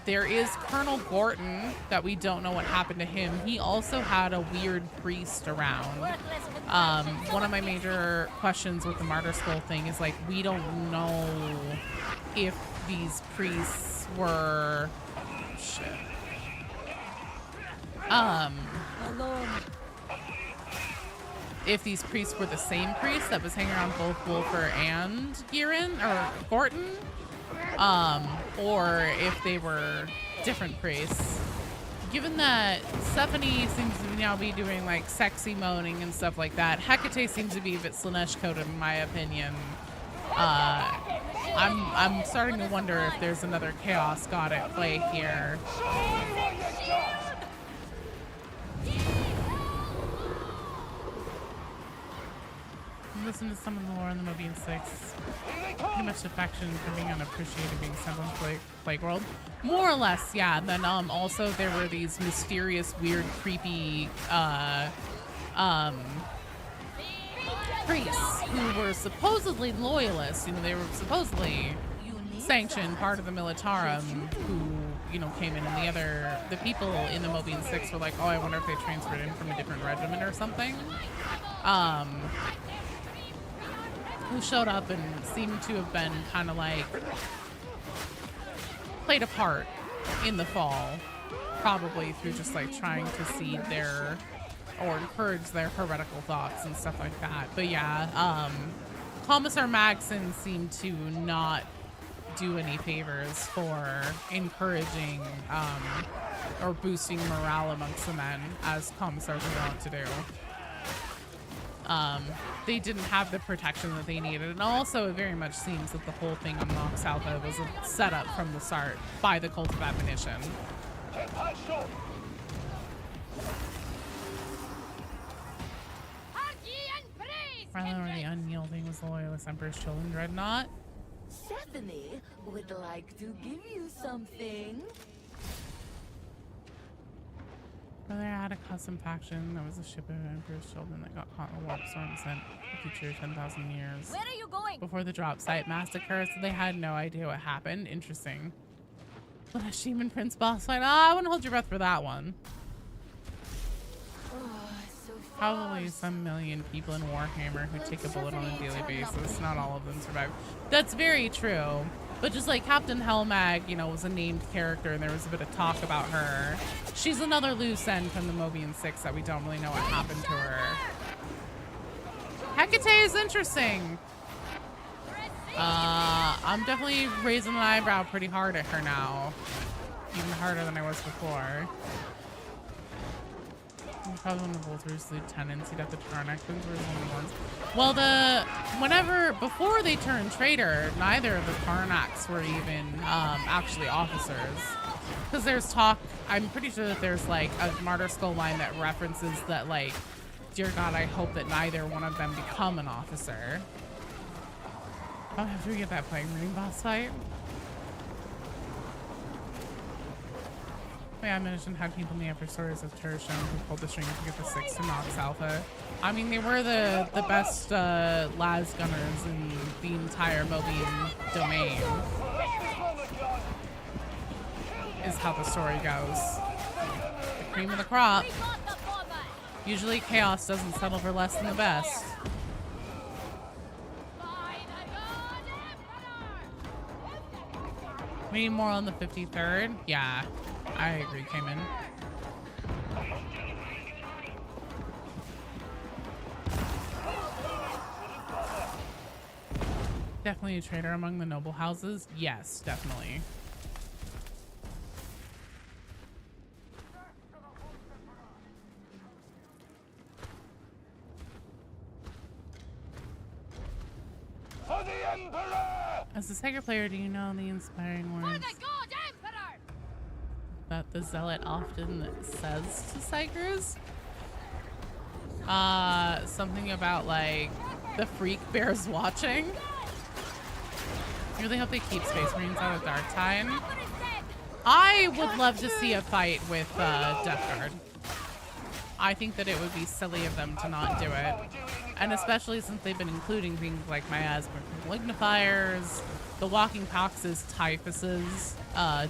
There is Colonel Gorton that we don't know what happened to him. He also had a weird priest around. One of my major questions with the Martyr Skull thing is like, we don't know if these priests were... Shit. If these priests were the same priest that was hanging around both Wolfer and Giran or Gorton, or if they were different priests. Given that Stephanie seems to now be doing like sexy moaning and stuff like that, Hecate seems to be a bit Slanesh coded in my opinion. I'm starting to wonder if there's another chaos god at play here. Listen to some of the lore in the Mobian 6. Pretty much affection for being unappreciated, being sent on Plague World. More or less, yeah. And then also there were these mysterious, weird, creepy priests who were supposedly loyalists. You know, they were supposedly sanctioned, part of the Militarum, who, you know, came in, and the people in the Mobian 6 were like, oh, I wonder if they transferred in from a different regiment or something. Who showed up and seemed to have been kind of like played a part in the fall, probably through just like trying to seed their or encourage their heretical thoughts and stuff like that. But yeah, Commissar Magson seemed to not do any favors for encouraging or boosting morale amongst the men, as commissars are wont to do. They didn't have the protection that they needed, and also it very much seems that the whole thing on Nox Alpha was a setup from the start by the Cult of Admonition. Rather the unyielding was the Loyalist Emperor's Children Dreadnought. Stephanie would like to give you something. Brother had a custom faction that was a ship of Emperor's Children that got caught in a warp storm sent a future 10,000 years. Where are you going? Before the drop site massacre, so they had no idea what happened. Interesting. But a Sheeman Prince boss fight. I wouldn't hold your breath for that one. Probably some million people in Warhammer who take a bullet on a daily basis. Not all of them survive. That's very true. But just like Captain Helmag, you know, was a named character and there was a bit of talk about her. She's another loose end from the Mobian 6 that we don't really know what happened to her. Hecate is interesting. I'm definitely raising an eyebrow pretty hard at her now. Even harder than I was before. Probably one of Volter's lieutenants. He'd have to turn actions were the only ones. Well, whenever before they turned traitor, neither of the Karnaks were even actually officers. Because there's talk, I'm pretty sure that there's like a Martyr Skull line that references that, like, dear God, I hope that neither one of them become an officer. Oh, after we get that Plague Marine boss fight. Oh, yeah, I mentioned how people in the upper stories of Tertium who pulled the string to get the 6 to Nox Alpha. I mean, they were the best las gunners in the entire Mobian domain. Is how the story goes. The cream of the crop. Usually chaos doesn't settle for less than the best. We need more on the 53rd. Yeah, I agree, Cayman. Definitely a traitor among the noble houses. Yes, definitely. For the Emperor! As a Sacred player, do you know the inspiring words that the Zealot often says to Psychers? Something about, like, the freak bears watching. I really hope they keep Space Marines out of Dark Tide. I would love to see a fight with Death Guard. I think that it would be silly of them to not do it. And especially since they've been including things like miasmic lignifiers, the walking pox's typhus's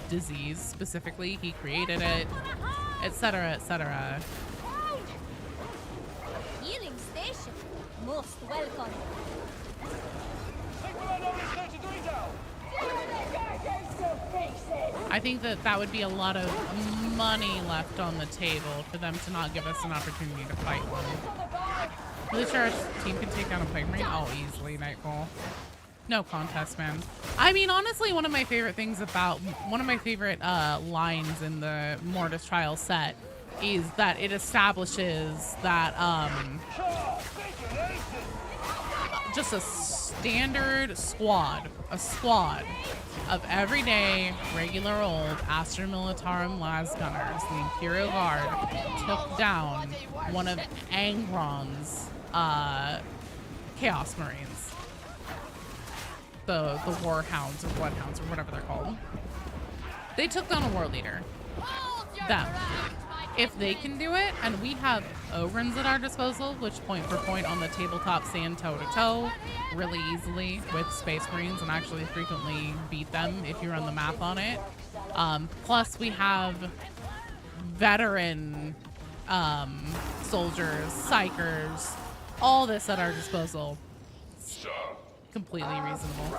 disease specifically. He created it, etc., etc. Healing station. Most welcome. I think that that would be a lot of money left on the table for them to not give us an opportunity to fight one. Really sure our team can take down a Plague Marine? Oh, easily, Nightfall. No contest, man. I mean, honestly, one of my favorite lines in the Mortis Trials set is that it establishes that just a standard squad, of everyday, regular old Astra Militarum Las Gunners, the Imperial Guard, took down one of Angron's Chaos Marines. The Warhounds or Bloodhounds or whatever they're called. They took down a war leader. Them. If they can do it, and we have Ogrins at our disposal, which point for point on the tabletop stand toe-to-toe really easily with Space Marines and actually frequently beat them if you run the math on it. Plus we have veteran soldiers, psychers, all this at our disposal. Completely reasonable.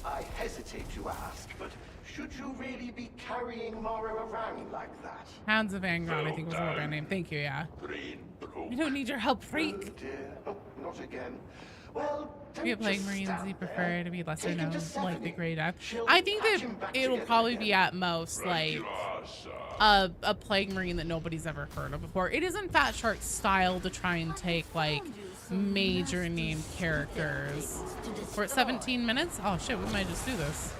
I hesitate to ask, but should you really be carrying Mara around like that? Hounds of Angron, I think was the warband name. Thank you, yeah. I don't need your help, freak. Oh dear. Oh, not again. Well, We have Plague Marines, you prefer to be lesser known, like the Grey Death. I think that it'll probably be at most like a Plague Marine that nobody's ever heard of before. It isn't Fat Shark's style to try and take like major named characters. We're at 17 minutes? Oh shit, we might just do this.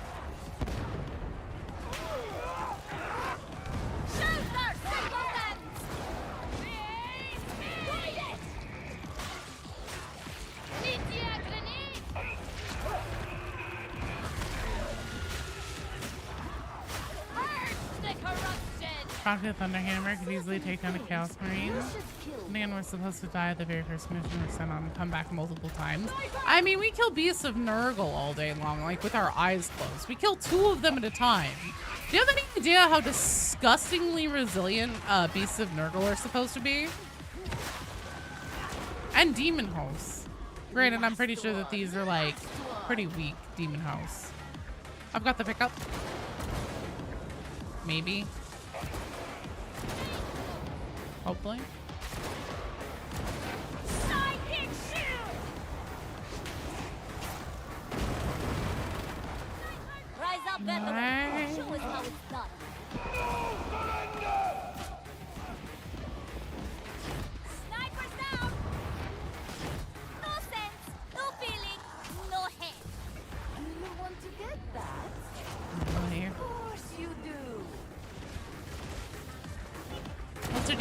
Rocket Thunderhammer could easily take down a Chaos Marine. Man, we're supposed to die at the very first mission we're sent on and come back multiple times. I mean, we kill Beasts of Nurgle all day long, like with our eyes closed. We kill 2 of them at a time. Do you have any idea how disgustingly resilient Beasts of Nurgle are supposed to be? And Demon Hosts. Granted, I'm pretty sure that these are like pretty weak Demon Hosts. I've got the pickup. Maybe. Hopefully. Rise up, veteran. Show us how it's done.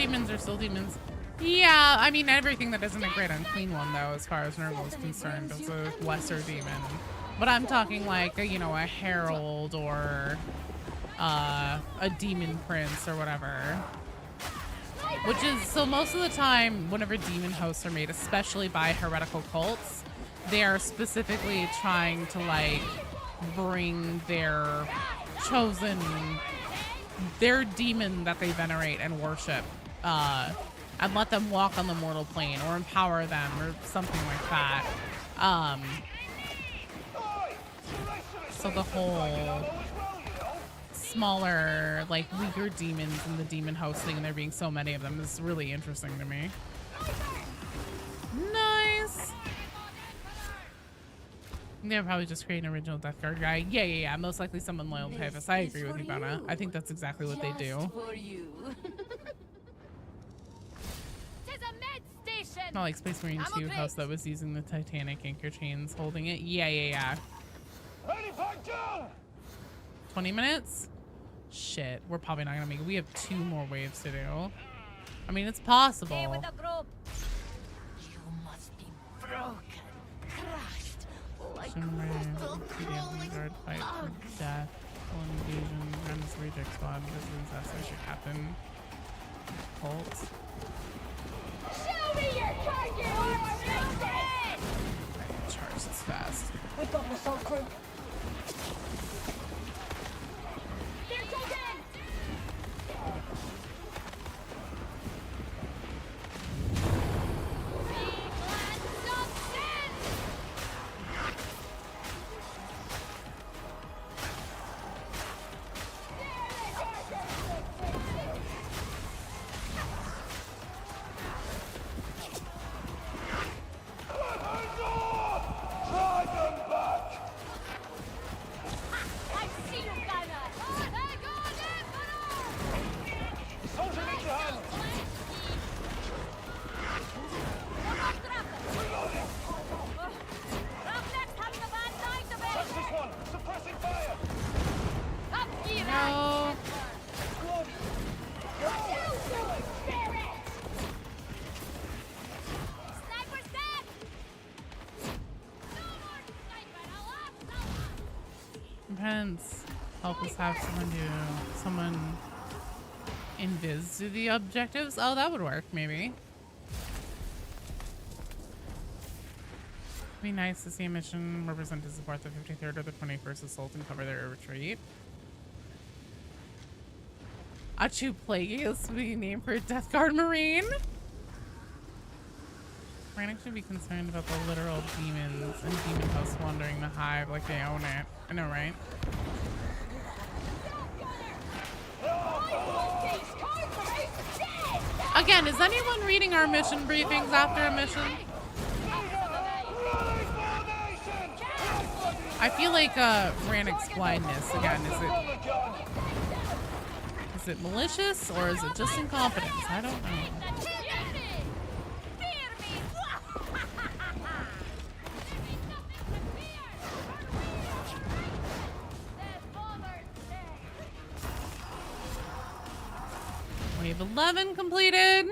demons are still demons. Yeah, I mean, everything that isn't a great unclean one, though, as far as Nurgle is concerned, is a lesser demon. But I'm talking like, you know, a herald or a demon prince or whatever. Which is, so most of the time, whenever demon hosts are made, especially by heretical cults, they are specifically trying to, like, bring their chosen, their demon that they venerate and worship, and let them walk on the mortal plane or empower them or something like that. So the whole smaller, like, weaker demons in the demon hosting and there being so many of them is really interesting to me. Nice. They're probably just creating an original Death Guard guy. Yeah. Most likely someone loyal to Havoc. I agree with you, Bana. I think that's exactly what they do. Not like Space Marine 2 house that was using the Titanic anchor chains holding it. Yeah. 20 minutes? Shit, we're probably not gonna make it. We have 2 more waves to do. I mean, it's possible. You must be broken, crushed, like guard fight for death. Full invasion. Grand's reject squad. Resistance assets should happen. Cult. show me your target or I'm dead! Charge this fast. We've got an assault crew. They're taken! Penance, help us have someone invis do the objectives. Oh, that would work, maybe. Be nice to see a mission represent to support the 53rd or the 21st Assault and cover their retreat. Achu Plagueis would be named for a Death Guard Marine. Frantic should be concerned about the literal demons and demon hosts wandering the hive like they own it. I know, right? Again, is anyone reading our mission briefings after a mission? I feel like Rannick's blindness, again, is it malicious or is it just incompetence? I don't know. Wave 11 completed.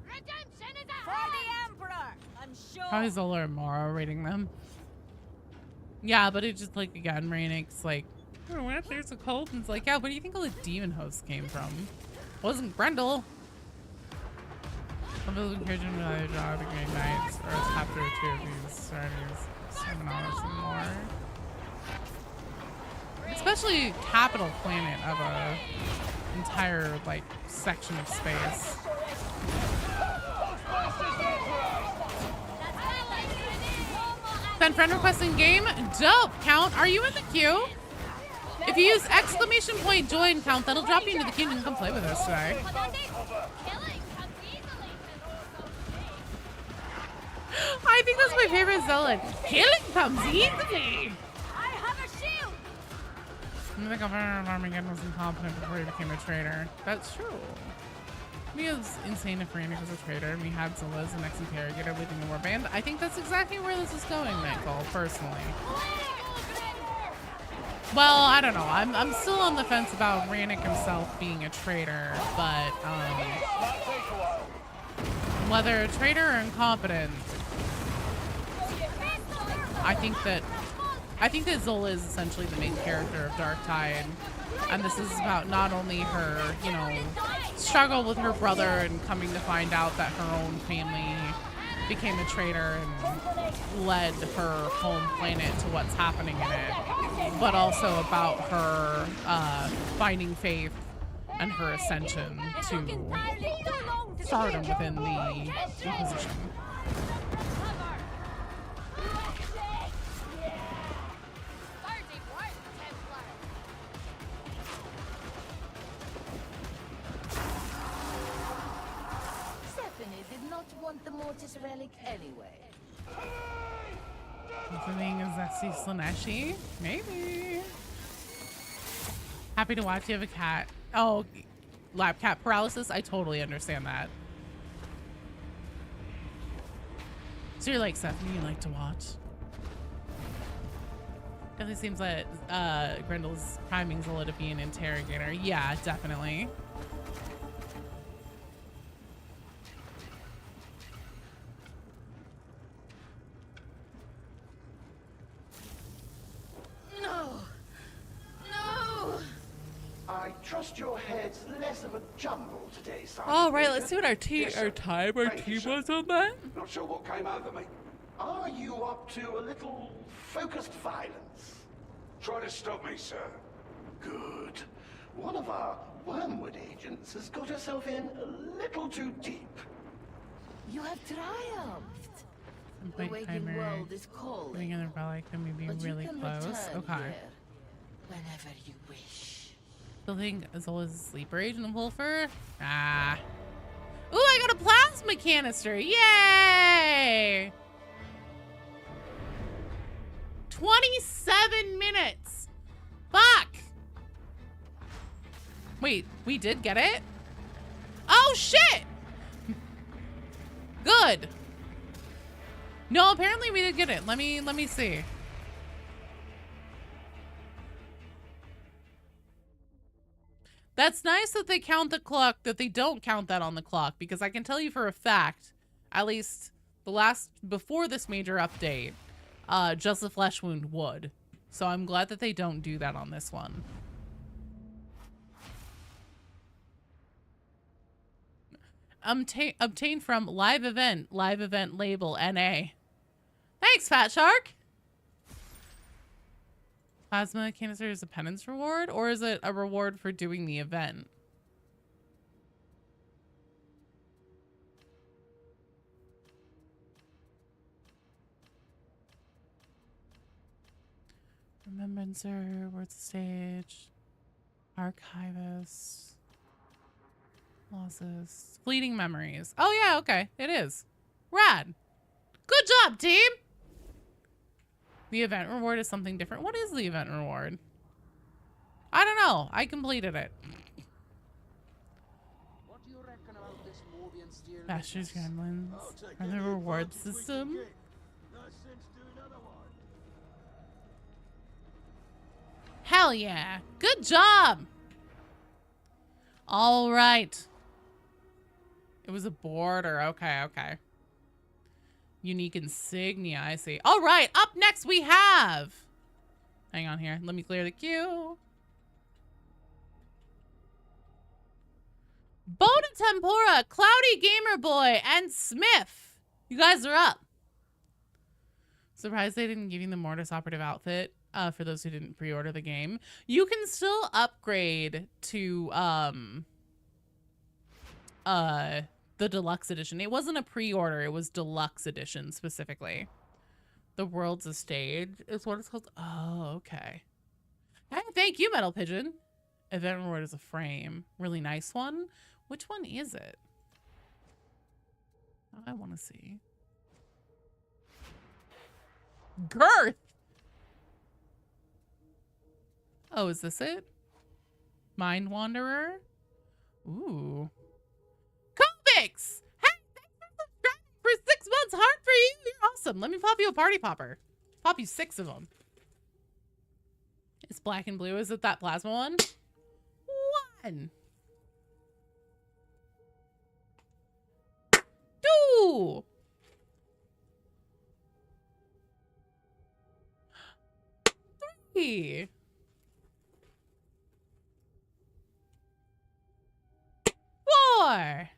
Redemption is for the Emperor! I'm sure. Probably Zola or Mara rating them. Yeah, but it just, like, again, Rannick's like, oh, what if there's a cult? And it's like, yeah, where do you think all the demon hosts came from? It wasn't Grendel. Some of those encouraging to either job to gain knights or else have to two of these sororities, $7 and more. Especially capital planet of a entire, like, section of space. Send friend request in game. Dope. Count, are you in the queue? If you use exclamation point join count, that'll drop you into the queue and come play with us today. I think that's my favorite Zealot. Killing comes easily. I have a shield! I think Armageddon was incompetent before he became a traitor. That's true. I mean, it was insane if Randy was a traitor and we had Zola as the next interrogator leading the warband. I think that's exactly where this is going, Michael, personally. Well, I don't know. I'm still on the fence about Rannick himself being a traitor, but whether a traitor or incompetent, I think that Zola is essentially the main character of Darktide, and this is about not only her, you know, struggle with her brother and coming to find out that her own family became a traitor and led her home planet to what's happening in it, but also about her finding faith and her ascension to stardom within the Inquisition. Want the Mortis relic anyway. Being a zesty Slaneshi? Maybe. Happy to watch. You have a cat. Oh, lab cat paralysis? I totally understand that. So you're like, Stephanie, you like to watch? Definitely seems like Grendel's priming Zola to be an interrogator. Yeah, definitely. I trust your head's less of a jumble today, Sergeant. All right, Major. let's see what our team was on that. Not sure what came over me. Are you up to a little focused violence? Try to stop me, sir. Good. One of our Wormwood agents has got herself in a little too deep. You have triumphed. The Complete waking timer. world is calling. Putting in the relic can be But really you can close. return Okay. here whenever you wish. Still think Zola's a sleeper agent of Wolfer? Ah. Ooh, I got a plasma canister. Yay! 27 minutes. Fuck. Wait, we did get it? Oh, shit. Good. No, apparently we did get it. Let me see. That's nice that they count the clock, that they don't count that on the clock, because I can tell you for a fact, at least before this major update, just the flesh wound would. So I'm glad that they don't do that on this one. Obtained from live event label NA. Thanks, Fat Shark. Plasma canister is a penance reward, or is it a reward for doing the event? Remembrancer, words of stage, archivist, losses, fleeting memories. Oh yeah, okay, it is. Rad. Good job, team. The event reward is something different. What is the event reward? I don't know. I completed it. What do you reckon about this movie and steer? Bastards, gremlins. Are the reward system? Hell yeah. Good job. All right. It was a border. Okay. Unique insignia, I see. All right, up next we have... Hang on here. Let me clear the queue. Bona Tempora, Cloudy Gamer Boy, and Smith. You guys are up. Surprised they didn't give you the Mortis Operative outfit. For those who didn't pre-order the game. You can still upgrade to the deluxe edition. It wasn't a pre-order, it was deluxe edition specifically. The World's a Stage is what it's called. Oh, okay. Hey, thank you, Metal Pigeon. Event reward is a frame. Really nice one. Which one is it? I want to see. Girth! Oh, is this it? Mind Wanderer? Ooh. Kovacs! Hey, thanks for subscribing for 6 months. Hard for you. You're awesome. Let me pop you a party popper. Pop you 6 of them. It's black and blue. Is it that plasma one? 1, 2, 3, 4,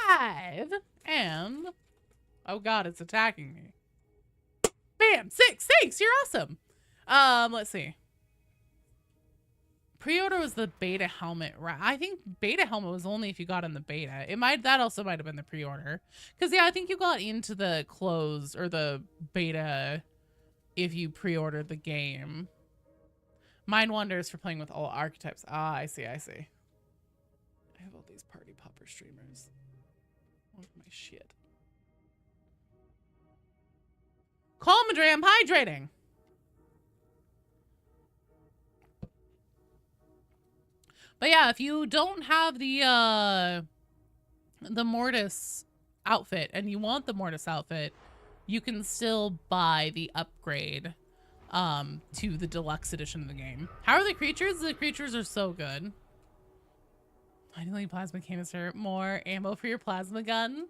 5, and oh god, it's attacking me. Bam! 6! Thanks! You're awesome! Let's see. Pre-order was the beta helmet, right? I think beta helmet was only if you got in the beta. That also might have been the pre-order. Because, yeah, I think you got into the closed or the beta if you pre-ordered the game. Mind Wonders for playing with all archetypes. Ah, I see, I see. I have all these party popper streamers. What my shit. Call Madre, I'm hydrating. But yeah, if you don't have the Mortis outfit and you want the Mortis outfit, you can still buy the upgrade to the deluxe edition of the game. How are the creatures? The creatures are so good. Finally, plasma canister. More ammo for your plasma gun.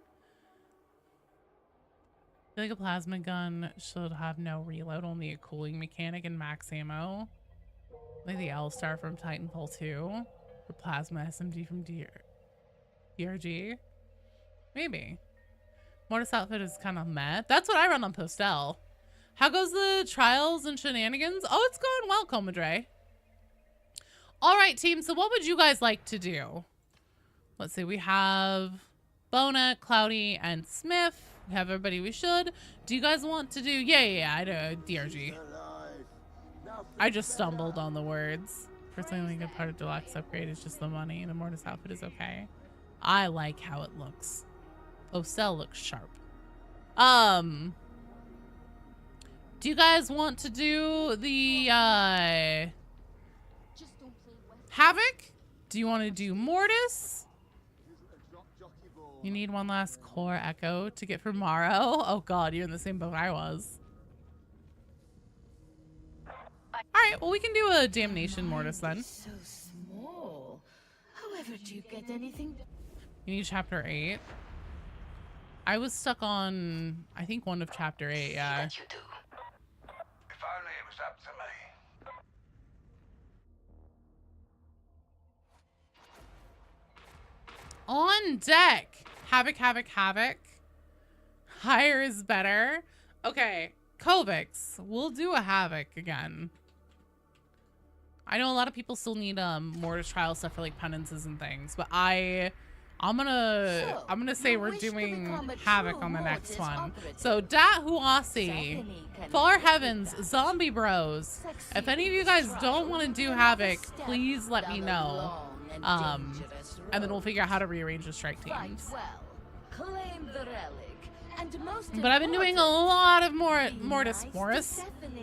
I feel like a plasma gun should have no reload, only a cooling mechanic and max ammo. Like the L-Star from Titanfall 2. Or plasma SMG from DRG. Maybe. Mortis outfit is kind of meh. That's what I run on Postel. How goes the trials and shenanigans? Oh, it's going well, Comadre. All right, team. So what would you guys like to do? Let's see. We have Bona, Cloudy, and Smith. We have everybody we should. Do you guys want to do... Yeah, I do. DRG. I just stumbled on the words. Personally, the only good part of deluxe upgrade is just the money. The Mortis outfit is okay. I like how it looks. Postel looks sharp. Do you guys want to do the Havoc? Do you want to do Mortis? You need one last core echo to get for Morrow. Oh god, you're in the same boat I was. Alright, well we can do a Damnation Mortis then. So small. However, do you get anything? You need chapter 8. I was stuck on, I think, one of chapter 8, yeah. If only it was up to me. On deck. Havoc, Havoc, Havoc. Higher is better. Okay, Kovix. We'll do a Havoc again. I know a lot of people still need Mortis Trials stuff for like penances and things, but I'm gonna say we're doing Havoc on the next one. So Dat Huasi, Far Heavens, Zombie Bros. If any of you guys don't want to do Havoc, please let me know. And then we'll figure out how to rearrange the strike teams. But I've been doing a lot of Mortis.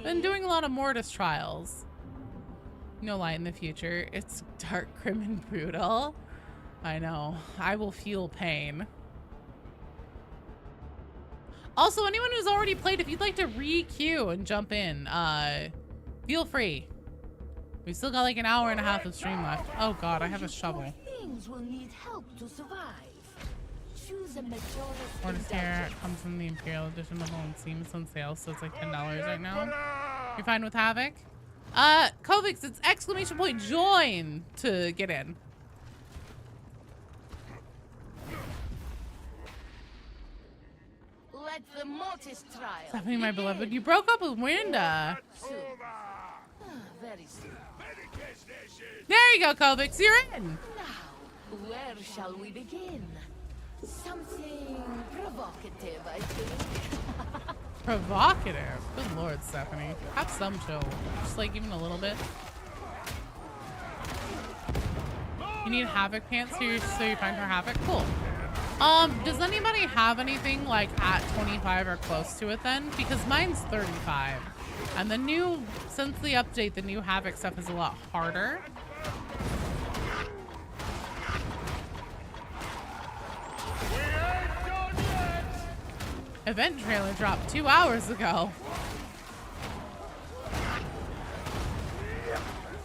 Been doing a lot of Mortis Trials. No light in the future. It's dark, grim, and brutal. I know. I will feel pain. Also, anyone who's already played, if you'd like to re-queue and jump in, feel free. We've still got like an hour and a half of stream left. Oh god, I have a shovel. Things will need help to survive. Choose a Mortis here comes from the Imperial Edition level and seems on sale, so it's like $10 right now. You're fine with Havoc? Kovix, it's exclamation point join to get in. Let the Mortis Trials. What's happening, my beloved? You broke up with Winda. Very soon. There you go, Kovix. You're in. Now, where shall we begin? Something provocative, I think. Provocative. Good lord, Stephanie. Have some chill. Just like even a little bit. You need Havoc pants so you find her Havoc? Cool. Does anybody have anything like at 25 or close to it then? Because mine's 35. And the new, since the update, the new Havoc stuff is a lot harder. Event trailer dropped 2 hours ago.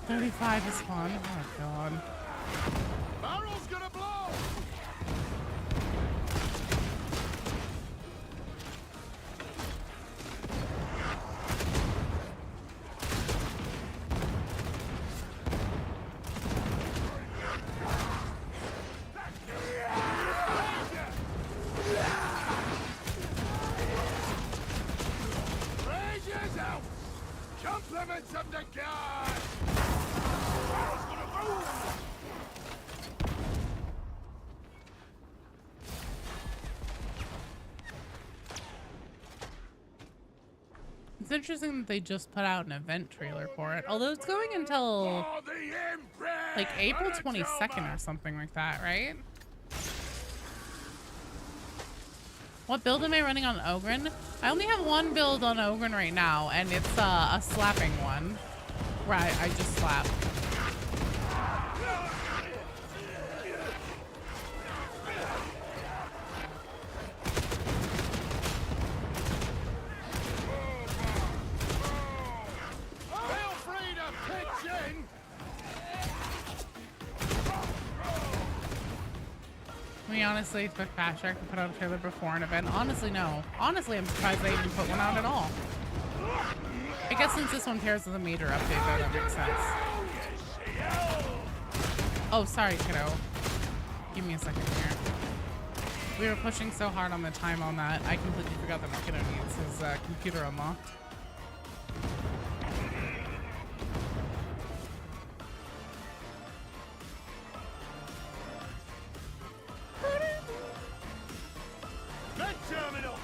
35 is fun. Oh god. Barrel's gonna blow! Rangers out! Compliments of the gods! Barrel's gonna boom! It's interesting that they just put out an event trailer for it. Although it's going until For the Emperor! like April 22nd or something like that, right? What build am I running on Ogren? I only have one build on Ogren right now, and it's a slapping one. Where I just slap. Feel free to pitch in! I mean, honestly, expect Fast Track to put out a trailer before an event. Honestly, no. Honestly, I'm surprised they even put one out at all. I guess since this one pairs with a major update, though, that makes sense. Oh, sorry, kiddo. Give me a second here. We were pushing so hard on the time on that, I completely forgot that my kiddo needs his computer unlocked. Med terminal!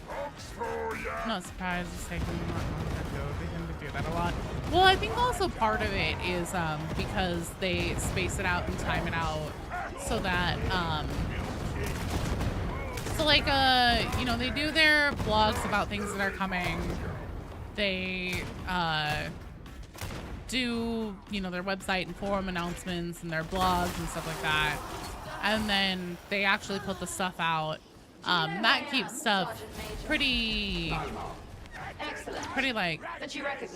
Folks for ya! I'm not surprised it's taking them that long to go. They tend to do that a lot. Well, I think also part of it is because they space it out and time it out so that so like you know, they do their blogs about things that are coming. They do, you know, their website and forum announcements and their blogs and stuff like that, and then they actually put the stuff out. That keeps stuff pretty like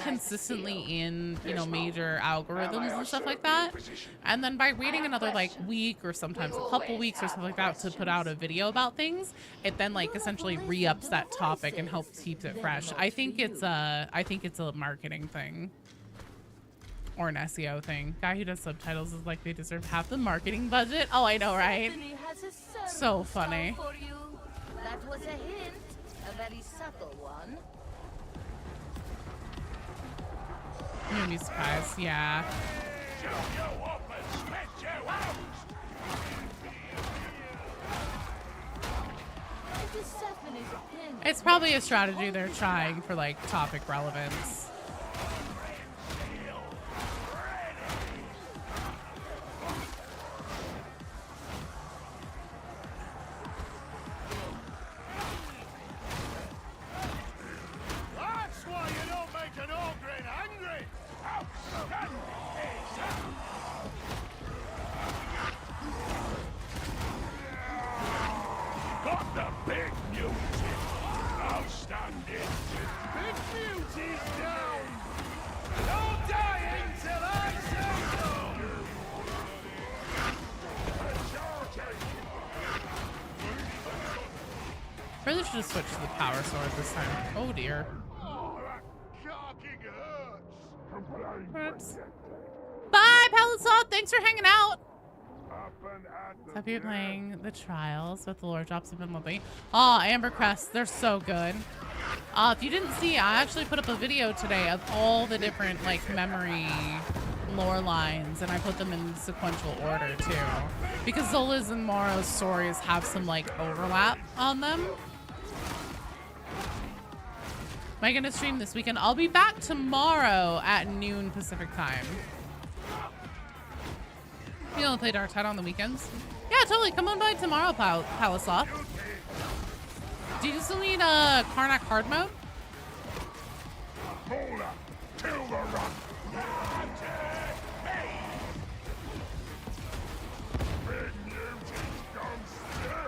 consistently in, you know, major algorithms and stuff like that. And then by waiting another like week or sometimes a couple weeks or something like that to put out a video about things, it then like essentially re-ups that topic and helps keep it fresh. I think it's a marketing thing or an SEO thing. Guy who does subtitles is like, they deserve half the marketing budget. Oh, I know, right? So funny. That was a hint, a very subtle one. You'll be surprised, yeah. Show you up and spit you out! It's probably a strategy they're trying for like topic relevance. That's why you don't make an Ogren angry! Outstanding! Got the big mutie! Outstanding! Big mutie's down! No dying till I say so! Really should have switched to the power sword this time. Oh dear. Oh, that cocking hurts! Oops. Bye, Palisade. Thanks for hanging out. Up and at the Happy you're playing the trials with the lore drops have been lovely. Oh, Amber Crests, they're so good. If you didn't see, I actually put up a video today of all the different like memory lore lines, and I put them in sequential order too, because Zola's and Moro's stories have some like overlap on them. Am I gonna stream this weekend? I'll be back tomorrow at noon Pacific time. You don't play Dark Tide on the weekends? Yeah, totally. Come on by tomorrow, Palisade. Do you still need a Karnak hard mode? Hold up! Kill the run! Big mutie's gone straight!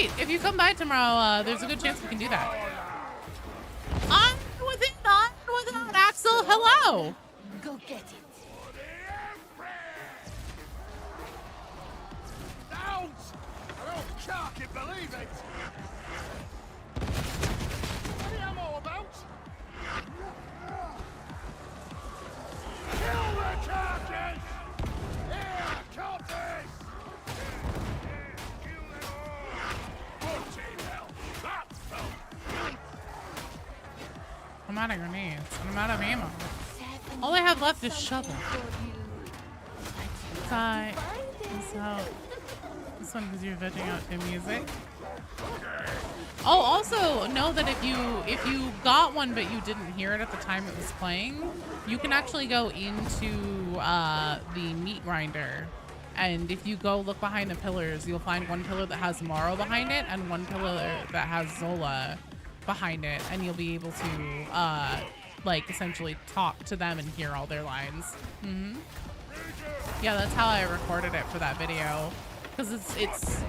Sweet. If you come by tomorrow, there's a good chance we can do that. On with it, Axel. Hello. Go get it. Ounce! I don't fucking believe it! What am I about? Kill the carcass! Here, Cortes! Kill them all! Bloody hell! That felt... I'm out of grenades and I'm out of ammo. All I have left is shovel. Sigh. So, this one because you're vegging out to music. Oh, also know that if you got one but you didn't hear it at the time it was playing, you can actually go into the meat grinder, and if you go look behind the pillars, you'll find one pillar that has Morrow behind it and one pillar that has Zola behind it, and you'll be able to like essentially talk to them and hear all their lines. Mm-hmm. Yeah, that's how I recorded it for that video, because it's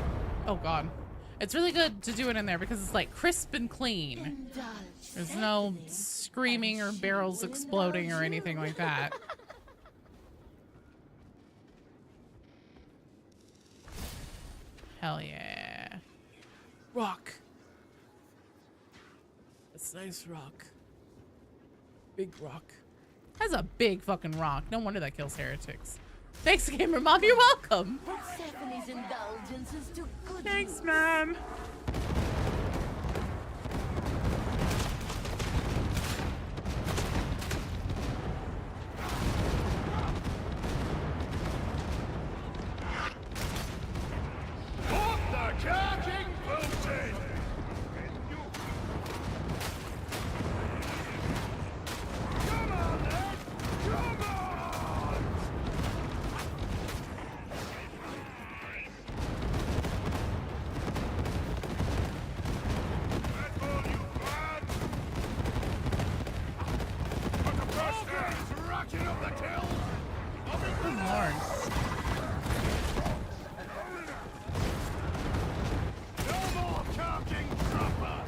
oh god, it's really good to do it in there because it's like crisp and clean. There's no screaming or barrels exploding or anything like that. Hell yeah. Rock. It's nice rock. Big rock. That's a big fucking rock. No wonder that kills heretics. Thanks, Gamer Mom. You're welcome. Stephanie's indulgence is too good. Thanks, man. Put the carking booted! Come on, then! Come on! That's all you bad! Put the pressure! Rocking up the kills! Good lord. No more carking dropper!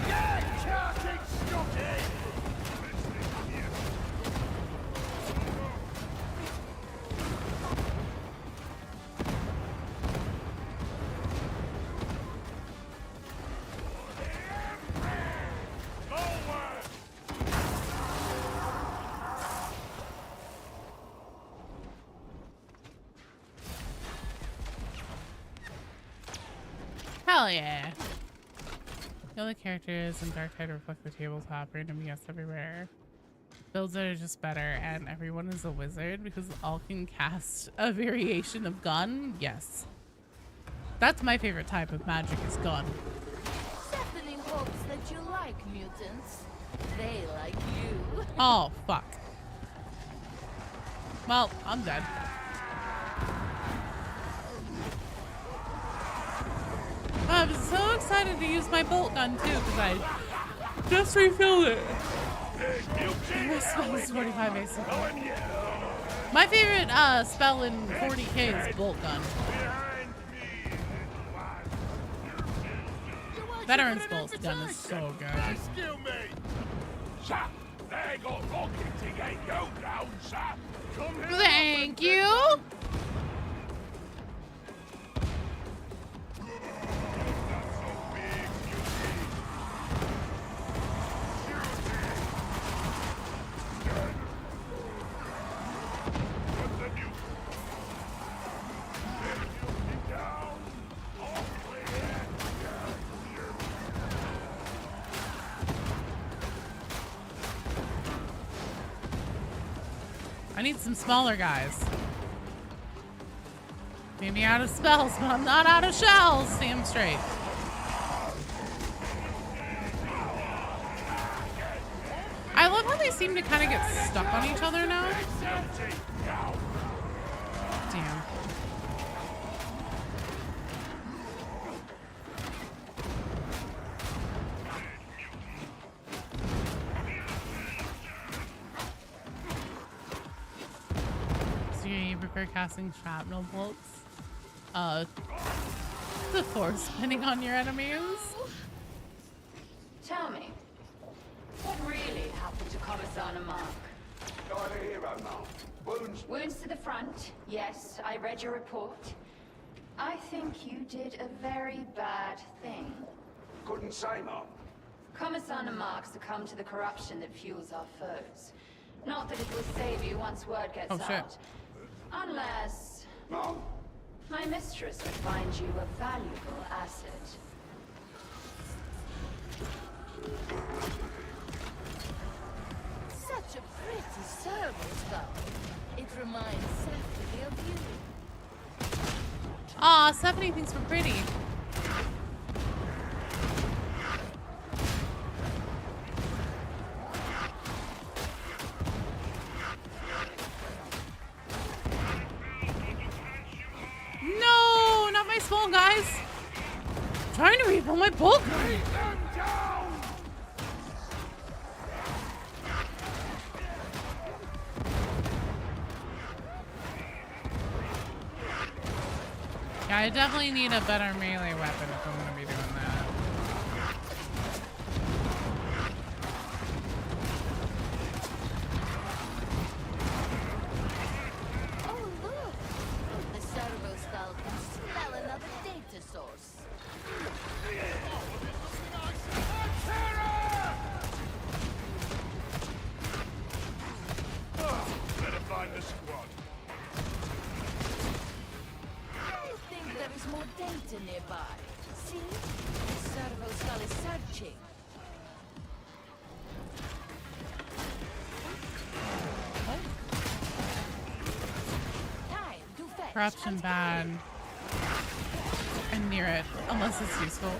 Yeah, carking stocking! Forward! Hell yeah. The other characters in Dark Tide reflect the tabletop, random yes everywhere. Builds are just better, and everyone is a wizard because all can cast a variation of gun. Yes. That's my favorite type of magic is gun. Stephanie hopes that you like mutants. They like you. Oh, fuck. Well, I'm dead. I'm so excited to use my bolt gun too because I just refilled it. This spell is 45 basically. My favorite spell in 40k is bolt gun. Veteran's bolt gun is so good. Excuse me! Sir, they got rocket to get you down, sir! Come here! Thank you. I need some smaller guys. Maybe out of spells, but I'm not out of shells. Damn straight. I love how they seem to kind of get stuck on each other now. Damn. quicker casting shrapnel bolts before spinning on your enemies. Tell me, what really happened to Commissar Mark? Died a hero, Mark. Wounds. Wounds to the front. Yes, I read your report. I think you did a very bad thing. Couldn't say, Mark. Commissar Mark succumbed to the corruption that fuels our foes. Not that it will save you once word gets Oh, shit. out. Unless Mark. my mistress would find you a valuable asset. Such a pretty servo skull. It reminds Stephanie of you. Aw, Stephanie thinks we're pretty. No, not my small guys. I'm trying to refill my bulk. Yeah, I definitely need a better melee weapon if I'm gonna be doing that. Oh, look! The servo skull can smell another data source. Better find the squad. I think there is more data nearby. See? The servo skull is searching. Time to fetch. Corruption and bad. I'm near it, unless it's useful.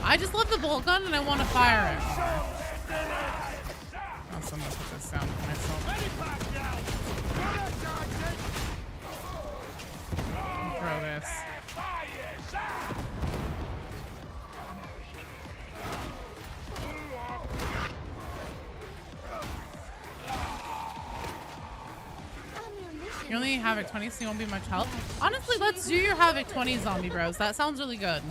I just love the bolt gun and I want to fire it. Also, I'm gonna put this down for myself. And throw this. You only Havoc 20, so you won't be much help. Honestly, let's do your Havoc 20 zombie bros. That sounds really good.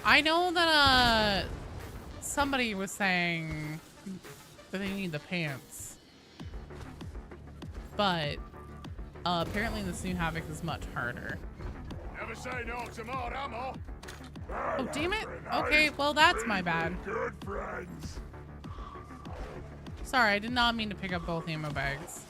I know that somebody was saying that they need the pants, but apparently this new Havoc is much harder. Never say no to more ammo. Oh, damn it. Okay, well, that's my bad. Good friends. Sorry, I did not mean to pick up both ammo bags.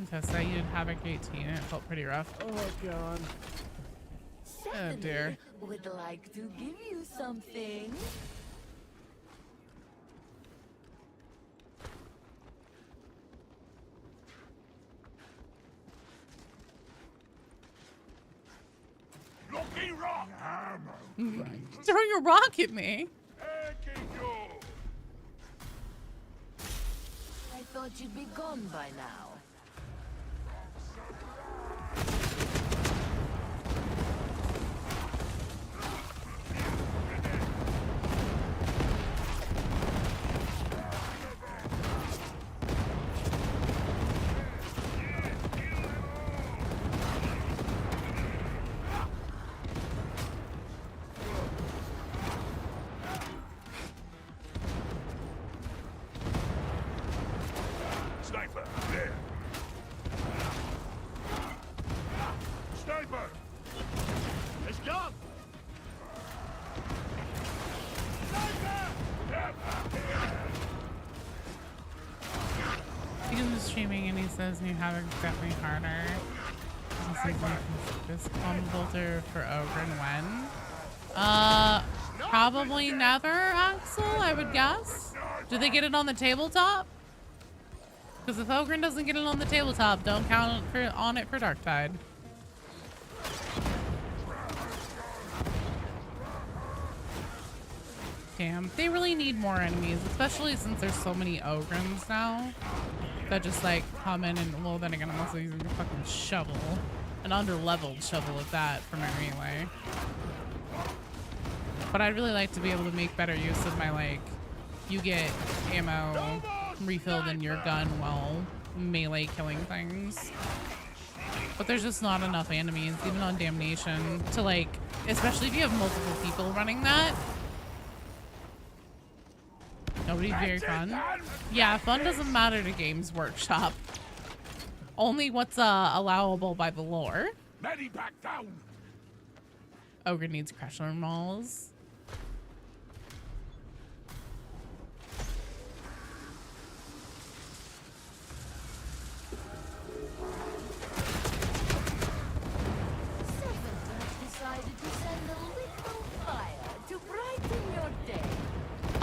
Test that you did Havoc 18 and it felt pretty rough. Oh, God. Oh, dear. Would like to give you something. Lucky rock. Ammo. Throwing a rock at me. I thought you'd be gone by now. Sniper, there. Sniper. It's gone. He's just streaming and he says New Havoc is definitely harder. He says this combo filter for Ogre and when? Probably never, Axel, I would guess. Do they get it on the tabletop? Because if Ogren doesn't get it on the tabletop, don't count on it for Darktide. Damn, they really need more enemies, especially since there's so many Ogrens now that just like come in and, well, then again, I'm also using a fucking shovel, an under-leveled shovel at that for my melee. But I'd really like to be able to make better use of my, like, you get ammo refilled in your gun while melee killing things. But there's just not enough enemies, even on Damnation, to like, especially if you have multiple people running that. Nobody's very fun. Yeah, fun doesn't matter to Games Workshop. Only what's allowable by the lore. Back down. Ogre needs Crusher Mauls.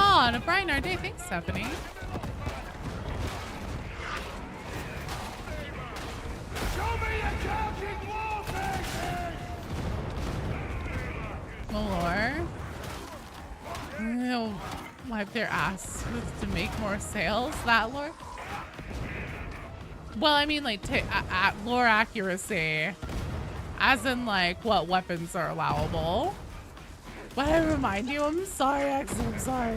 Oh, to brighten our day. Thanks, Stephanie. Malore. They'll wipe their ass to make more sales. That lore. Well, I mean, like, lore accuracy. As in, like, what weapons are allowable. But I remind you, I'm sorry, Axel, I'm sorry.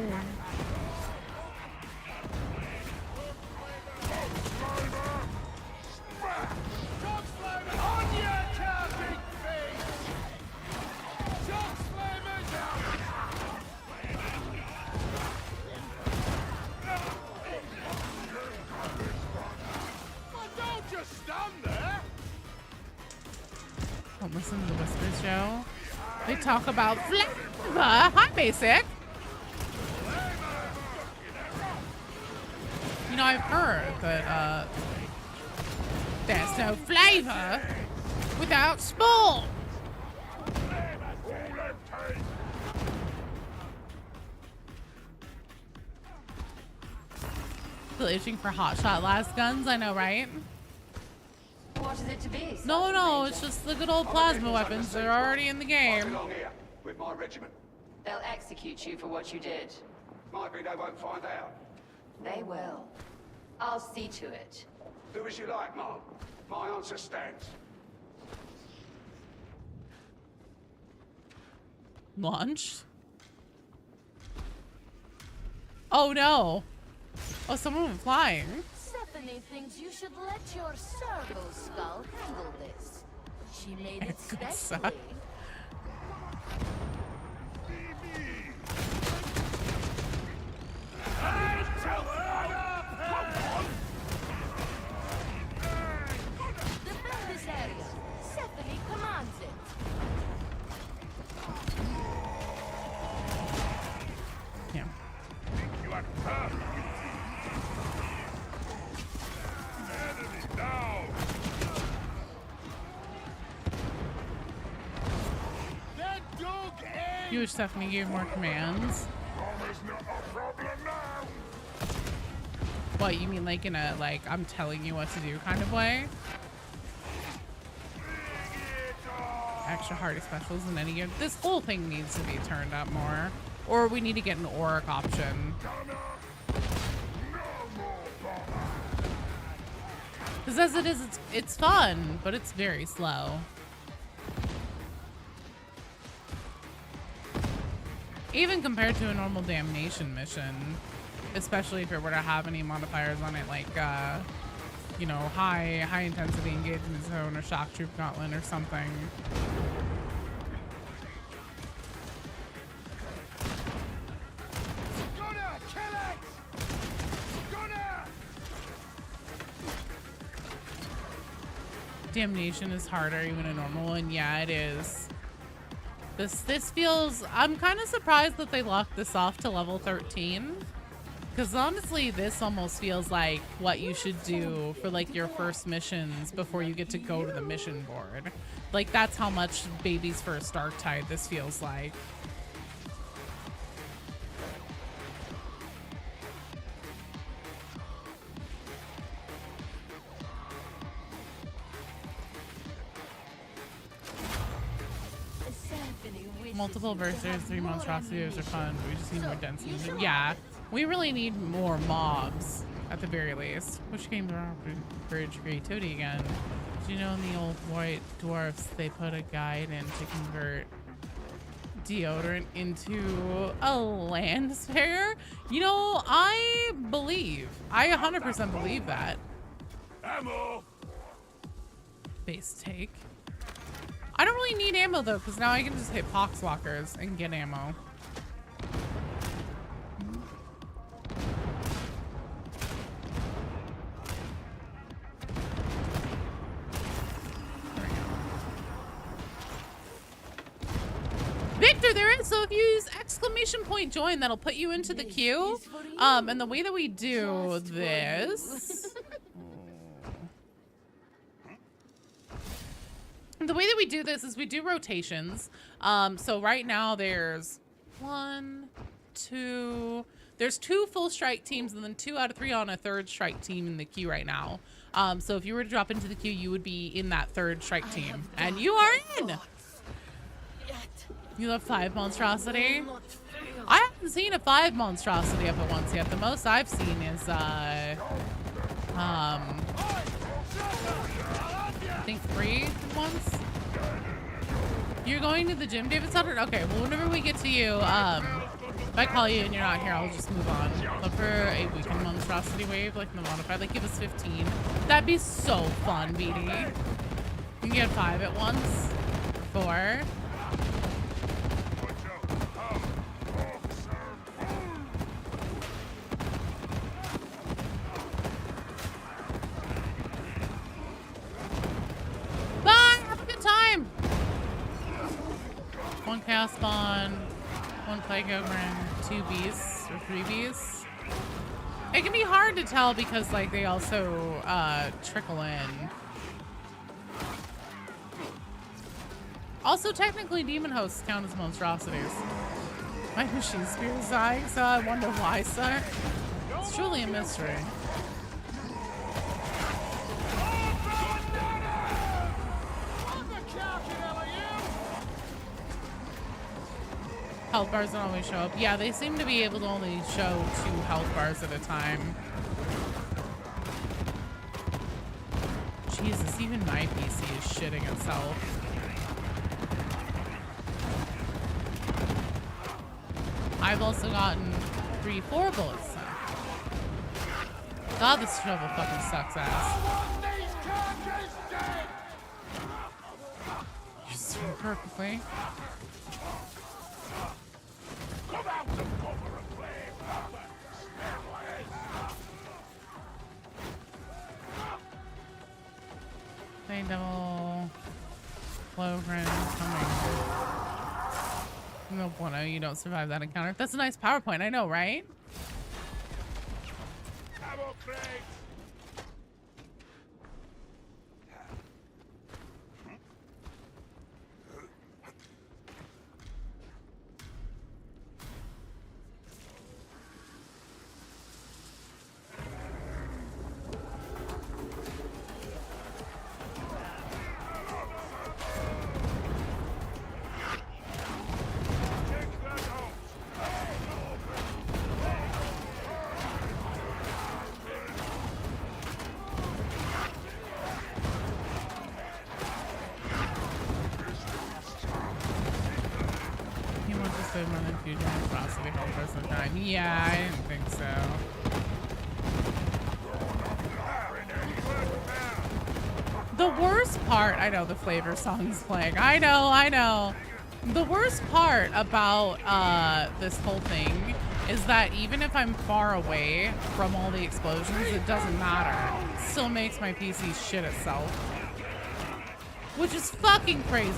Don't listen to the Whispers, Joe. They talk about flavor. Hi, Basic. You know, I've heard that there's no flavor without sport. Still itching for hotshot last guns, I know, right? What is it to be? No, it's just the good old plasma weapons. They're already in the game. Along here with my regiment. They'll execute you for what you did. Might be they won't find out. They will. I'll see to it. Do as you like, Mark. My answer stands. Launch? Oh no. Oh, someone went flying. Stephanie thinks you should let your servo skull handle this. She made it specially. Defend this area. Stephanie commands it. Yeah. You are perfect. Enemy down. That dog You wish Stephanie gave more commands. not a problem now. What, you mean like in a, like, I'm telling you what to do kind of way? Extra hardy specials in any game. This whole thing needs to be turned up more. Or we need to get an Auric option. Because as it is, it's fun, but it's very slow. Even compared to a normal Damnation mission, especially if it were to have any modifiers on it, like, you know, high intensity engagement zone or shock troop gauntlet or something. Damnation is harder, even a normal one. Yeah, it is. This feels, I'm kind of surprised that they locked this off to level 13. Because honestly, this almost feels like what you should do for like your first missions before you get to go to the mission board. Like that's how much Baby's First Darktide this feels like. Multiple versus 3 monstrosities are fun, but we just need more density. Yeah, we really need more mobs at the very least. Which games are encourage creativity again? Do you know in the old white dwarfs they put a guide in to convert deodorant into a land spare? You know, I 100% believe that. Ammo! Base take. I don't really need ammo though, because now I can just hit poxwalkers and get ammo. Victor, there is. So if you use ! join, that'll put you into the queue. And the way that we do this. The way that we do this is we do rotations. So right now there's 2 full strike teams and then 2 out of 3 on a 3rd strike team in the queue right now. So if you were to drop into the queue, you would be in that 3rd strike team. And you are in! You love 5 monstrosity? I haven't seen a 5 monstrosity up at once yet. The most I've seen is, I think 3 once. You're going to the gym, David Sutter? Okay, well, whenever we get to you, if I call you and you're not here, I'll just move on. Look for a weekend monstrosity wave, like the modified. Like, give us 15. That'd be so fun, BD. You can get 5 at once. 4. One chaos spawn, 1 plague ogre, 2 beasts or 3 beasts. It can be hard to tell because like they also trickle in. Also, technically, demon hosts count as monstrosities. My machine spear is dying, so I wonder why, sir. It's truly a mystery. Health bars don't always show up. Yeah, they seem to be able to only show 2 health bars at a time. Jesus, even my PC is shitting itself. I've also gotten 3-4 bullets now. God, this shovel fucking sucks ass. You're so perfectly. Play double. Flowgren coming. No bueno, you don't survive that encounter. That's a nice PowerPoint, I know, right? Havoc, Yeah, I didn't think so. The worst part, I know the flavor song's playing. I know. The worst part about this whole thing is that even if I'm far away from all the explosions, it doesn't matter. It still makes my PC shit itself. Which is fucking crazy.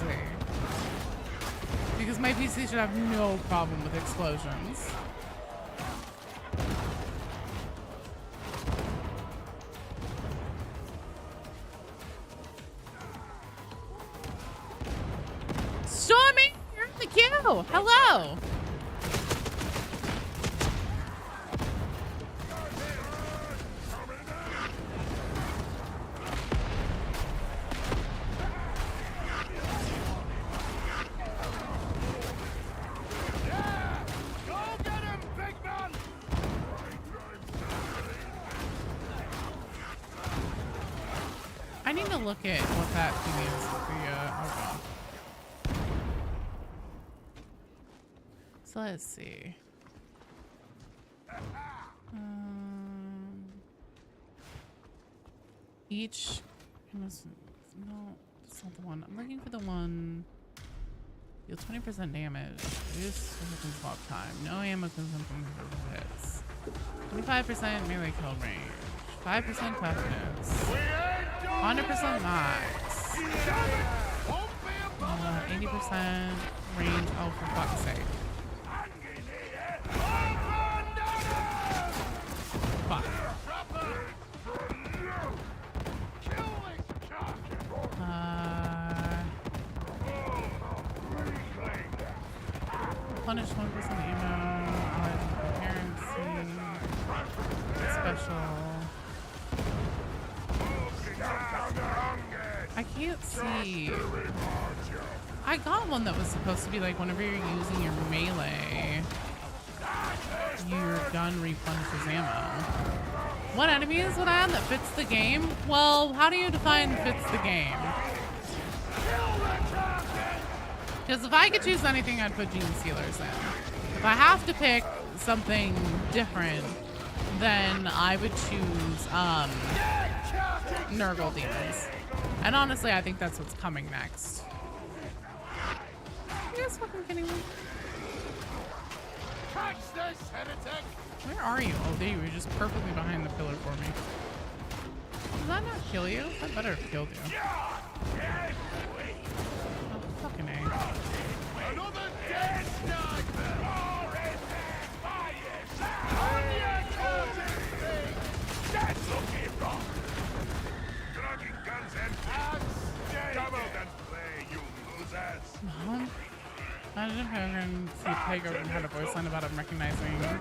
Because my PC should have no problem with explosions. Stormy, you're in the queue. Hello. look at what that thing is. Oh god. So let's see. Each. No, it's not the one. I'm looking for the one. Deal 20% damage. Reduce weapons block time. No ammo consumption for hits. 25% melee kill range. 5% toughness. 100% max. 80% range. Oh, for fuck's sake. Fuck. Punish 1% ammo, coherency, special. I can't see. I got one that was supposed to be like whenever you're using your melee, your gun replenishes ammo. What enemies would I have that fits the game? Well, how do you define fits the game? Because if I could choose anything, I'd put Gene Stealers in. If I have to pick something different, then I would choose Nurgle Demons. And honestly, I think that's what's coming next. Are you guys fucking kidding me? Catch this, heretic! Where are you? Oh, there you were, just perfectly behind the pillar for me. Did that not kill you? That better have killed you. Fucking A. Another dead sniper! That's looking wrong! Dragging guns and double and play, you losers! Imagine if Hogan see Plague had a voice line about him recognizing.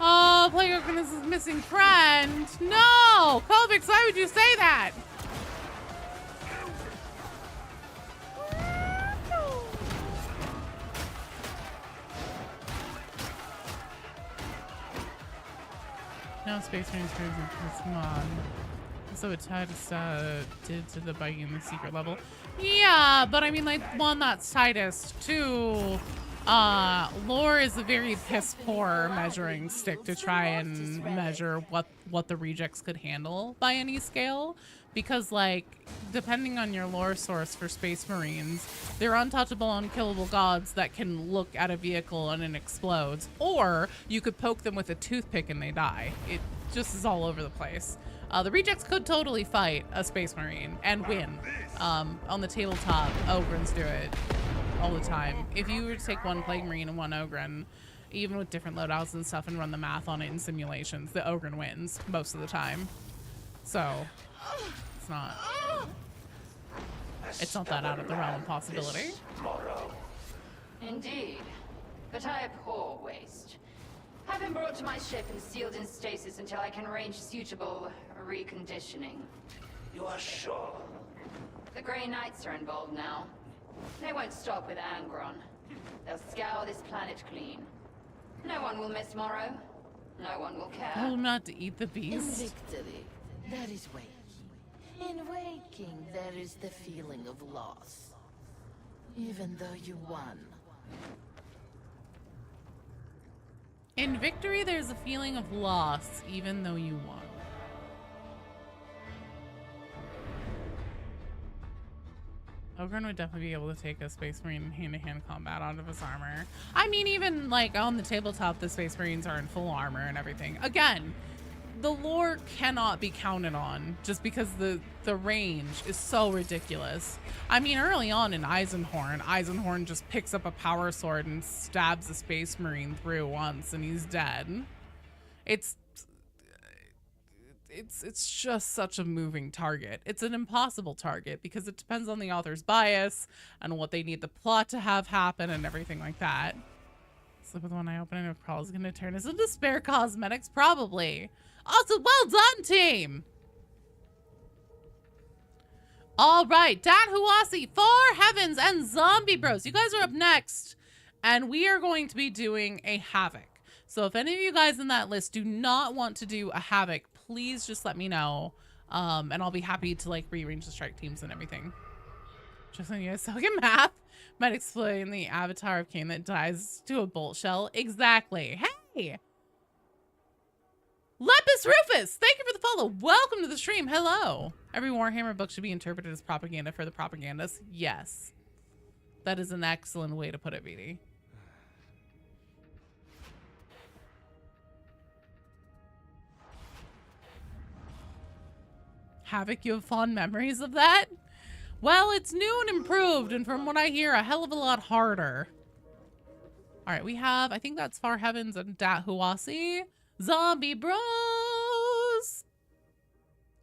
Oh, Plague Hogan is his missing friend! No! Kovacs, why would you say that? No Space Marine experience in this mod. So it's tied did to the Viking in the secret level. Yeah, but I mean like one that's tightest to lore is a very piss poor measuring stick to try and measure what the rejects could handle by any scale. Because like depending on your lore source for Space Marines, they're untouchable, unkillable gods that can look at a vehicle and it explodes. Or you could poke them with a toothpick and they die. It just is all over the place. The rejects could totally fight a Space Marine and win. On the tabletop, Ogrins do it all the time. If you were to take one Plague Marine and one Ogren, even with different loadouts and stuff and run the math on it in simulations, the Ogren wins most of the time. So it's not that out of the realm of possibility. Indeed, but I abhor waste. Have him brought to my ship and sealed in stasis until I can arrange suitable reconditioning. You are sure? The Grey Knights are involved now. They won't stop with Angron. They'll scour this planet clean. No one will miss Morrow. No one will care. Oh, not to eat the In beast. victory, there is waking. In waking, there is the feeling of loss. Even though you won. In victory, there's a feeling of loss, even though you won. Ogren would definitely be able to take a Space Marine in hand-to-hand combat out of his armor. I mean, even like on the tabletop, the Space Marines are in full armor and everything. Again, the lore cannot be counted on just because the range is so ridiculous. I mean, early on in Eisenhorn just picks up a power sword and stabs a Space Marine through once and he's dead. It's just such a moving target. It's an impossible target because it depends on the author's bias and what they need the plot to have happen and everything like that. Slip with one eye open and if Crawl is going to turn us into spare cosmetics, probably. Also, well done, team! All right, Dan Huasi, For Heavens, and Zombie Bros. You guys are up next, and we are going to be doing a Havoc. So if any of you guys in that list do not want to do a Havoc, please just let me know. And I'll be happy to like rearrange the strike teams and everything. Just when you guys suck at math, might explain the avatar of Cain that dies to a bolt shell. Exactly. Hey! Lepus Rufus! Thank you for the follow. Welcome to the stream. Hello. Every Warhammer book should be interpreted as propaganda for the propagandists. Yes. That is an excellent way to put it, BD. Havoc, you have fond memories of that? Well, it's new and improved, and from what I hear, a hell of a lot harder. All right, we have, I think that's Far Heavens and Dat Huasi. Zombie Bros!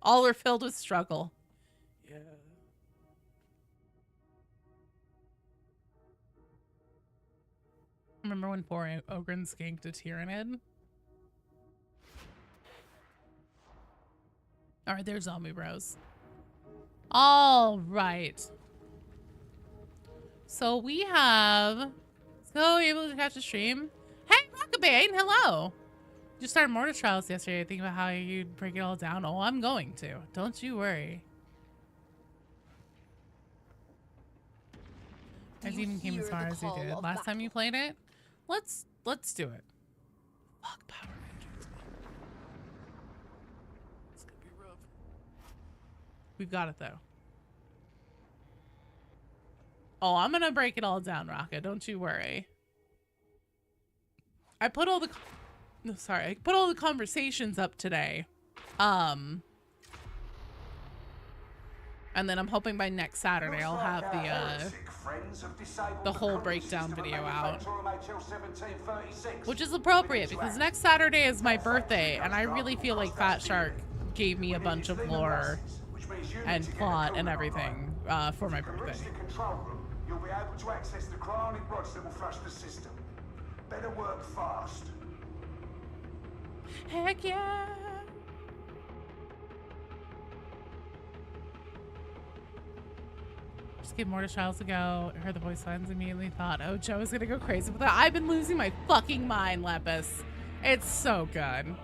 All are filled with struggle. Yeah. Remember when poor Ogren skanked a Tyranid? All right, there's Zombie Bros. All right. So we have... So able to catch a stream. Hey, Rockabane, hello. Just started Mortis Trials yesterday. Think about how you'd break it all down. Oh, I'm going to. Don't you worry. I even came as far as you did last time you played it. Let's do it. Fuck Power Rangers. It's gonna be rough. We've got it though. Oh, I'm gonna break it all down, Rocket. Don't you worry. I put all the conversations up today. And then I'm hoping by next Saturday I'll have the whole breakdown video out. Which is appropriate because next Saturday is my birthday and I really feel like Fat Shark gave me a bunch of lore and plot and everything for my birthday. You'll be able to access the cryonic rods that will flush the system. Better work fast. Heck yeah! Just give Mortis Trials a go. I heard the voice lines, immediately thought, oh, Joe is gonna go crazy with that. I've been losing my fucking mind, Lepus. It's so good.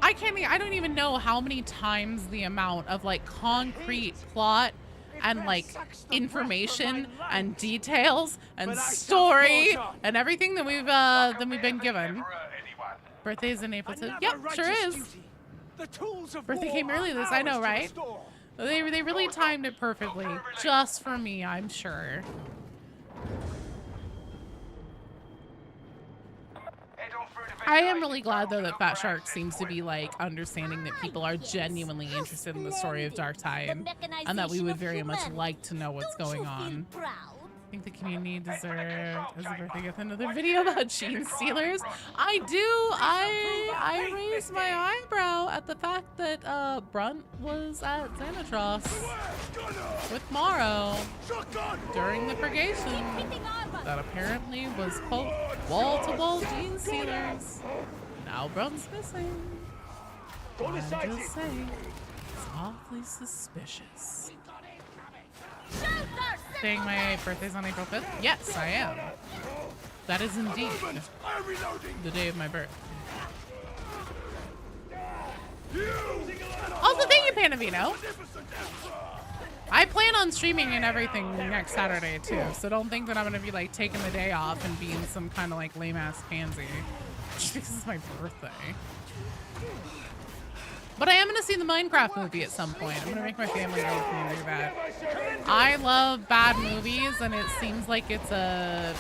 I don't even know how many times the amount of like concrete plot and like information and details and story and everything that we've been given. Birthday's in April too. Yep, sure is. Birthday came early this, I know, right? They really timed it perfectly, just for me, I'm sure. I am really glad though that Fat Shark seems to be like understanding that people are genuinely interested in the story of Darktide and that we would very much like to know what's going on. I think the community deserves as a birthday gift another video about gene stealers. I do. I raised my eyebrow at the fact that Brunt was at Xanatros with Morrow during the purgation. That apparently was quote wall-to-wall gene stealers. Now Brunt's missing. I'm just saying, it's awfully suspicious. Saying my birthday's on April 5th? Yes, I am. That is indeed the day of my birth. Also, thank you, Panavino. I plan on streaming and everything next Saturday, too. So don't think that I'm going to be, like, taking the day off and being some kind of, like, lame-ass pansy. Just because it's my birthday. But I am going to see the Minecraft movie at some point. I'm going to make my family go with me and do that. I love bad movies, and it seems like it's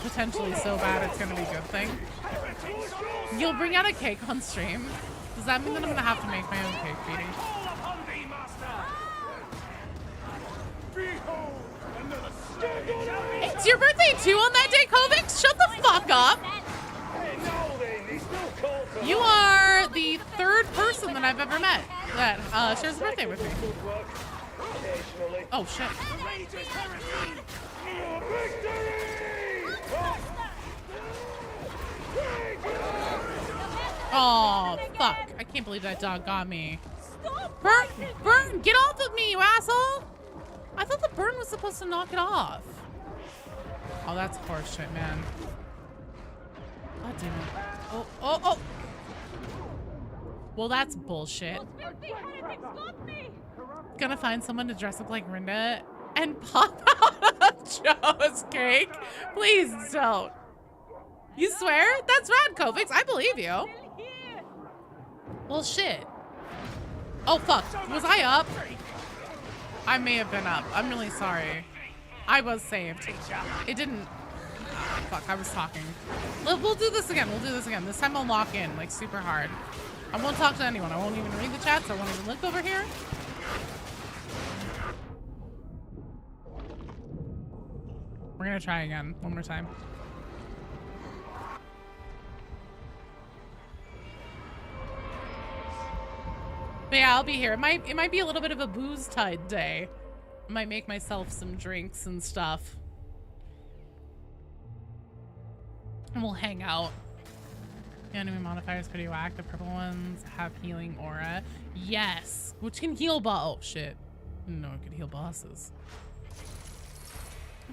potentially so bad it's going to be a good thing. You'll bring out a cake on stream? Does that mean that I'm going to have to make my own cake, Petey? It's your birthday too on that day, Kovic? Shut the fuck up! You are the third person that I've ever met that shares a birthday with me. Oh shit. Oh fuck. I can't believe that dog got me. Burn, get off of me, you asshole! I thought the burn was supposed to knock it off. Oh, that's horseshit, man. God damn it. Oh. Well, that's bullshit. Gonna find someone to dress up like Rinda and pop out of Joe's cake. Please don't. You swear? That's rad, Kovacs. I believe you. Well, shit. Oh, fuck. Was I up? I may have been up. I'm really sorry. I was saved. It didn't... Oh, fuck, I was talking. We'll do this again. We'll do this again. This time I'll lock in, like, super hard. I won't talk to anyone. I won't even read the chats. I won't even look over here. We're gonna try again. One more time. But yeah, I'll be here. It might be a little bit of a booze-tide day. I might make myself some drinks and stuff. And we'll hang out. The enemy modifier is pretty whack. The purple ones have healing aura. Yes. Which can heal oh shit. No, it could heal bosses.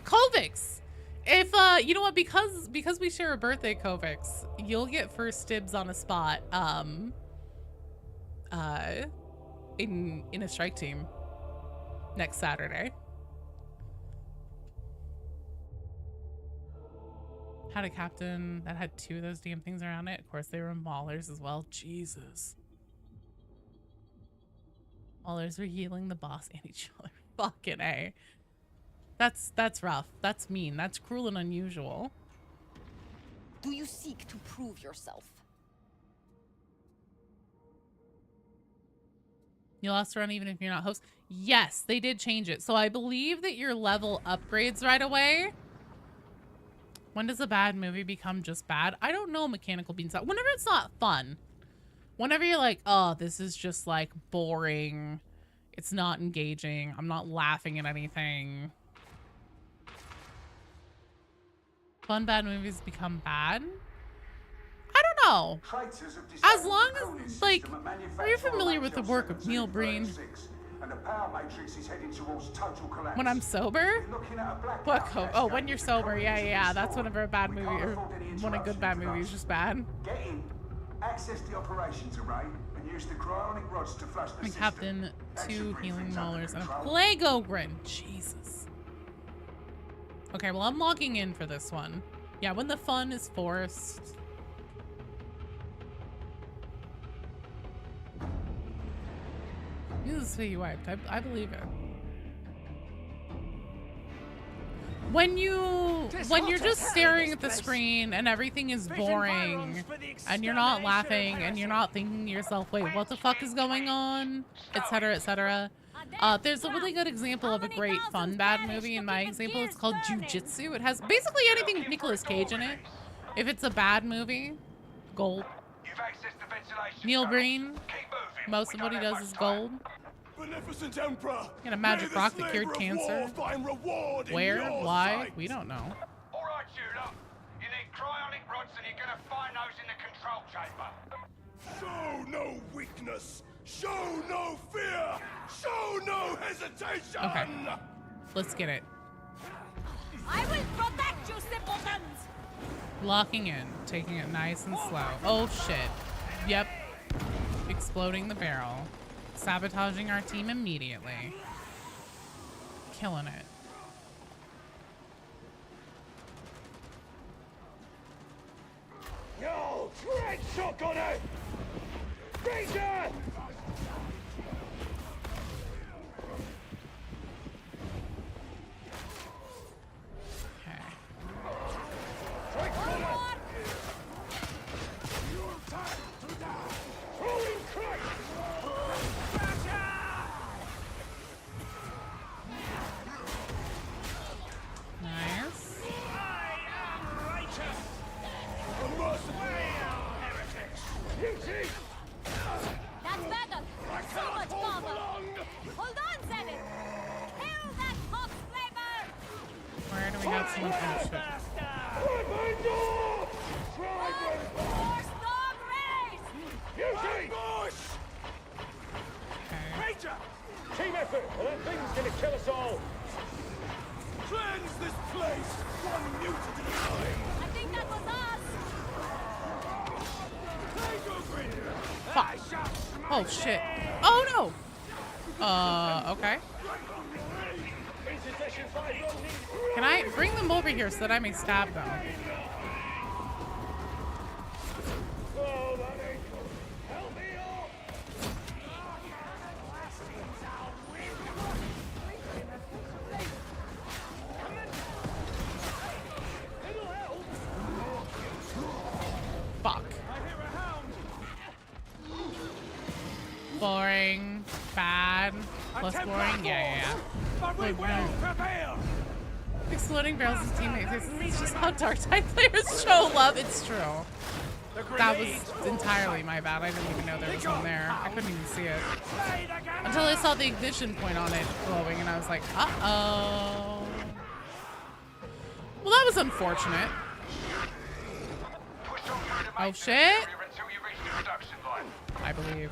Kovacs! If you know what, because we share a birthday, Kovacs, you'll get first dibs on a spot. In a strike team next Saturday. Had a captain that had 2 of those damn things around it. Of course, they were maulers as well. Jesus. Maulers were healing the boss and each other. Fucking A. That's rough. That's mean. That's cruel and unusual. Do you seek to prove yourself? You'll also run even if you're not host. Yes, they did change it. So I believe that your level upgrades right away. When does a bad movie become just bad? I don't know, Mechanical Beans. Whenever it's not fun. Whenever you're like, oh, this is just like boring. It's not engaging. I'm not laughing at anything. Fun bad movies become bad? I don't know. As long as, like, are you familiar with the work of Neil Breen? When I'm sober? What oh, when you're sober, yeah. That's whenever a bad movie, or when a good bad movie is just bad. Get in, access the operations array, and use the cryonic rods to flush the system. Captain, 2 healing maulers, and a plague ogre. Jesus. Okay, well, I'm logging in for this one. Yeah, when the fun is forced. This is who you wiped. I believe it. When you're just staring at the screen and everything is boring and you're not laughing and you're not thinking to yourself, wait, what the fuck is going on? Etc., etc. There's a really good example of a great fun bad movie. In my example, it's called Jiu-Jitsu. It has basically anything with Nicolas Cage in it. If it's a bad movie, gold. Neil Breen, most of what he does is gold. Beneficent Emperor, and a magic rock that cured cancer. Where? Why? We don't know. Alright, you lot. You need cryonic rods and you're gonna find those in the control chamber. Show no weakness. Show no fear. Show no hesitation. Okay. Let's get it. I will protect you, simpletons! Locking in. Taking it nice and slow. Oh, shit. Yep. Exploding the barrel. Sabotaging our team immediately. Killing it. No, tread shock on it! Danger! Okay. Nice. That's better! Oh shit. Oh no. Okay. Can I bring them over here so that I may stab them? Fuck. Boring. Bad. Plus boring. Yeah. Exploding barrels as teammates. It's just how dark side players show love. It's true. That was entirely my bad. I didn't even know there was one there. I couldn't even see it. Until I saw the ignition point on it glowing and I was like, uh-oh. Well, that was unfortunate. Oh, shit. I believe.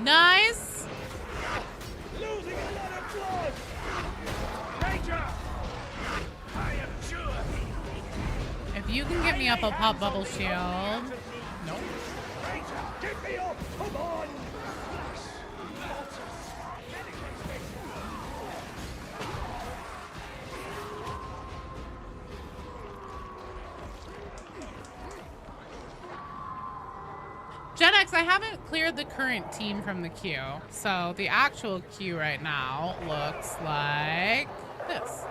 Nice. Losing a lot of blood. Danger. I am sure. If you can get me up, I'll pop bubble shield. Nope. Get me up. Come on. Gen X, I haven't cleared the current team from the queue. So the actual queue right now looks like this.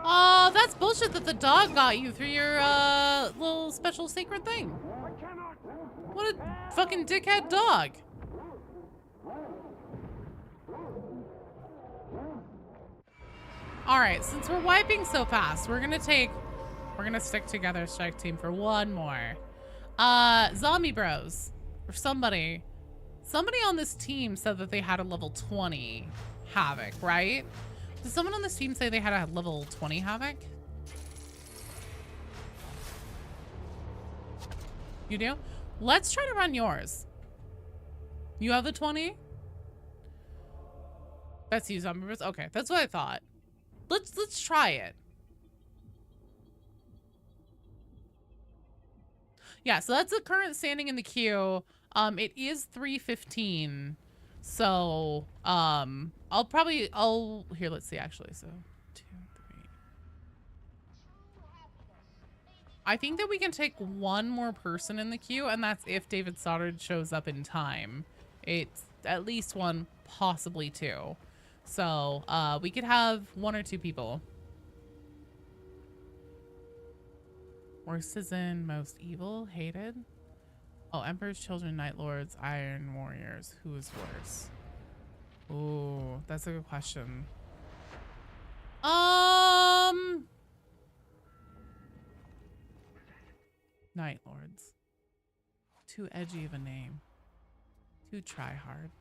Oh, that's bullshit that the dog got you through your little special secret thing. What a fucking dickhead dog. All right, since we're wiping so fast, we're gonna stick together, strike team, for one more. Zombie Bros, or somebody on this team said that they had a level 20 Havoc, right? Did someone on this team say they had a level 20 Havoc? You do? Let's try to run yours. You have the 20? That's you, Zombie Bros. Okay, that's what I thought. Let's try it. Yeah, so that's the current standing in the queue. It is 3:15. So, here, let's see, actually. So, 2, 3. I think that we can take one more person in the queue, and that's if David Stoddard shows up in time. It's at least one, possibly two. So, we could have 1 or 2 people. Worst is in most evil, hated. Oh, Emperor's Children, Night Lords, Iron Warriors. Who is worse? Ooh, that's a good question. Night Lords. Too edgy of a name. Too try hard.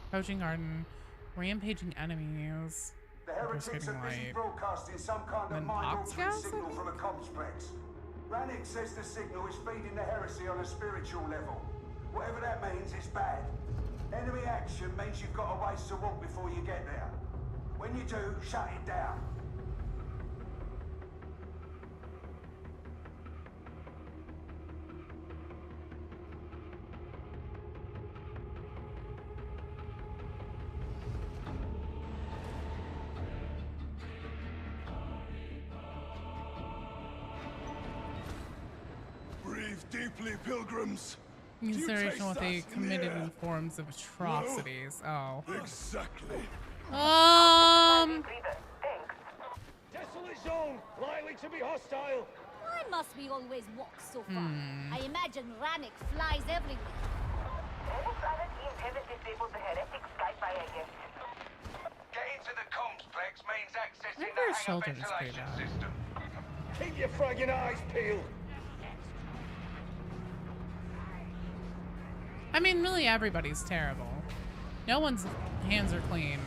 Approaching Garden. Rampaging enemies. The heretics are busy broadcasting some kind of mind-altering signal from a complex. Rannick says the signal is feeding the heresy on a spiritual level. Whatever that means, it's bad. Enemy action means you've got a ways to walk before you get there. When you do, shut it down. Deeply, pilgrims. Consideration what they committed in forms of atrocities. Oh. Exactly. Desolate zone, likely to be hostile. Why must we always walk so far? I imagine Rannick flies everywhere. Other teams haven't disabled the heretic Skype, I guess. Getting to the complex means accessing Their the hangar shoulders pretty ventilation bad. system. Keep your fragging eyes peeled. I mean, really, everybody's terrible. No one's hands are clean.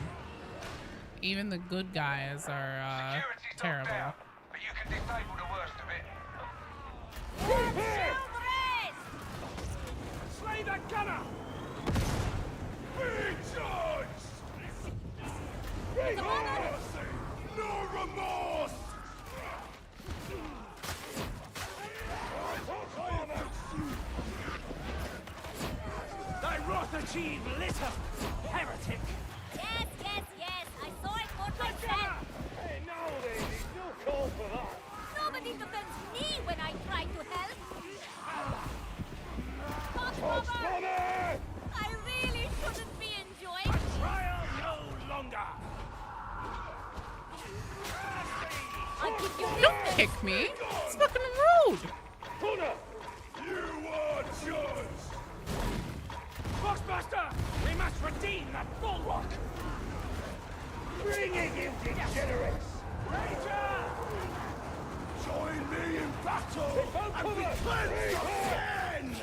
Even the good guys are terrible. Down, but you can disable the worst of it. Slay that gunner! Be judged! No remorse! achieve litter, heretic. Yes, yes, yes. I saw it for myself. Hey, no, lady, no call for that. Nobody defends me when I try to help. Fox Bomber! I really shouldn't be enjoying Trial no longer. I'll give you Don't kick me. It's fucking rude. Corner! You are judged! Foxmaster! We must redeem that bulwark! Bring it, you degenerates! Ranger! Join me in battle! And be cleansed again!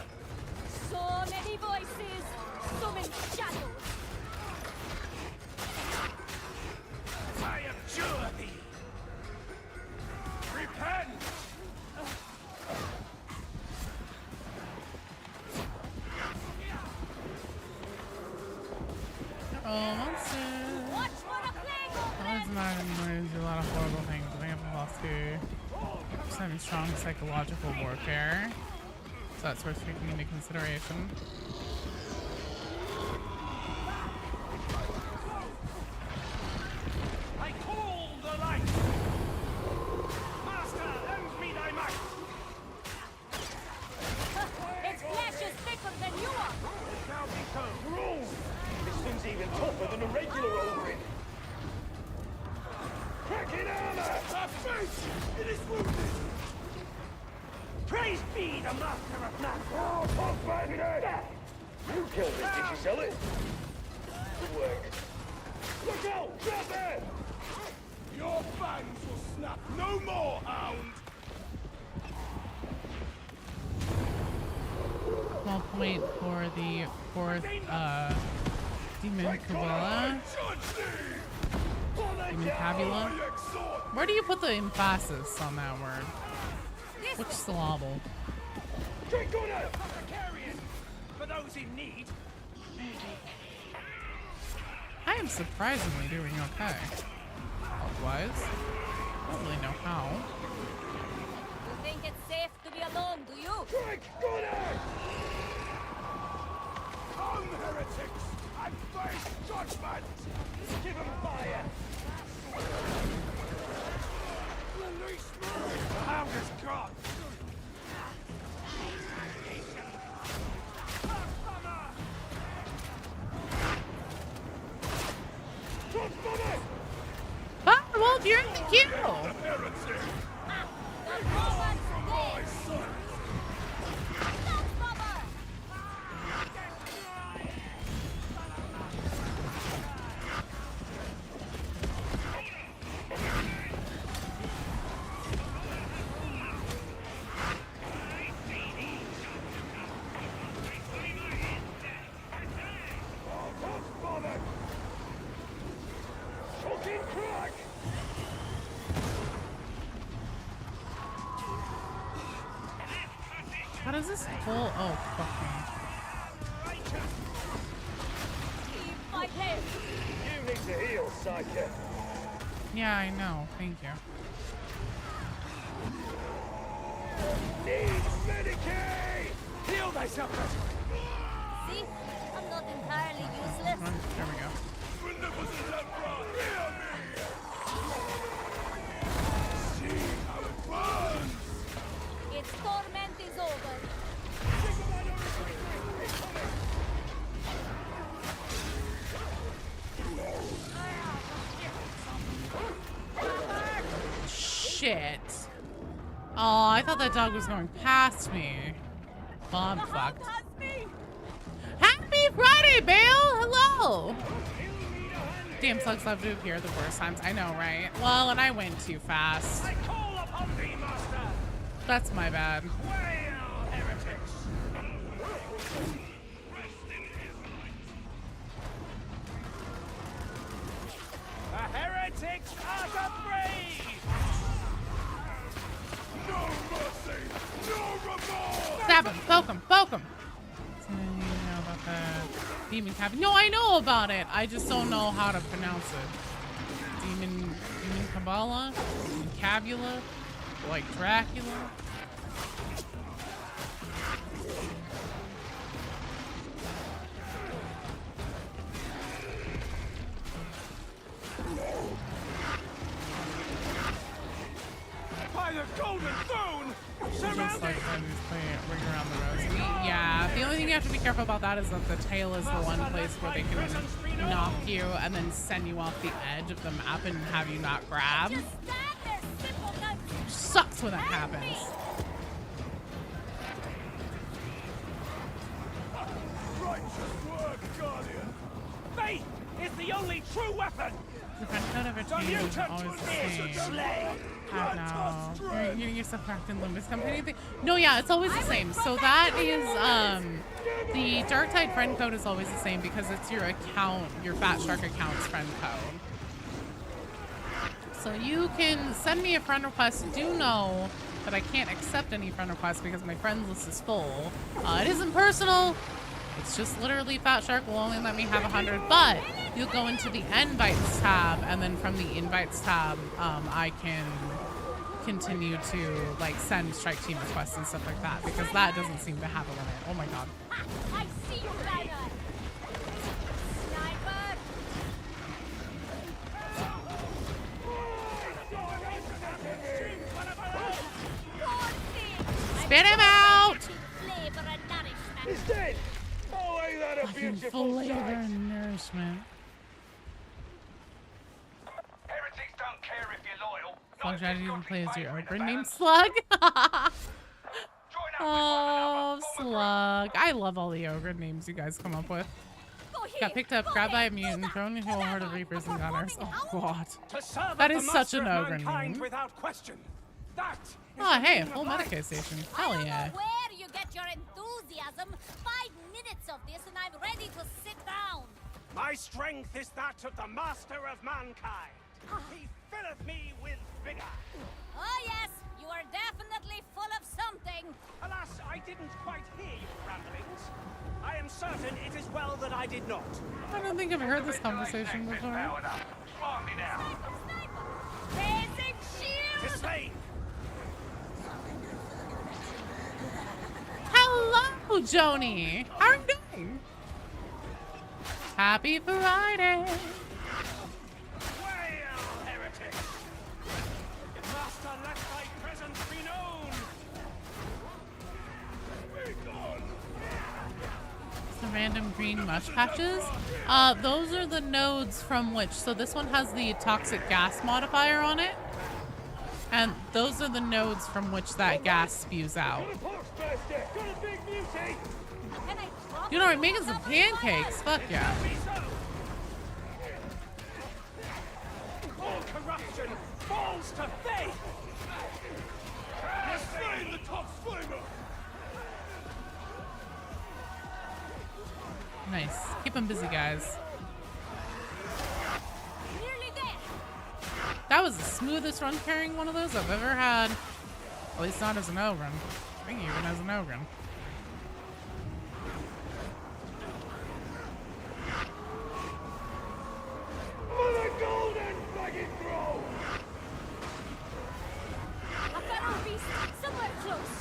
so many voices, so many shadows. I abjure thee! Repent! Oh, monsters. Watch for the plague, Oh, it's not going to do a lot of horrible things. I think I'm lost too. Just having strong psychological warfare. So that's worth taking into consideration. I call the light! Master, lend me thy might! Its flesh is thicker than you are. It shall be so. Roll! This thing's even tougher than a regular Ogrin. Cracking armor! Our face! It is wounded! Praise be the master of man! Oh, fuck, man! You killed it, did you sell it? Good work. Look out! Drop it! Your fangs will snap no more, hound! Small point for the fourth Demon Kabbalah. Demon Cavula. Where do you put the emphasis on that word? Which syllable? Drink on it! Carrion! For those in need. I am surprisingly doing okay. Health-wise. I don't really know how. You think it's safe to be alone, do you? Drink on it! Come, heretics! And face judgment! Give them fire! Release me! The hound is gone! Ah, Wolf, you're in the queue! The Roman's dead. Fox Bomber! How does this whole... Oh, fuck Keep fighting! You need to heal, Psyche. me. Yeah, I know. Thank you. Needs Medicaid! Heal thyself, See? I'm not entirely useless. Run. There we go. See how it burns! Its torment is over. Shit. Oh, I thought that dog was going past me. Well, I'm fucked. Happy Friday, Bale! Hello! Damn, sucks love to appear the worst times. I know, right? Well, and I went too fast. I call upon thee, master! That's my bad. Wail, heretics! The heretics are afraid! No mercy! No remorse! Stab him! Poke him! Poke him! So then you know about the demon cabin. No, I know about it. I just don't know how to pronounce it. Demon Kabbalah? Demon Cavula? Like Dracula? and just ring around the rosy. Yeah, the only thing you have to be careful about that is that the tail is the one place where they can knock you and then send you off the edge of the map and have you not grab. Sucks when that happens. Righteous work, Guardian. Faith is the only true weapon. The friend code ever changes, always the same. I know. You're so cracked in Lumbus company thing. No, yeah, it's always the same. So that is the Dark Tide friend code is always the same because it's your account, your Fat Shark account's friend code. So you can send me a friend request. Do know that I can't accept any friend requests because my friends list is full. It isn't personal. It's just literally Fat Shark will only let me have 100, but you'll go into the invites tab, and then from the invites tab, I can continue to like send strike team requests and stuff like that because that doesn't seem to have a limit. Oh my god. I see you, Banner. Sniper. Spit him out! Flavor and nourishment. He's dead. Oh, ain't that a beautiful Flavor sight? and nourishment. Heretics don't care if you're loyal. Slug strategy you can play as your ogre named Slug. Oh, Slug. I love all the ogre names you guys come up with. Got picked up, grabbed by a mutant, thrown into a horde of reapers and gunners. Oh god. That is such an ogre name. Without question. That Oh hey, a full Medicaid station. Hell yeah. Where you get your enthusiasm? 5 minutes of this and I'm ready to sit down. my strength is that of the master of mankind. He filleth me with vigor. Oh yes, you are definitely full of something. Alas, I didn't quite hear your ramblings. I am certain it is well that I did not. I don't think I've heard this conversation before. Raising shield! To slay. Hello, Joni. How are you doing? Happy Friday. Well, heretic. Master, let thy presence be known. Be gone. The random green mush patches. Those are the nodes from which, so this one has the toxic gas modifier on it. And those are the nodes from which that gas spews out. You know, we're making some pancakes. Fuck yeah. All corruption falls to faith. Slain the top flamer. Nice. Keep them busy, guys. Nearly there. That was the smoothest run carrying one of those I've ever had. At least not as an Ogren. I think even as an Ogren. Mother Golden fucking throw. A feral beast somewhere close.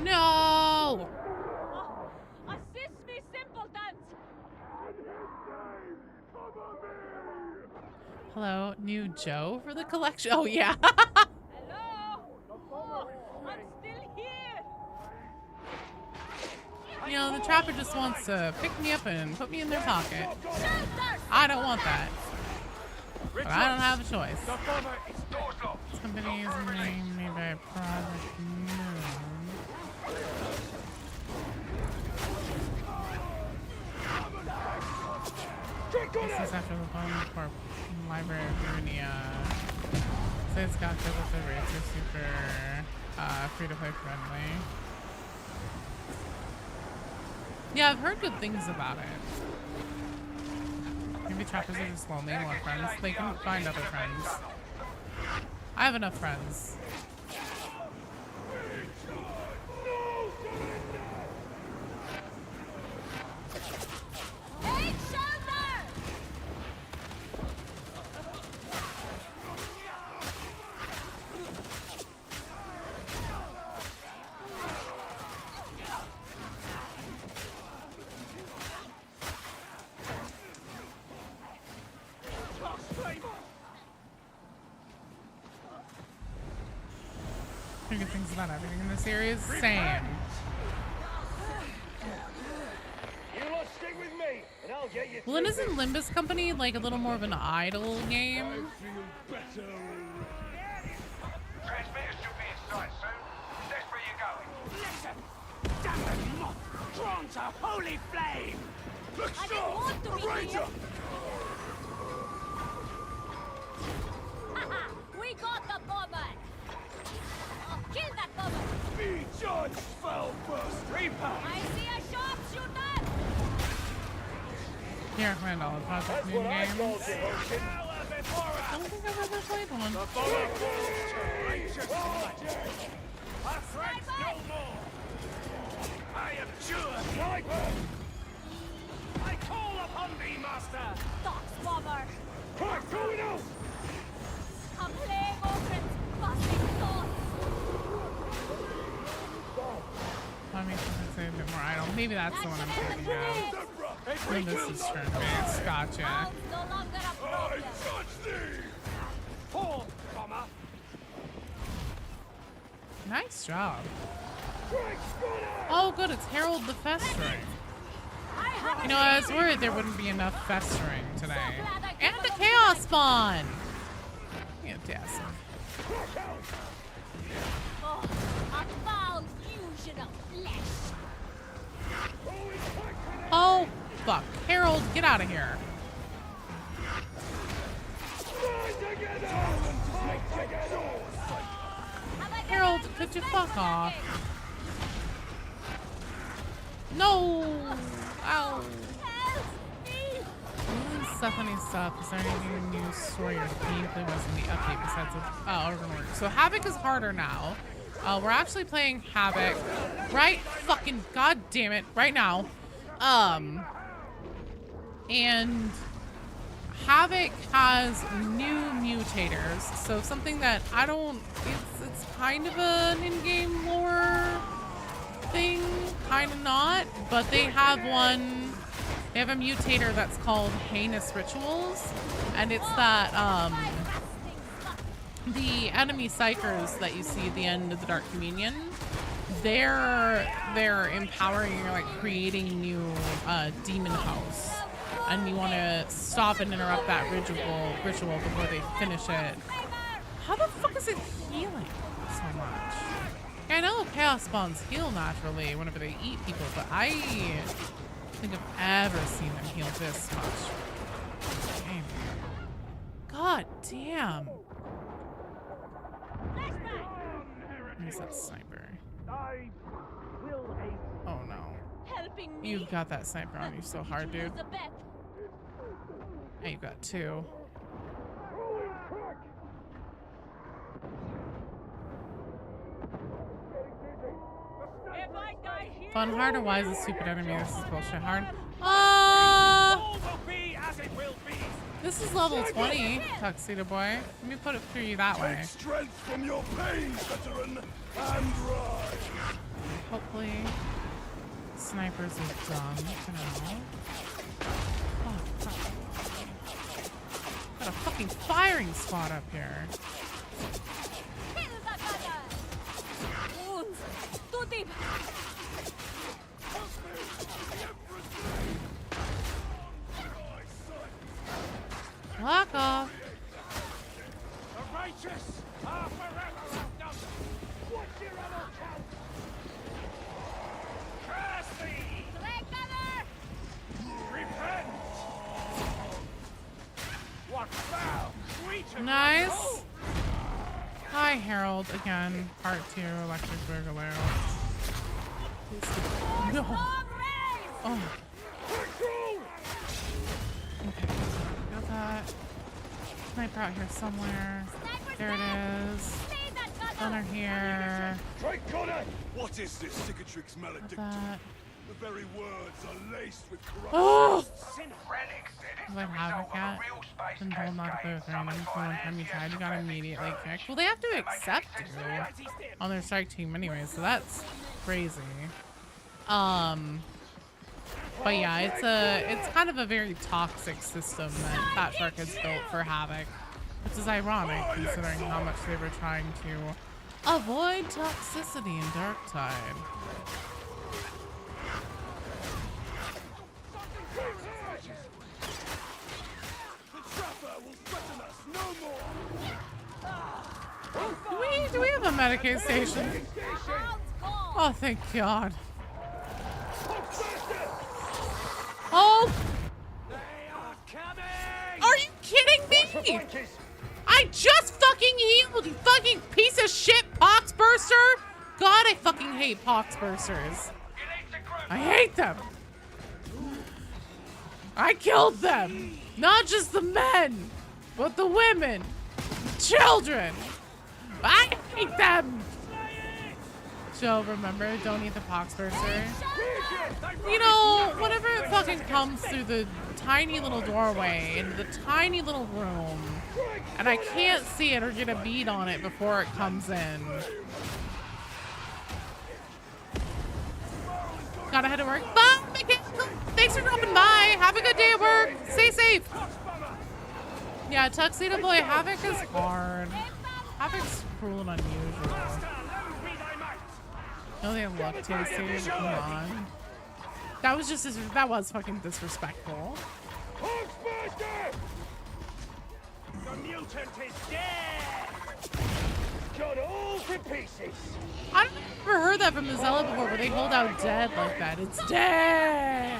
No! Assist me, simpletons! Hello, new Joe for the collection. Oh, yeah. Hello? Oh, I'm still here! You know, the trapper just wants to pick me up and put me in their pocket. I don't want that. But I don't have a choice. This company is named me by Project Moon. This is after the phone for Library of Runia. So it's got good with the rates are super free-to-play friendly. Yeah, I've heard good things about it. Maybe trappers are just lonely and want friends. They can find other friends. I have enough friends. Take shelter! hear good things about everything in the series. Same. Well, then isn't Limbus Company like a little more of an idle game? Transmitters should be in sight soon. That's where you're going. Listen! Damn the moth! Drawn to holy flame! Look sharp! A ranger! We got the bomber! Oh, kill that bomber! Be judged, foul burst reaper! I see a sharpshooter! Here, Randall, Project Moon games. I don't think I've ever played one. I abjure sniper! I call upon thee, master! Docs bomber! Crack, going out! I'm playing orphans, busting thoughts! Let me say a bit more idle. Maybe that's the one I'm thinking of. And this is turn-based. Gotcha. Bounce no longer a problem! Touch thee! Fall, bomber! Nice job. Oh, good. It's Harold the Festering. You know, I was worried there wouldn't be enough festering today. And the Chaos Spawn! Fantastic. Oh, a foul fusion of flesh! Oh, fuck. Harold, get out of here. Harold, could you fuck off? No! Ow. Funny stuff. Is there anything new story or gameplay was in the update besides urban work? So Havoc is harder now. We're actually playing Havoc right fucking god damn it right now. And Havoc has new mutators. So something that I don't, it's kind of an in-game lore thing, kind of not, but they have one. They have a mutator that's called Heinous Rituals, and it's that the enemy psychers that you see at the end of the Dark Communion, they're empowering or like creating new demon hosts, and you want to stop and interrupt that ritual before they finish it. How the fuck is it healing so much? I know Chaos Spawns heal naturally whenever they eat people, but I think I've ever seen them heal this much. Damn. God damn. Where's that sniper? Oh no. You've got that sniper on you so hard, dude. And you've got two. Fun hard or why is a stupid enemy? This is bullshit hard. This is level 20, Tuxedo Boy. Let me put it through you that way. Strength from your pain, veteran, and ride. Hopefully, snipers are dumb for now. Oh, fuck. Got a fucking firing squad up here. Wounds too deep. Lock off. The righteous are forever outnumbered. What's your other count? Curse thee! Take cover! Repent! What foul creature! Nice. Hi, Harold. Again, part 2, Electric Boogaloo. No. Oh. Okay. Got that. Sniper out here somewhere. There it is. Gunner here. What is this cicatrix maledictum? The very words are laced with corruption. Oh! Like Havoc at? Been told not to play with random. So one time you tried, you got immediately kicked. Well, they have to accept you on their strike team anyway, so that's crazy. But yeah, it's kind of a very toxic system that Fat Shark has built for Havoc, which is ironic considering how much they were trying to Avoid toxicity in dark tide. Do we have a Medicaid station? Oh, thank God. Oh! Are you kidding me? I just fucking healed, you fucking piece of shit poxburster! God, I fucking hate poxbursters. I hate them. I killed them. Not just the men, but the women, children. I hate them. So remember, don't eat the poxburster. You know, whenever it fucking comes through the tiny little doorway in the tiny little room, and I can't see it or get a bead on it before it comes in. Gotta head to work. Bye, Mechanical. Thanks for dropping by. Have a good day at work. Stay safe. Yeah, Tuxedo Boy, Havoc is hard. Havoc's cruel and unusual. No, they look tasty. Come on. That was just that was fucking disrespectful. The mutant is dead! Cut all to pieces! I've never heard that from the Zealot before, where they hold out dead like that. It's dead!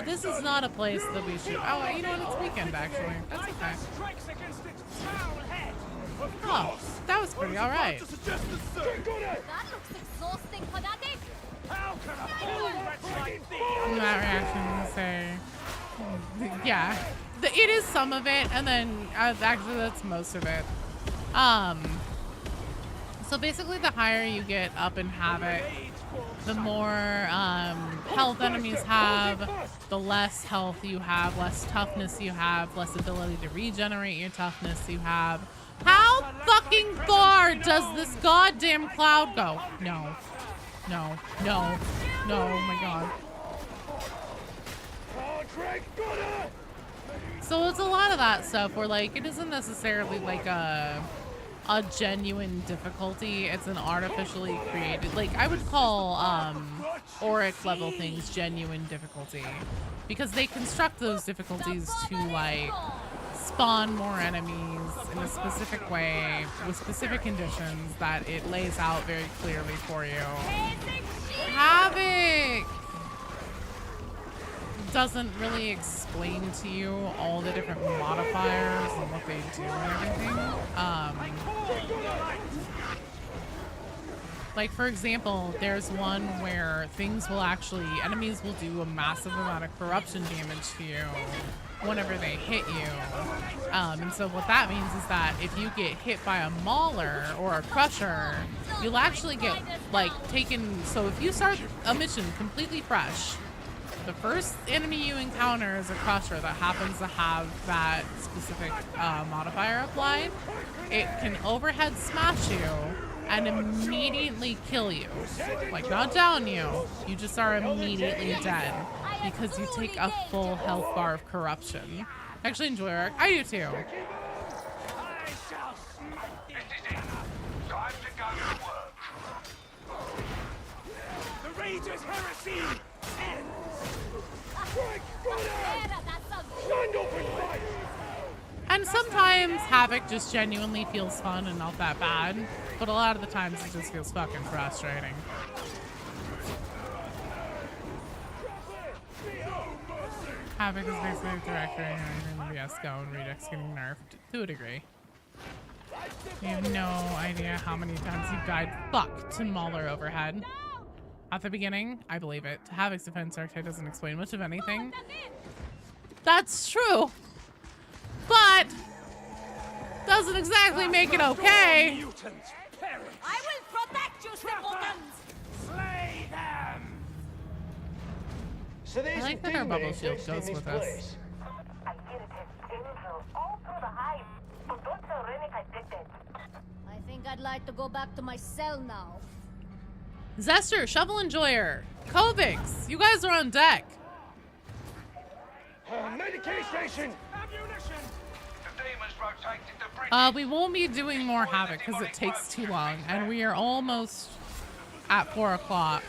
This is not a place that we should... Oh, you know what? It's weekend, actually. That's okay. Oh, that was pretty alright. That looks exhausting, fanatic. How can a fool like thee? That reaction to say... Yeah. It is some of it, and then actually that's most of it. So basically the higher you get up in Havoc, the more health enemies have, the less health you have, less toughness you have, less ability to regenerate your toughness you have. How fucking far does this goddamn cloud go? No. No. No. No, oh my God. So it's a lot of that stuff where, like, it isn't necessarily like a genuine difficulty. It's an artificially created, like, I would call Auric level things genuine difficulty, because they construct those difficulties to, like, spawn more enemies in a specific way with specific conditions that it lays out very clearly for you. Havoc doesn't really explain to you all the different modifiers and what they do and everything. Like, for example, there's one where enemies will do a massive amount of corruption damage to you whenever they hit you. And so what that means is that if you get hit by a mauler or a crusher, you'll actually get, like, taken... So if you start a mission completely fresh, the first enemy you encounter is a crusher that happens to have that specific modifier applied. It can overhead smash you and immediately kill you. Like, not down you. You just are immediately dead because you take a full health bar of corruption. I actually enjoy Arc. I do too. Time to go to work. The Rager's heresy ends! And sometimes Havoc just genuinely feels fun and not that bad, but a lot of the times it just feels fucking frustrating. Havoc is basically a directory and the VS Go and Redux getting nerfed to a degree. You have no idea how many times you've died to Mauler overhead. At the beginning, I believe it. To Havoc's defense, Arctide doesn't explain much of anything. That's true. But doesn't exactly make it okay. I will protect you, simpletons! Slay them! So I like that our bubble shield goes with us. I hear it has intel all through the hive, but don't tell Rennick I did that. I think I'd like to go back to my cell now. Zester, Shovel Enjoyer, Kovix, you guys are on deck. Medicaid station! The demons rotated the bridge. We won't be doing more Havoc because it takes too long, and we are almost at 4 o'clock.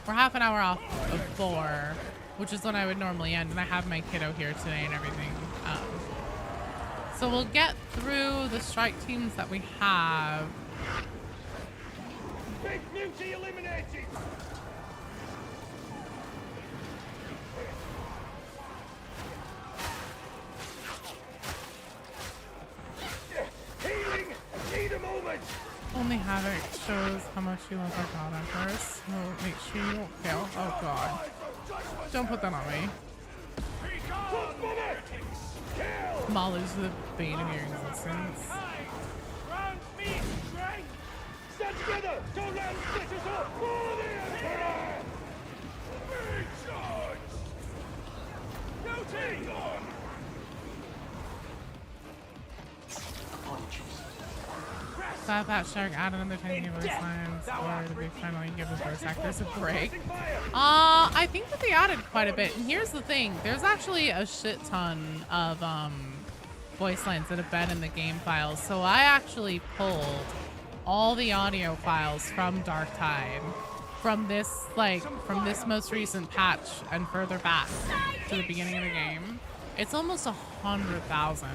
We're half an hour off of 4, which is when I would normally end, and I have my kiddo here today and everything. So we'll get through the strike teams that we have. Big beauty eliminated! Healing! Need a moment! Only Havoc shows how much you love our God Empress. So make sure you don't fail. Oh God. Don't put that on me. Maul is the bane of your existence. Round me, strength! Stand together! Don't let them split us up! For the Emperor! Big charge! Beauty! That Shark add another 10 new voice lines or did they finally give the voice actors a break? I think that they added quite a bit. And here's the thing, there's actually a shit ton of voice lines that have been in the game files. So I actually pulled all the audio files from Dark Tide from this most recent patch and further back to the beginning of the game. It's almost 100,000.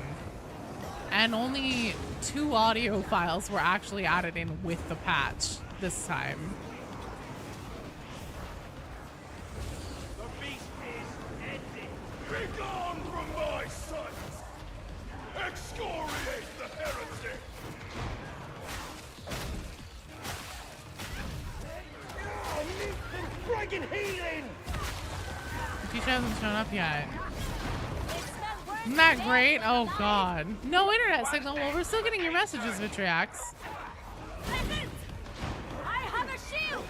And only 2 audio files were actually added in with the patch this time. The beast is ended! Be gone from my sight! Excoriate the heretic! Oh, need some friggin' healing! The teacher hasn't shown up yet. Isn't that great? Oh God. No internet signal. Well, we're still getting your messages, Vitriax. I have a shield.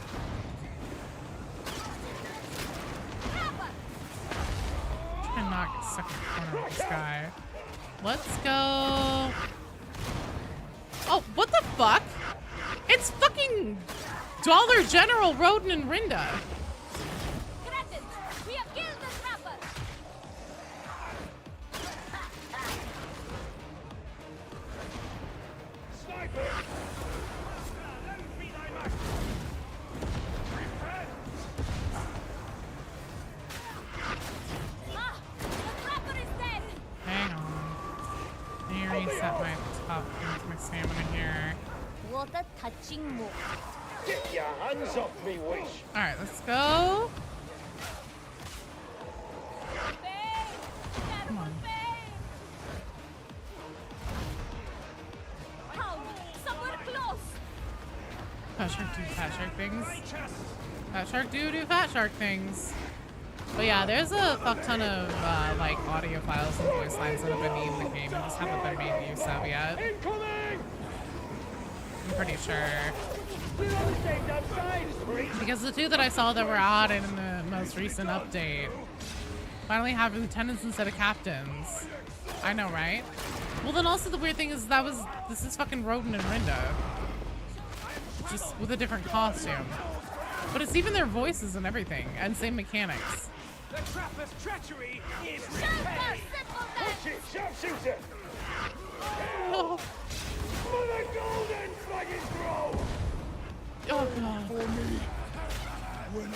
Try and not get stuck in the corner with this guy. Let's go. Oh, what the fuck? It's fucking Dollar General Roden and Rinda. We have killed the trapper. Sniper! Don't be thy match! Repent! Ah, the trapper is dead. Hang on. Let me reset my top into my stamina here. What a touching move. Get your hands off me, Wish! Alright, let's go. Come on. Somewhere close. Fat Shark do Fat Shark things. Fat Shark do Fat Shark things. But yeah, there's a fuck ton of like audio files and voice lines that have been in the game and just haven't been made use of yet. Incoming! I'm pretty sure. We're on the same damn side! Because the 2 that I saw that were added in the most recent update finally have lieutenants instead of captains. I know, right? Well, then also the weird thing is this is fucking Roden and Rinda. Just with a different costume. But it's even their voices and everything, and same mechanics. The trapper's treachery is repaid! Push it, sharpshooter! Oh, For the golden dragon throne! oh God. For me, when I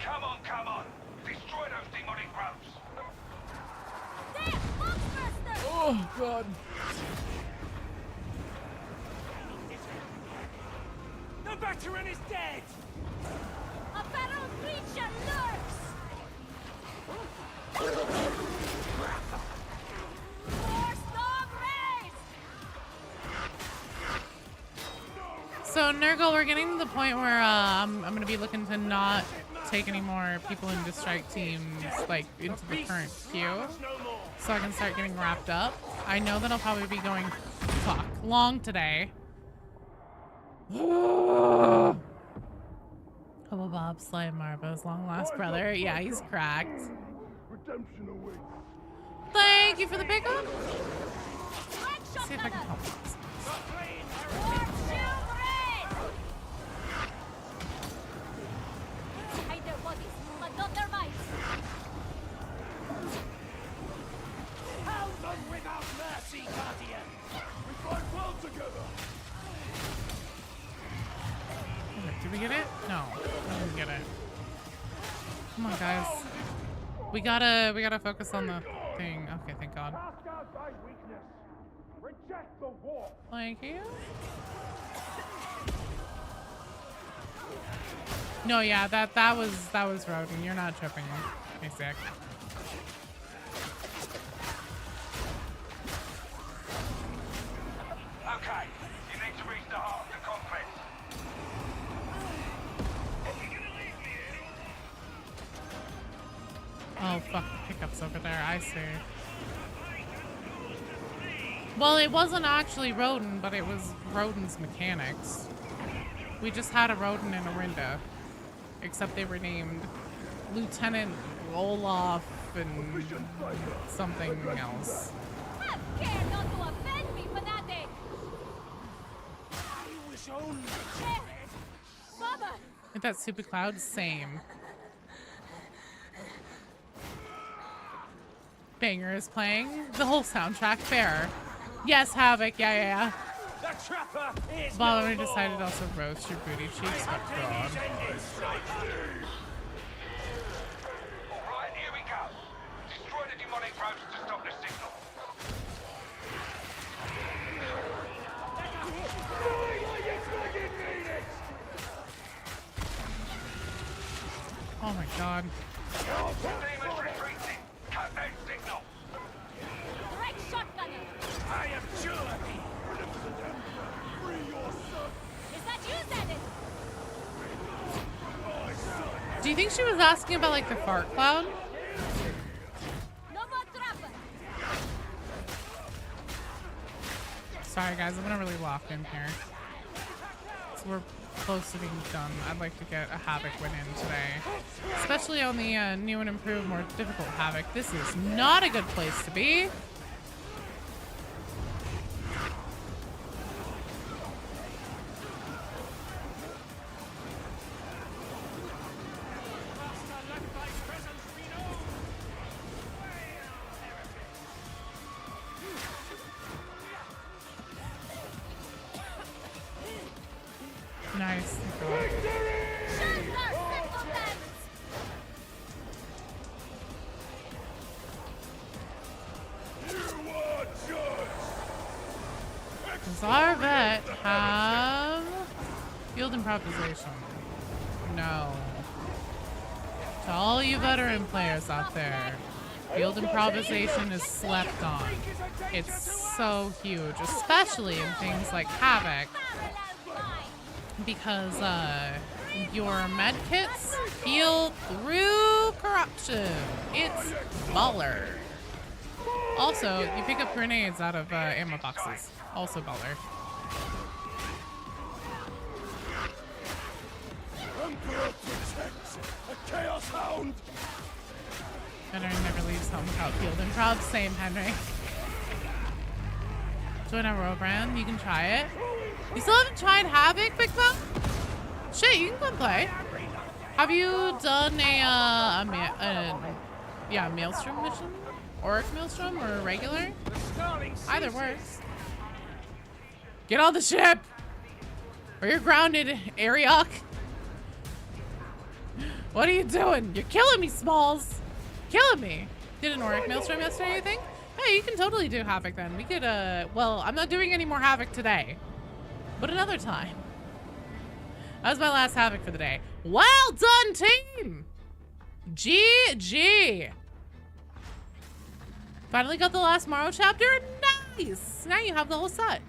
Come on! Destroy those demonic grubs! There, Monster! Oh God. The veteran is dead! A feral creature lurks. Force dog raised. So Nurgle, we're getting to the point where I'm gonna be looking to not take any more people into strike teams like into the current queue, so I can start getting wrapped up. I know that I'll probably be going long today. Hello, Bob, Sly and Marvo's long lost brother. Yeah, he's cracked. Redemption awaits. Thank you for the pickup. Let's see if I can help this. Hide their bodies, but not their minds. Come on, guys. We gotta focus on the thing. Okay, thank God. Thank you. No, yeah, that was Rodin. You're not tripping. Okay, sick. Okay, you need to reach the heart of the complex. Oh, fuck. Pickup's over there. I see. Well, it wasn't actually Rodin, but it was Rodin's mechanics. We just had a Rodin and a Rinda. Except they were named Lieutenant Olaf and something else. Have care not to offend me, fanatic! Mama! Ain't that Super Cloud? Same. Banger is playing. The whole soundtrack, fair. Yes, Havoc, yeah. Valerie decided to also roast your booty cheeks, but God. Right, here we go. Destroy the demonic probes to stop the signal. Oh my God. Demons retreating. Cut that signal. Direct shotgunner! I am sure. Is that you, Zenith? Do you think she was asking about like the fart cloud? No more trapper! Sorry guys, I'm gonna really lock in here. So we're close to being done. I'd like to get a Havoc win in today. Especially on the new and improved, more difficult Havoc. This is not a good place to be. Nice. Does our vet have field improvisation? No. To all you veteran players out there, field improvisation is slept on. It's so huge, especially in things like Havoc, because your med kits heal through corruption. It's baller. Also, you pick up grenades out of ammo boxes. Also baller. Chaos Hound! Henry never leaves home without field improv. Same, Henry. Join our row brand. You can try it. You still haven't tried Havoc, Big Mom? Shit, you can come play. Have you done a Maelstrom mission? Auric Maelstrom or regular? Either works. Get on the ship! Or you're grounded, Ariok. What are you doing? You're killing me, Smalls. Killing me. Did an Auric Maelstrom yesterday, you think? Hey, you can totally do Havoc then. We could, well, I'm not doing any more Havoc today. But another time. That was my last Havoc for the day. Well done, team! GG. Finally got the last Morrow chapter. Nice! Now you have the whole set.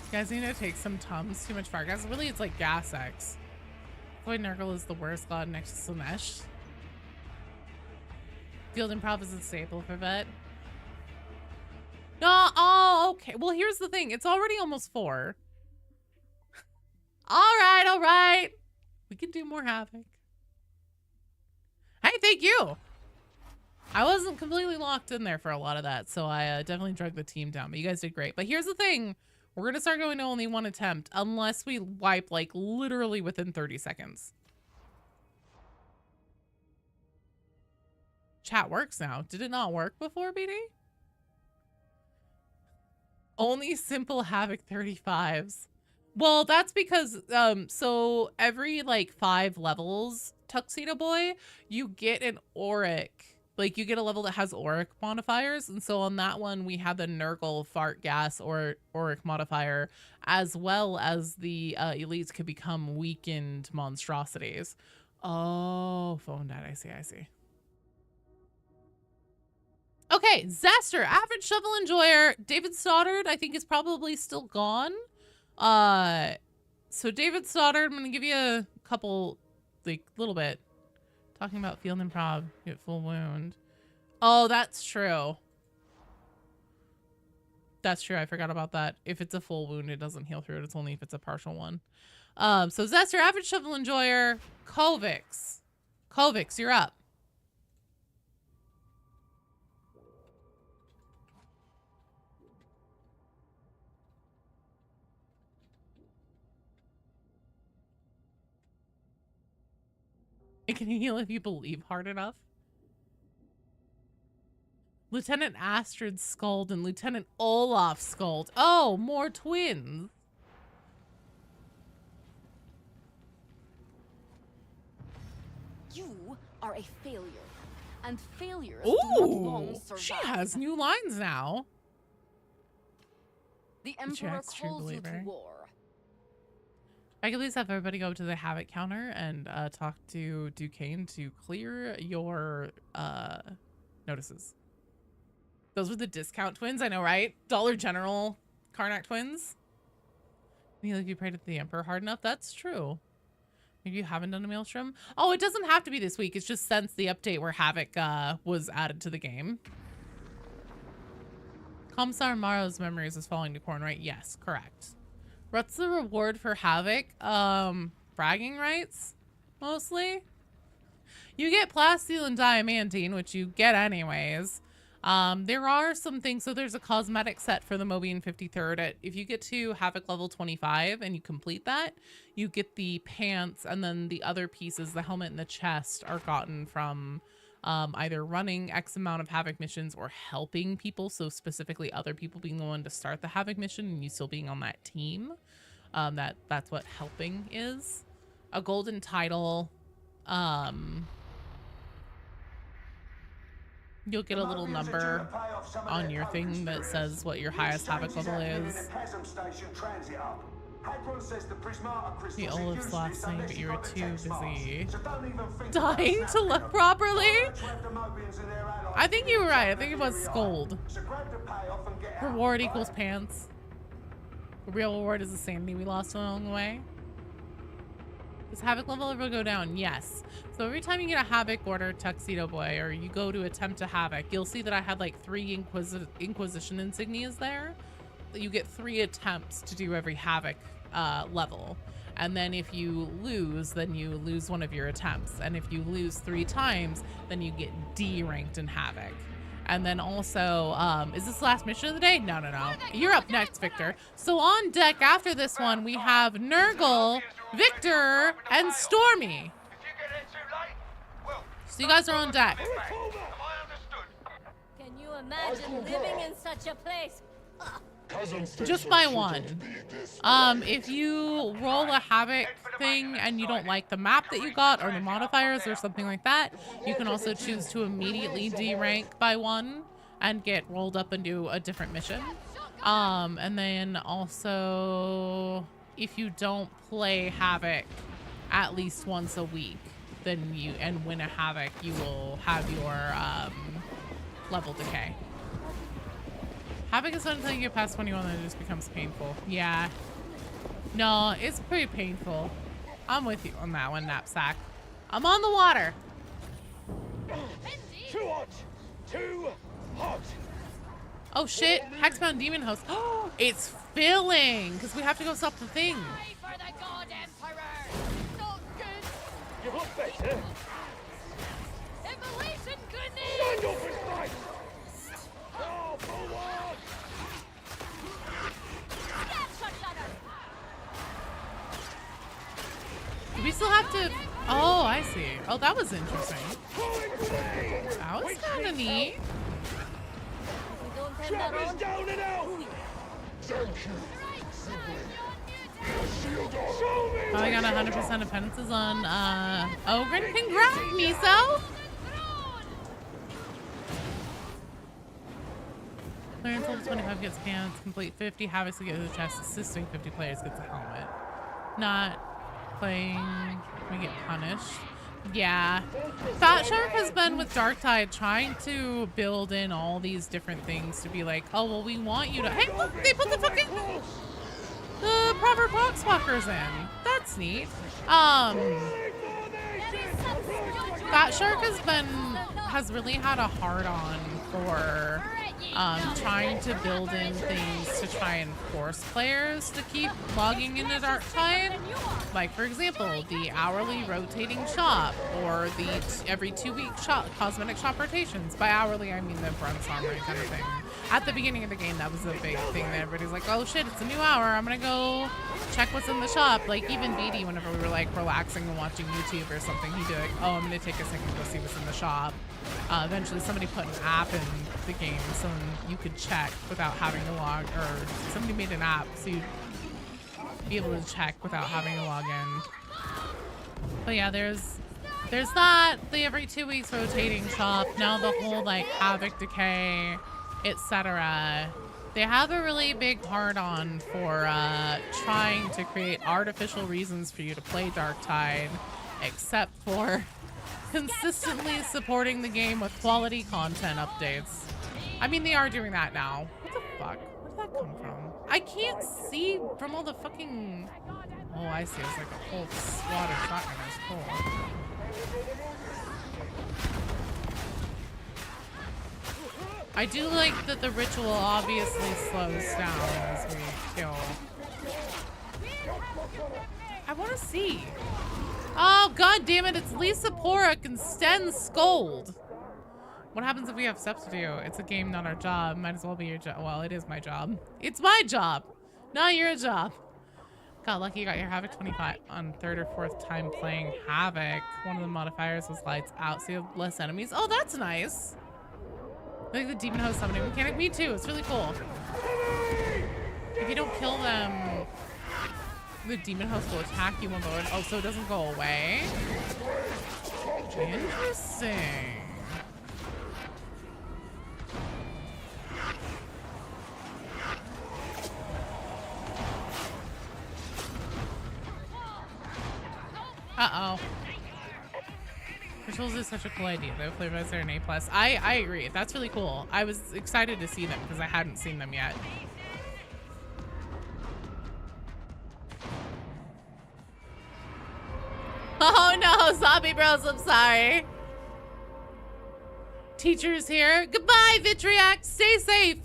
You guys need to take some Tums. Too much fire gas. Really, it's like Gas X. Void Nurgle is the worst god next to Slanesh. Field Improv is a staple for Vet. No, oh, okay. Well, here's the thing. It's already almost 4. All right. We can do more Havoc. Hey, thank you. I wasn't completely locked in there for a lot of that, so I definitely drug the team down, but you guys did great. But here's the thing. We're going to start going to only 1 attempt unless we wipe, like, literally within 30 seconds. Chat works now. Did it not work before, BD? Only simple Havoc 35s. Well, that's because so every like 5 levels, Tuxedo Boy, you get an auric, like you get a level that has auric modifiers, and so on that one we have the Nurgle fart gas or auric modifier, as well as the elites could become weakened monstrosities. Oh, phone died. I see. Okay, Zester, average shovel enjoyer. David Stoddard, I think, is probably still gone. So David Stoddard, I'm gonna give you a couple, like, little bit. Talking about field improv, get full wound. Oh, that's true. That's true. I forgot about that. If it's a full wound, it doesn't heal through it. It's only if it's a partial one. So Zester, average shovel enjoyer, Kovix. Kovix, you're up. It can heal if you believe hard enough. Lieutenant Astrid Skuld and Lieutenant Olaf Skuld. Oh, more twins. You are a failure, and failures Ooh, do not long survive. she has new lines now. The Emperor calls you to war. I can at least have everybody go to the Havoc counter and talk to Duquesne to clear your notices. Those were the discount twins, I know, right? Dollar General Karnak twins. You like you prayed to the Emperor hard enough? That's true. Maybe you haven't done a Maelstrom? Oh, it doesn't have to be this week. It's just since the update where Havoc was added to the game. Commissar Morrow's memories is falling to corn, right? Yes, correct. What's the reward for Havoc? Bragging rights, mostly. You get plasteel and diamantine, which you get anyways. There are some things. So there's a cosmetic set for the Mobian 53rd. If you get to Havoc level 25 and you complete that, you get the pants, and then the other pieces, the helmet and the chest, are gotten from either running X amount of Havoc missions or helping people. So specifically other people being the one to start the Havoc mission and you still being on that team. That's what helping is. A golden title. You'll get a little number on your thing that says what your highest Havoc level is. The Olaf's last name, but you were too busy dying to look properly. I think you were right. I think it was Skuld. Reward equals pants. The real reward is the sanity we lost along the way. Does Havoc level ever go down? Yes. So every time you get a Havoc order, Tuxedo Boy, or you go to attempt a Havoc, you'll see that I had like 3 Inquisition insignias there. You get 3 attempts to do every Havoc level. And then if you lose, then you lose one of your attempts. And if you lose 3 times, then you get D ranked in Havoc. And then also, is this the last mission of the day? No. You're up next, Victor. So on deck after this one, we have Nurgle, Victor, and Stormy. So you guys are on deck. Can you imagine living in such a place? Just by 1. If you roll a Havoc thing and you don't like the map that you got or the modifiers or something like that, you can also choose to immediately D-rank by 1 and get rolled up and do a different mission. And then also, if you don't play Havoc at least once a week, then and win a Havoc, you will have your level decay. Havoc is not until you get past 21 that it just becomes painful. Yeah. No, it's pretty painful. I'm with you on that one, Knapsack. I'm on the water. Too hot! Too hot! Oh shit, Hexbound Demon Host. Oh, it's filling, because we have to go stop the thing. For the God Emperor! Not good! You look better! Immolation goodness! Stand up and fight! Oh, forward! Do we still have to... Oh, I see. Oh, that was interesting. That was kind of neat. Trappers down and out! Probably got 100% of penances on Ogren. Congrats, Miso! Clearance level 25 gets pants. Complete 50. Havoc to get to the chest. Assisting 50 players gets a helmet. Not playing. We get punished. Yeah. Fat Shark has been with Darktide trying to build in all these different things to be like, oh, well, we want you to. Hey, look, they put the fucking. The proper box walkers in. That's neat. Fat Shark has really had a hard on for trying to build in things to try and force players to keep logging into Darktide. Like, for example, the hourly rotating shop or the every 2-week shop, cosmetic shop rotations. By hourly, I mean the bronze armory kind of thing. At the beginning of the game, that was a big thing that everybody's like, oh shit, it's a new hour. I'm gonna go check what's in the shop. Like, even BD, whenever we were like relaxing and watching YouTube or something, he'd be like, oh, I'm gonna take a second to go see what's in the shop. Eventually somebody put an app in the game so you could check without having to log, or somebody made an app so you'd be able to check without having to log in. But yeah, there's not the every 2 weeks rotating shop. Now the whole like Havoc decay, etc. They have a really big hard on for trying to create artificial reasons for you to play Darktide, except for consistently supporting the game with quality content updates. I mean, they are doing that now. What the fuck? Where did that come from? I can't see from all the fucking... Oh, I see. It's like a whole squad of shotgunners. Cool. I do like that the ritual obviously slows down as we kill. I want to see. Oh, god damn it. It's Lisa Porrick and Sten Scold. What happens if we have stuff to do? It's a game, not our job. Might as well be your job. Well, it is my job. It's my job, not your job. Got lucky you got your Havoc 25 on 3rd or 4th time playing Havoc. One of the modifiers was lights out, so you have less enemies. Oh, that's nice. I like the demon host summoning mechanic. Me too. It's really cool. If you don't kill them, the demon host will attack you one by one. Oh, so it doesn't go away? Interesting. Uh-oh. Rituals is such a cool idea, though. Flavors are an A+. I agree. That's really cool. I was excited to see them because I hadn't seen them yet. Oh no, zombie bros, I'm sorry. Teacher's here. Goodbye, Vitriac. Stay safe.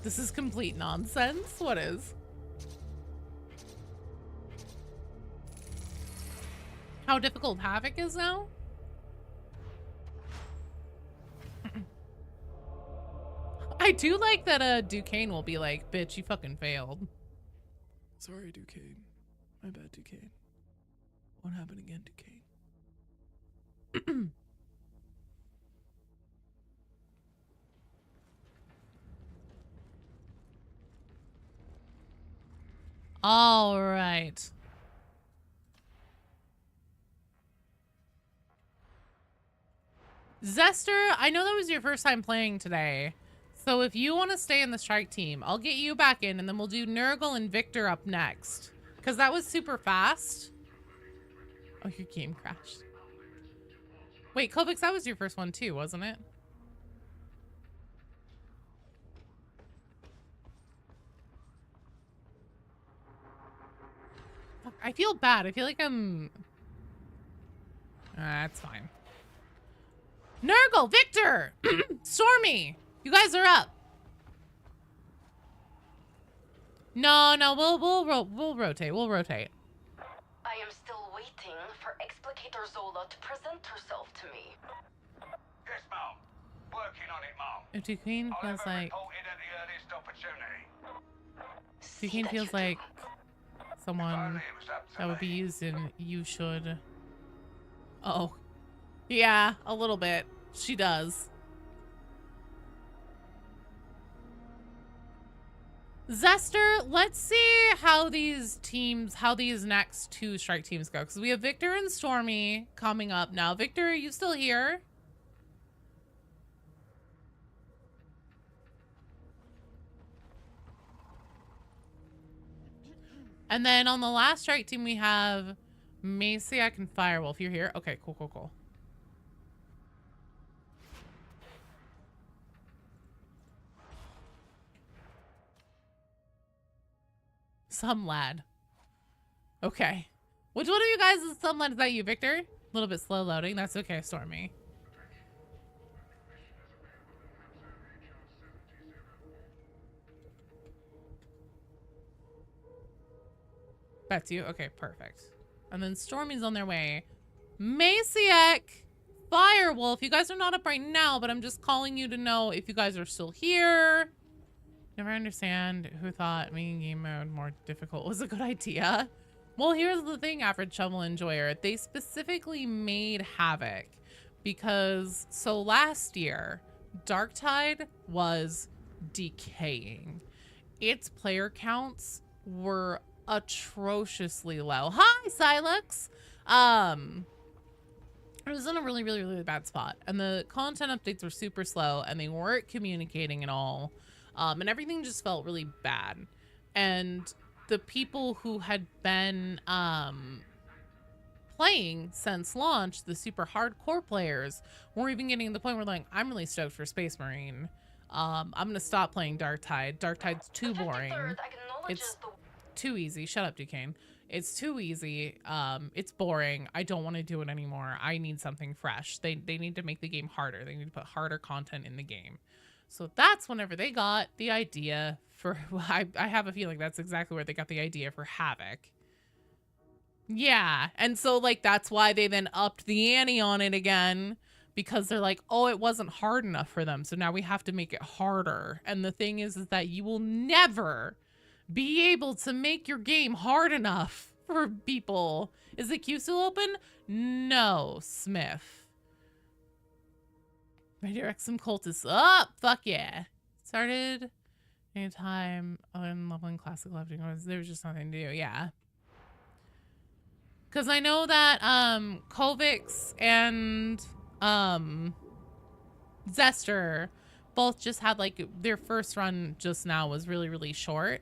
This is complete nonsense. What is? How difficult Havoc is now? I do like that Duquesne will be like, bitch, you fucking failed. Sorry, Duquesne. My bad, Duquesne. Won't happen again, Duquesne. All right. Zester, I know that was your first time playing today. So if you want to stay in the strike team, I'll get you back in and then we'll do Nurgle and Victor up next. Because that was super fast. Oh, your game crashed. Wait, Kobix, that was your first one too, wasn't it? Fuck, I feel bad. I feel like I'm... That's fine. Nurgle, Victor, Stormy, you guys are up. No, we'll rotate. We'll rotate. I am still waiting for Explicator Zola to present herself to me. Yes, Mom. Working on it, Mom. If Duquesne feels like... Duquesne feels like someone that would be used in You Should... Oh. Yeah, a little bit. She does. Zester, let's see how these next 2 strike teams go. Because we have Victor and Stormy coming up now. Victor, are you still here? And then on the last strike team, we have Maciek and Firewolf. You're here? Okay, cool, cool, cool. Some lad. Okay. Which one of you guys is some lad? Is that you, Victor? A little bit slow loading. That's okay, Stormy. That's you? Okay, perfect. And then Stormy's on their way. Maciek! Firewolf, you guys are not up right now, but I'm just calling you to know if you guys are still here. Never understand who thought making game mode more difficult was a good idea. Well, here's the thing, average shovel enjoyer. They specifically made Havoc because, so last year, Darktide was decaying. Its player counts were atrociously low. Hi, Silex! It was in a really, really, really bad spot. And the content updates were super slow and they weren't communicating at all. And everything just felt really bad. And the people who had been playing since launch, the super hardcore players, were even getting to the point where like, I'm really stoked for Space Marine. I'm gonna stop playing Darktide. Darktide's too boring. It's too easy. Shut up, Duquesne. It's too easy. It's boring. I don't want to do it anymore. I need something fresh. They need to make the game harder. They need to put harder content in the game. So that's whenever they got the idea for, I have a feeling that's exactly where they got the idea for Havoc. Yeah, and so like that's why they then upped the ante on it again, because they're like, oh, it wasn't hard enough for them, so now we have to make it harder. And the thing is that you will never be able to make your game hard enough for people. Is the queue still open? No, Smith. Redirect some cultists up. Fuck yeah. Started anytime on leveling classic leveling. There was just nothing to do. Yeah. Because I know that Kovix and Zester both just had like their first run just now was really, really short.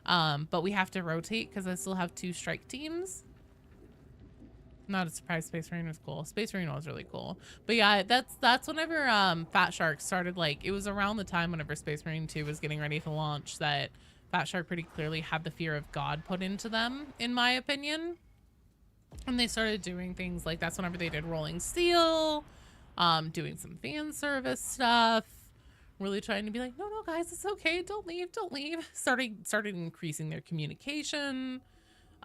But we have to rotate because I still have 2 strike teams. Not a surprise. Space Marine was cool. Space Marine was really cool. But yeah, that's whenever Fat Shark started, like, it was around the time whenever Space Marine 2 was getting ready to launch that Fat Shark pretty clearly had the fear of God put into them, in my opinion. And they started doing things like, that's whenever they did Rolling Steel, doing some fan service stuff, really trying to be like, no, guys, it's okay. Don't leave. Started increasing their communication,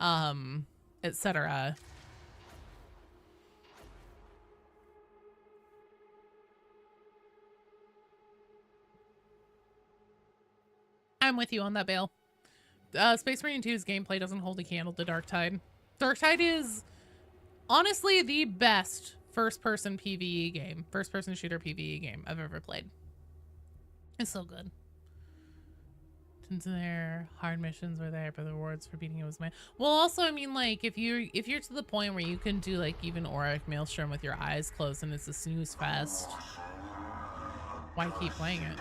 etc. I'm with you on that, Bale. Space Marine 2's gameplay doesn't hold a candle to Darktide. Darktide is honestly the best first-person PvE game, first-person shooter PvE game I've ever played. It's so good. Since their hard missions were there, but the rewards for beating it was my. Well, also, I mean, like, if you're to the point where you can do like even Auric Maelstrom with your eyes closed and it's a snooze fest, why keep playing it?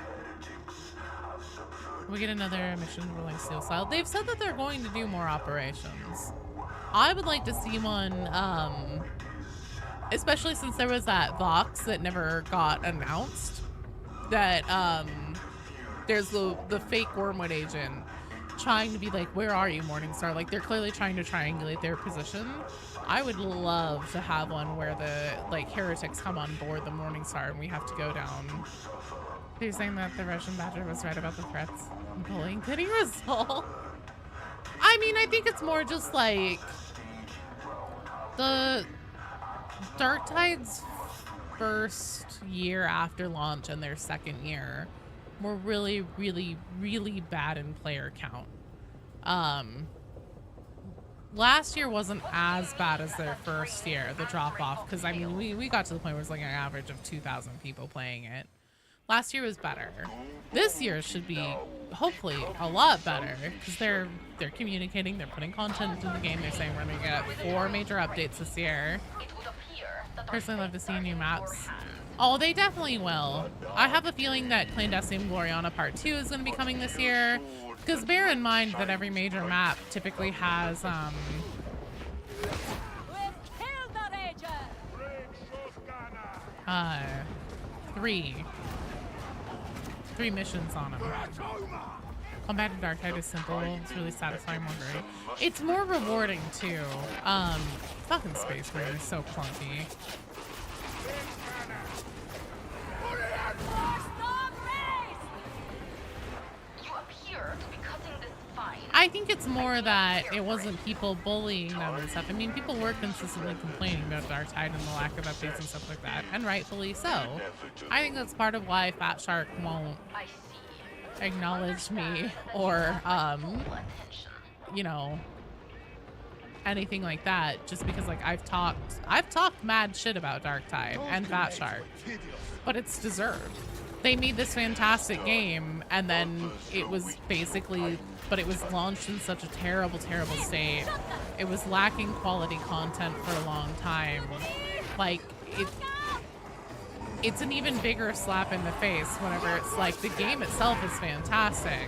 We get another mission Rolling Steel style. They've said that they're going to do more operations. I would like to see one, especially since there was that Vox that never got announced. That there's the fake Wormwood agent trying to be like, where are you, Morningstar? Like, they're clearly trying to triangulate their position. I would love to have one where the like heretics come on board the Morningstar and we have to go down. You're saying that the Russian Badger was right about the threats and bullying getting resolved? I mean, I think it's more just like the Darktide's first year after launch and their second year were really, really, really bad in player count. Last year wasn't as bad as their first year, the drop off, because I mean we got to the point where it's like an average of 2,000 people playing it. Last year was better. This year should be hopefully a lot better because they're communicating, they're putting content into the game. They're saying we're gonna get 4 major updates this year. Personally, love to see new maps. Oh, they definitely will. I have a feeling that Clandestine Gloriana Part 2 is going to be coming this year. Because bear in mind that every major map typically has, 3 missions on them. Combat in Darktide is simple. It's really satisfying, more great. It's more rewarding too. Fucking Space Marine is so clunky. I think it's more that it wasn't people bullying them and stuff. I mean, people were consistently complaining about Darktide and the lack of updates and stuff like that, and rightfully so. I think that's part of why Fat Shark won't acknowledge me or, you know, anything like that, just because, like, I've talked mad shit about Darktide and Fat Shark, but it's deserved. They made this fantastic game, and then it was basically, but it was launched in such a terrible, terrible state. It was lacking quality content for a long time. Like, it's an even bigger slap in the face whenever it's like the game itself is fantastic.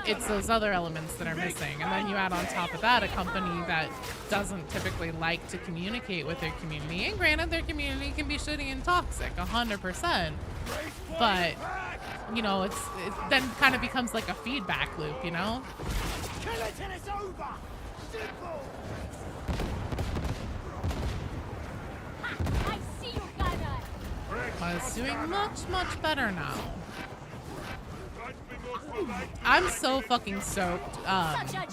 It's those other elements that are missing. And then you add on top of that a company that doesn't typically like to communicate with their community. And granted, their community can be shitty and toxic, 100%. But, you know, it then kind of becomes like a feedback loop, you know? Kill it and it's over! Simple! I see you, Gunner. But it's doing much, much better now. I'm so fucking stoked.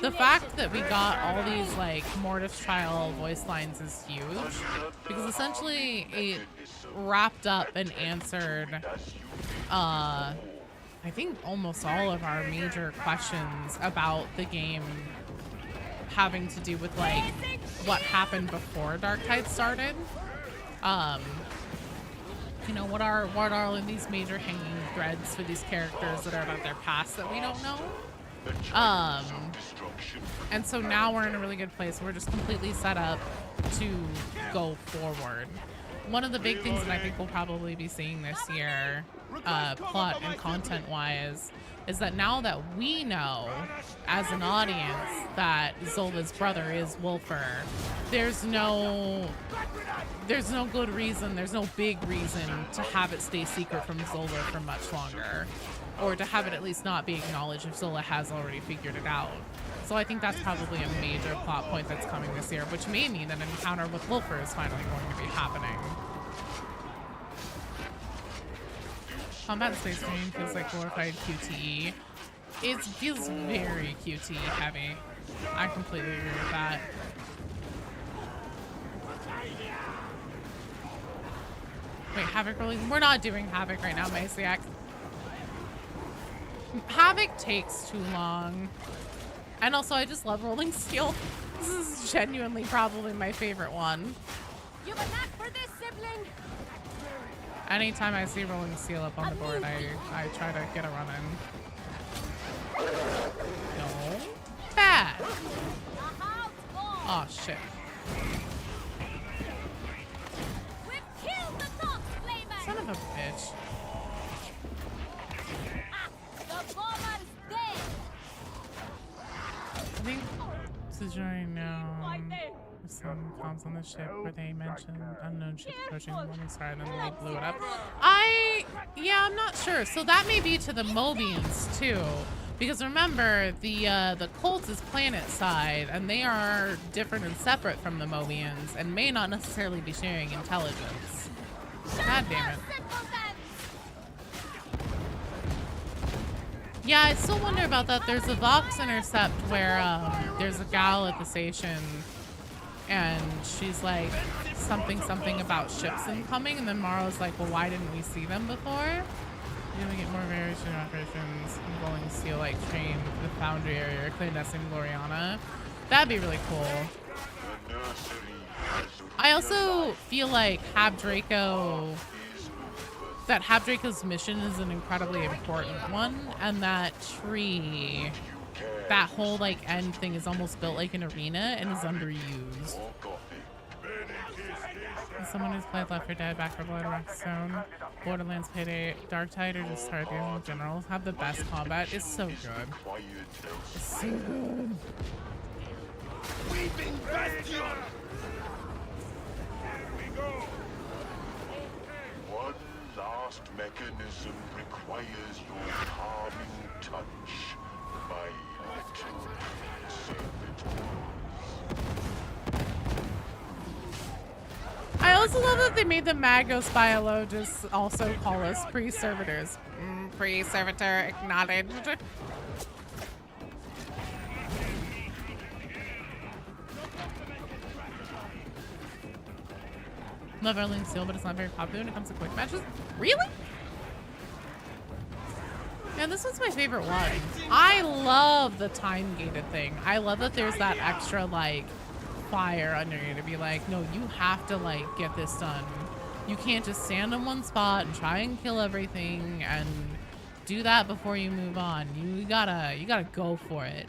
The fact that we got all these like Mortis Trial voice lines is huge because essentially it wrapped up and answered I think almost all of our major questions about the game having to do with like what happened before Darktide started. You know, what are all of these major hanging threads for these characters that are about their past that we don't know? And so now we're in a really good place. We're just completely set up to go forward. One of the big things that I think we'll probably be seeing this year, plot and content-wise, is that now that we know, as an audience, that Zola's brother is Wolfer, there's no good reason, there's no big reason to have it stay secret from Zola for much longer. Or to have it at least not be acknowledged if Zola has already figured it out. So I think that's probably a major plot point that's coming this year, which may mean that an encounter with Wolfer is finally going to be happening. Combat Space Marine feels like glorified QTE. It feels very QTE heavy. I completely agree with that. Wait, Havoc rolling? We're not doing Havoc right now, Maciak. Havoc takes too long. And also, I just love Rolling Steel. This is genuinely probably my favorite one. You have a knack for this, sibling. Anytime I see Rolling Steel up on the board, I try to get a run in. No. Bad. Oh shit. We've killed the Fox Flamer. Son of a bitch. The bomber's dead. I think this is right now. Some comms on the ship where they mentioned unknown ship approaching the morning star and then they blew it up. Yeah, I'm not sure. So that may be to the Mobians too. Because remember, the cult is planet side and they are different and separate from the Mobians and may not necessarily be sharing intelligence. God damn it. Yeah, I still wonder about that. There's a Vox intercept where there's a gal at the station and she's like something about ships incoming, and then Morrow's like, well, why didn't we see them before? You're gonna get more variation operations involving steel like train to the foundry area or clandestine Gloriana. That'd be really cool. I also feel like Hab Draco that Havdrake's mission is an incredibly important one, and that tree, that whole like end thing is almost built like an arena and is underused. As someone who's played Left 4 Dead, Back 4 Blood, Rockstone, Borderlands, Payday, Darktide, or just Star games in general have the best combat. It's so good. It's so good. Weeping Bastion! One last mechanism requires your calming touch, my little servitor. I also love that they made the Magos biologists also call us pre-servitors. Pre-servitor acknowledged. Love Erling Steel, but it's not very popular when it comes to quick matches. Really? Yeah, this one's my favorite one. I love the time-gated thing. I love that there's that extra, like, fire under you to be like, no, you have to, like, get this done. You can't just stand in one spot and try and kill everything and do that before you move on. You gotta go for it.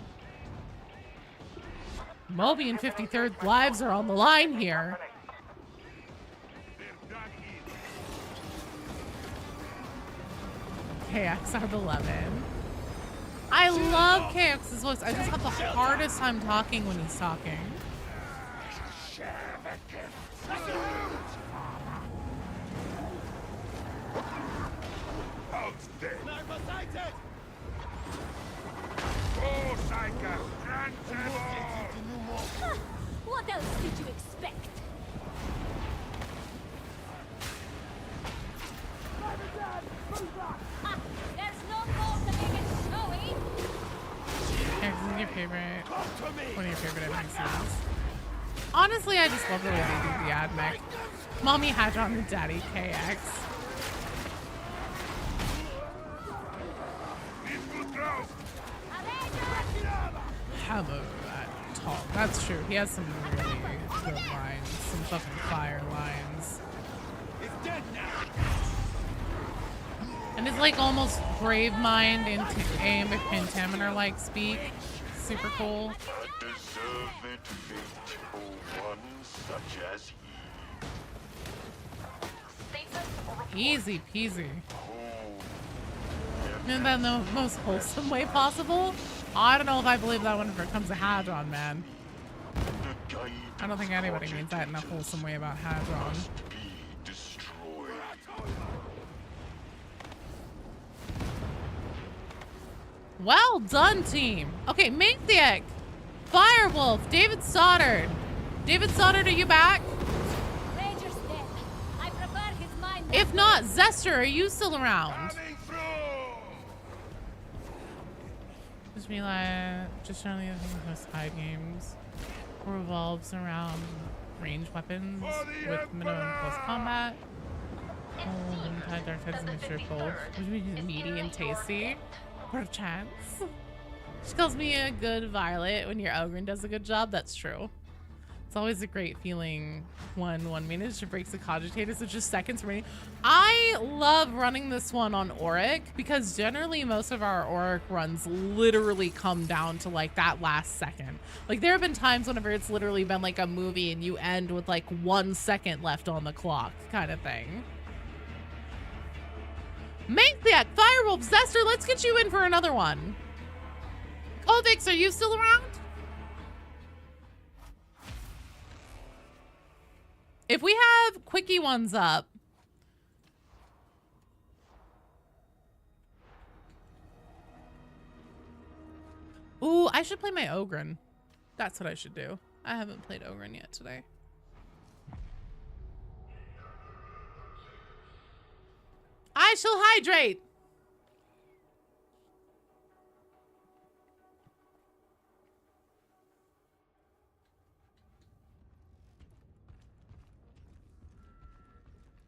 Moby and 53rd lives are on the line here. KXR11. I love KX's voice. I just have the hardest time talking when he's talking. What else did you expect? There's no more to make it showy. Who's your favorite? One of your favorite NPCs? Honestly, I just love the way they do the admech. Mommy Hadron and Daddy KX. Hello, that talk. That's true. He has some really good lines. Some fucking fire lines. And it's like almost Brave Mind and Pentameter like speak. Super cool. Easy peasy. In that the most wholesome way possible? I don't know if I believe that whenever it comes to Hadron, man. I don't think anybody means that in a wholesome way about Hadron. Well done, team. Okay, Minthiak, Firewolf, David Stoddard. David Stoddard, are you back? Ranger's dead. I prefer his mind. If not, Zester, are you still around? Just realize, just showing the other thing with most high games revolves around ranged weapons with minimum close combat. Dark Tide's a mixture of both. Would be meaty and tasty. What a chance. She calls me a good Violet when your Ogryn does a good job. That's true. It's always a great feeling when one manager breaks the cogitator, so just seconds remaining. I love running this one on Auric because generally most of our Auric runs literally come down to like that last second. Like there have been times whenever it's literally been like a movie and you end with like 1 second left on the clock kind of thing. Manthiak, Firewolf, Zester, let's get you in for another one. Kovix, are you still around? If we have quickie ones up. Ooh, I should play my Ogryn. That's what I should do. I haven't played Ogryn yet today. I shall hydrate.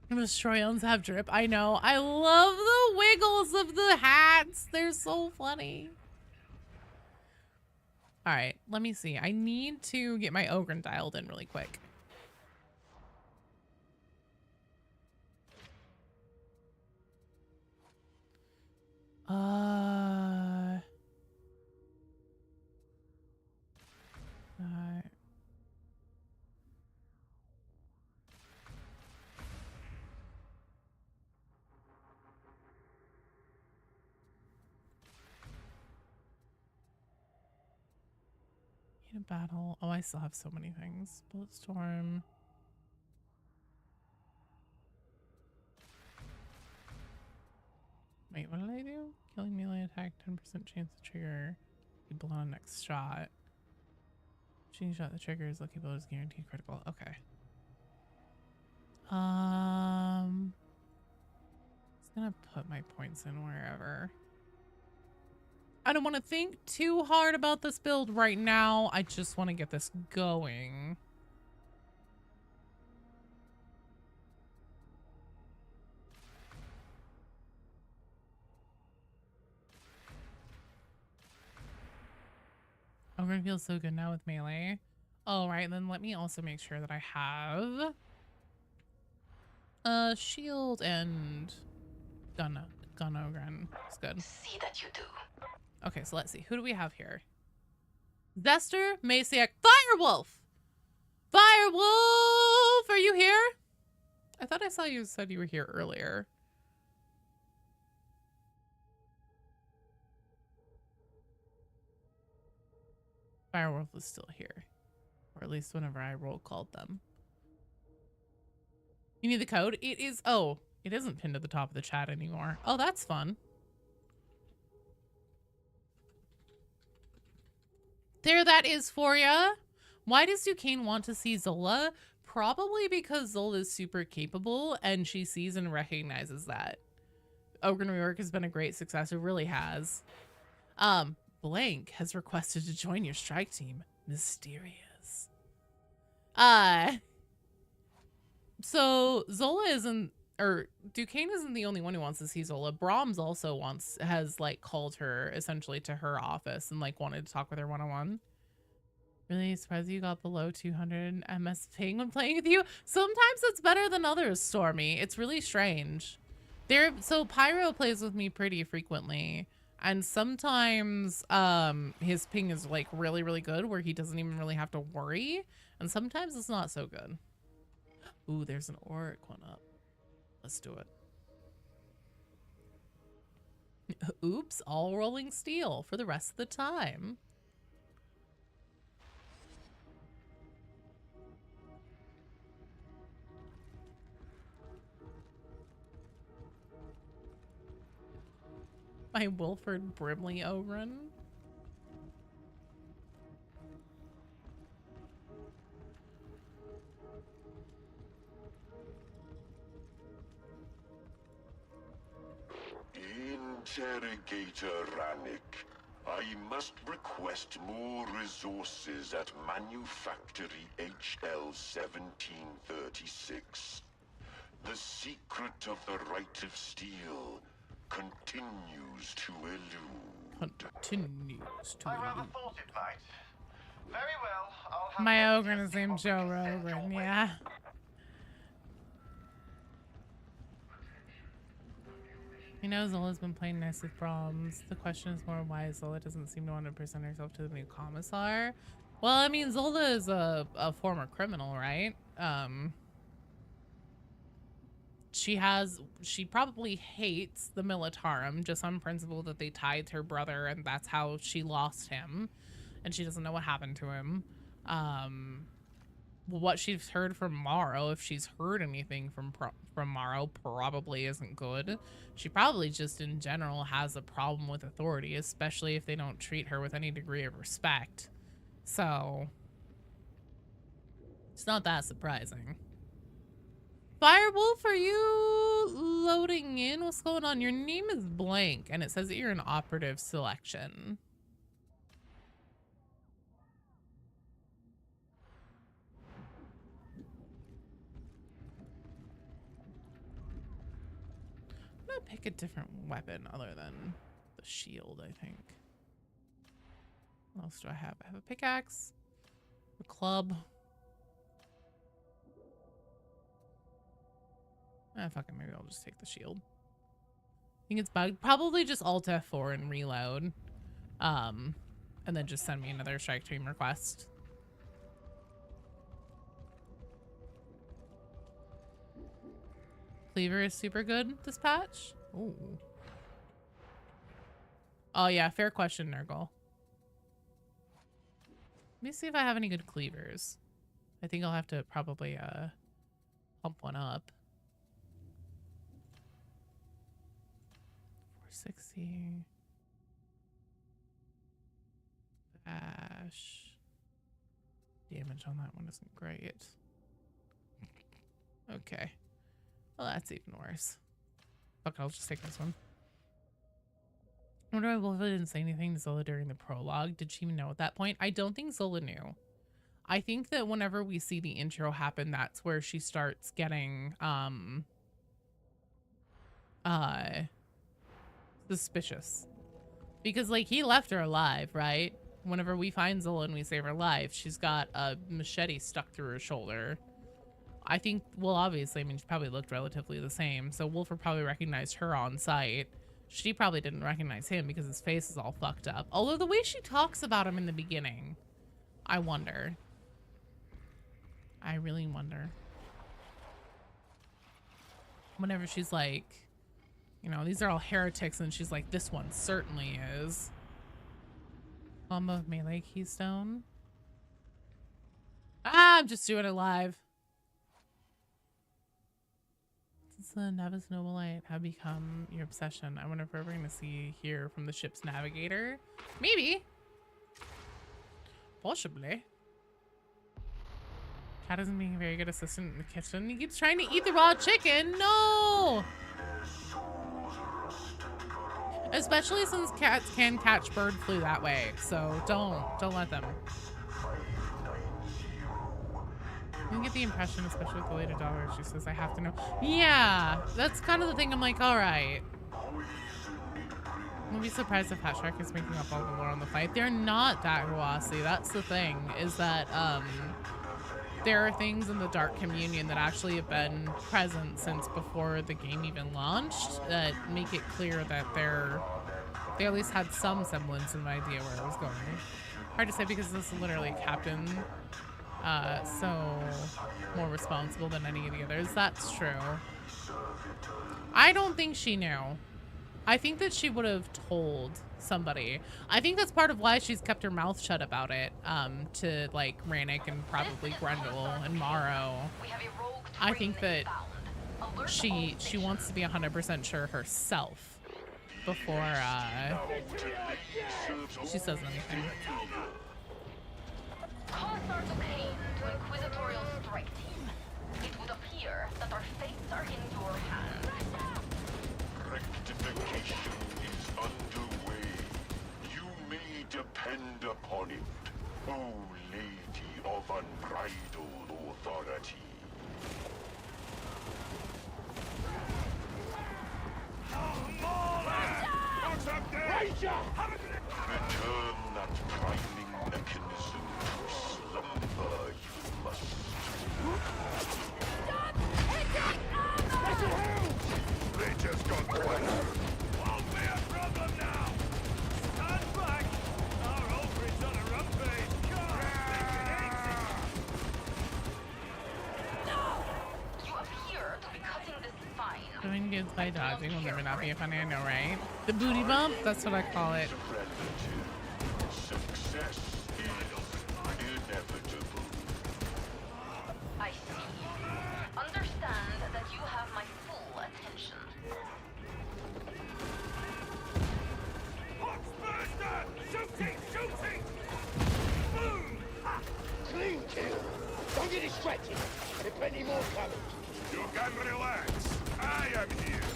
The Stroyons have drip. I know. I love the wiggles of the hats. They're so funny. All right, let me see. I need to get my Ogryn dialed in really quick. Uh, in a battle. Oh, I still have so many things. Bulletstorm. Wait, what did I do? Killing melee attack, 10% chance to trigger people on next shot. Shooting shot the trigger is lucky blow is guaranteed critical. Okay. Just gonna put my points in wherever. I don't want to think too hard about this build right now. I just want to get this going. I'm gonna feel so good now with melee. All right, then let me also make sure that I have shield and gun ogren. It's good. See that you do. Okay, so let's see. Who do we have here? Zester, Masiak, Firewolf! Firewolf! Are you here? I thought I saw you said you were here earlier. Firewolf is still here. Or at least whenever I roll called them. You need the code? It is... Oh, it isn't pinned at the top of the chat anymore. Oh, that's fun. There that is for ya. Why does Duquesne want to see Zola? Probably because Zola is super capable and she sees and recognizes that. Ogre New York has been a great success. It really has. Blank has requested to join your strike team. Mysterious. So Zola isn't, or Duquesne isn't the only one who wants to see Zola. Brahms also has like called her essentially to her office and like wanted to talk with her one-on-one. Really surprised you got below 200 MS ping when playing with you. Sometimes it's better than others, Stormy. It's really strange. So Pyro plays with me pretty frequently. And sometimes his ping is like really, really good where he doesn't even really have to worry. And sometimes it's not so good. Ooh, there's an Auric one up. Let's do it. Oops, all rolling steel for the rest of the time. My Wilford Brimley Ogren. Interrogator Rannick, I must request more resources at Manufactory HL 1736. The secret of the Right of Steel continues to elude. I'd rather thought it might. Very well, I'll have My Ogren is named Joe Rogren, yeah. You know Zola's been playing nice with Brahms. The question is more why Zola doesn't seem to want to present herself to the new commissar. Well, I mean, Zola is a former criminal, right? She probably hates the Militarum just on principle that they tied her brother and that's how she lost him. And she doesn't know what happened to him. What she's heard from Morrow, if she's heard anything from Morrow, probably isn't good. She probably just in general has a problem with authority, especially if they don't treat her with any degree of respect. So it's not that surprising. Firewolf, are you loading in? What's going on? Your name is blank and it says that you're an operative selection. I'm gonna pick a different weapon other than the shield, I think. What else do I have? I have a pickaxe, a club. Fuck it, maybe I'll just take the shield. think it's bugged. Probably just Alt F4 and reload. And then just send me another strike team request. Cleaver is super good this patch. Ooh. Oh yeah, fair question, Nurgle. Let me see if I have any good cleavers. I think I'll have to probably pump one up. 460. Bash. Damage on that one isn't great. Okay. Well, that's even worse. Fuck, I'll just take this one. I wonder why Wolfa didn't say anything to Zola during the prologue. Did she even know at that point? I don't think Zola knew. I think that whenever we see the intro happen, that's where she starts getting suspicious. Because like he left her alive, right? Whenever we find Zola and we save her life, she's got a machete stuck through her shoulder. I think, well, obviously, I mean, she probably looked relatively the same. So Wolfer probably recognized her on sight. She probably didn't recognize him because his face is all fucked up. Although the way she talks about him in the beginning, I wonder. I really wonder. Whenever she's like, you know, these are all heretics, and she's like, this one certainly is. Combo of melee keystone. Ah, I'm just doing it live. Since the Navis Nobilite have become your obsession, I wonder if we're ever going to hear from the ship's navigator. Maybe. Possibly. Cat isn't being a very good assistant in the kitchen. He keeps trying to eat the raw chicken. No! Especially since cats can catch bird flu that way. So don't let them. You get the impression, especially with the later dollar, she says, I have to know. Yeah, that's kind of the thing. I'm like, all right. I'll be surprised if Hat Shark is making up all the lore on the fight. They're not that Huasi. That's the thing, is that there are things in the Dark Communion that actually have been present since before the game even launched that make it clear that they at least had some semblance of an idea where it was going. Hard to say because this is literally a captain. So more responsible than any of the others. That's true. I don't think she knew. I think that she would have told somebody. I think that's part of why she's kept her mouth shut about it, to like Rannick and probably Grendel and Morrow. I think that she wants to be 100% sure herself before she says anything. Cossards obtained to Inquisitorial Strike Team. It would appear that our fates are in your hands. Rectification is underway. You may depend upon it, O Lady of Unbridled Authority. Return that priming mechanism to slumber, you must. Stop hitting armor! They just got better. Won't be a problem now. Stand back. Our Ulfrid's on a rampage. You appear to be cutting this fine. Doing good by dodging will never not be a funny, I know, right? The booty bump, that's what I call it. Success is inevitable. I see. Understand that you have my full attention. Shooting! Shooting! Boom! Clean kill. Don't get distracted. There's plenty more coming. You can relax. I am here.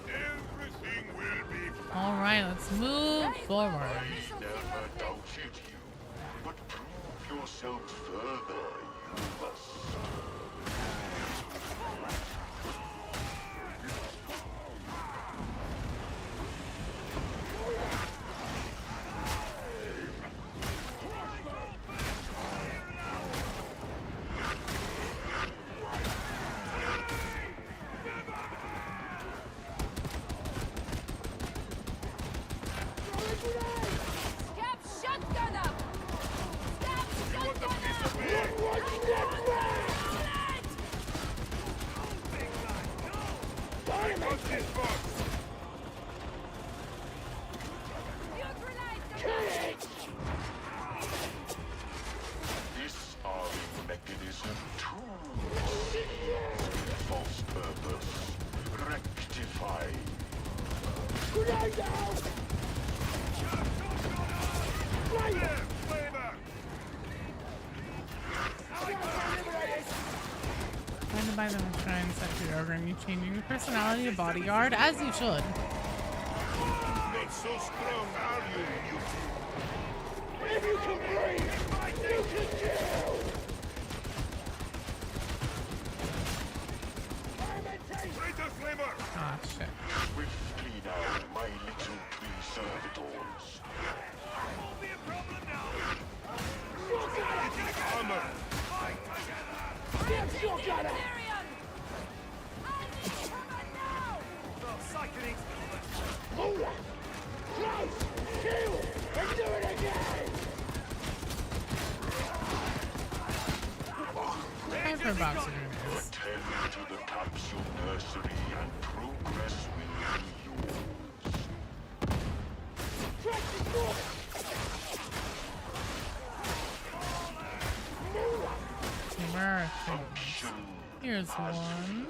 Everything will be fine. All right, let's move forward. Never doubted you, but prove yourself further, you must. this box! This arming mechanism too false purpose. Rectify. Grenade out! Flavor! Flavor! Trying to buy them a shrine set your ogre and you changing your personality to bodyguard, as you should. Not so strong, are you? If you can breathe, you can kill! Greater flavor! Ah, shit. Swiftly now, my little three servitors. Won't be a problem now! Armor! Get your gunner! Hold up! Close! Kill! And do it again! Time for boxing rooms. Tend to the capsule nursery and progress will be yours. Where are things? Here's one.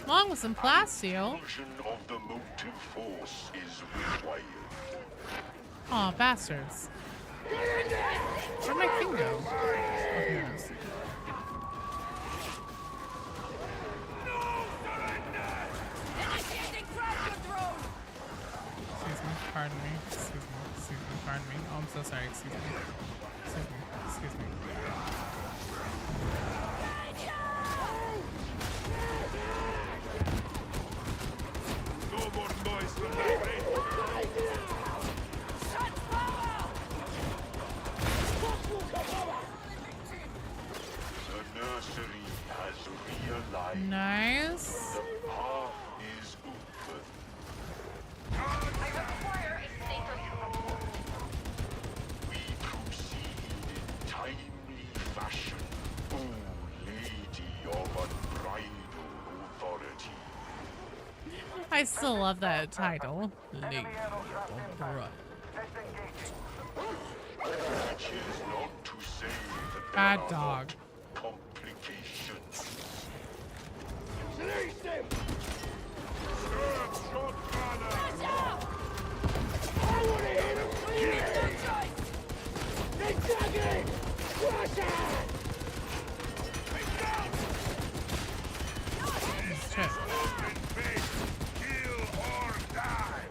Along with some plasteel. Fusion of the motive force is required. Aw, bastards. Where'd my king go? Oh, here it is. Excuse me, pardon me. Excuse me, pardon me. Oh, I'm so sorry, excuse me. Excuse me. No more noise from that way! The nursery has realized Nice. the path is open. I require a status report. We proceed in timely fashion, O Lady of Unbridled Authority. I still love that title. Lady of Unbridled. Which is not to say that there Bad are dog. not complications. Release him! Serve shot runner! I want to hit him clean! They dug it! Crush it! Shit. Open face! Kill or die!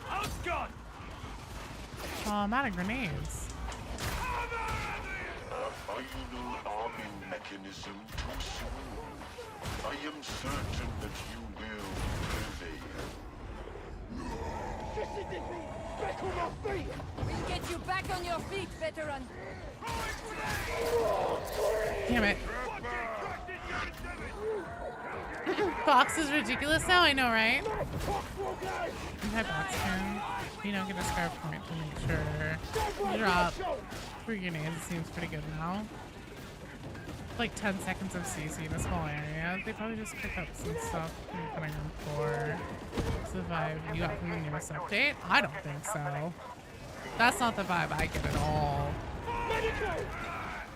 Outgun! Oh, I'm out of grenades. A final arming mechanism too soon. I am certain that you will prevail. Just let me back on my feet! We'll get you back on your feet, veteran. Damn it. Box is ridiculous now, I know, right? Anti-box can, you know, get a scar point to make sure you drop 3 grenades. It seems pretty good now. Like 10 seconds of CC in a small area. They probably just pick up some stuff from the cutting room floor. Survive you got from the newest update? I don't think so. That's not the vibe I get at all.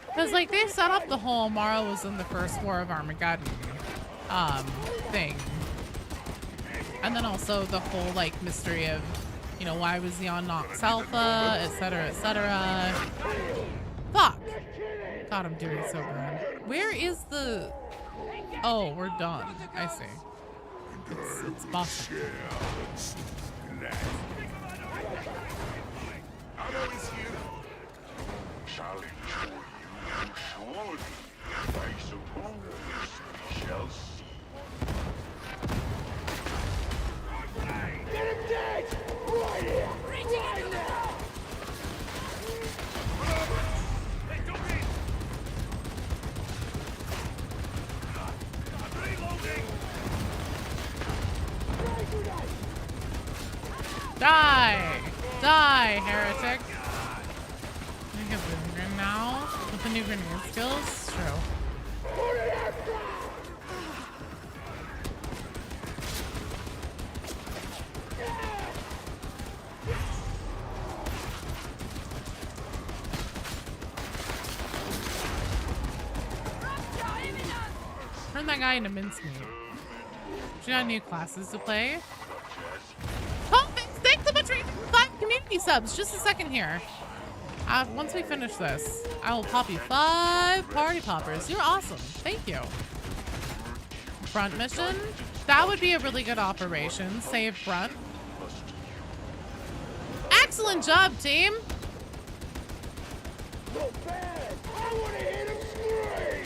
Because, like, they set up the whole Mara was in the first war of Armageddon thing. And then also the whole, like, mystery of, you know, why was he on Nox Alpha, etc., etc. Fuck! God, I'm doing so bad. Where is the... Oh, we're done. I see. It's boss. Challenge for you, surely. I suppose we shall see. Get him dead! Right here! Right now! Die! Die, heretic! I get Bloomgren now with the new grenade skills. True. Turn that guy into mincemeat. Do you got new classes to play? Thanks so much for 5 community subs. Just a second here. Once we finish this, I will pop you 5 party poppers. You're awesome. Thank you. Front mission. That would be a really good operation. Save front. Excellent job, team. Not bad. I want to hear them scream.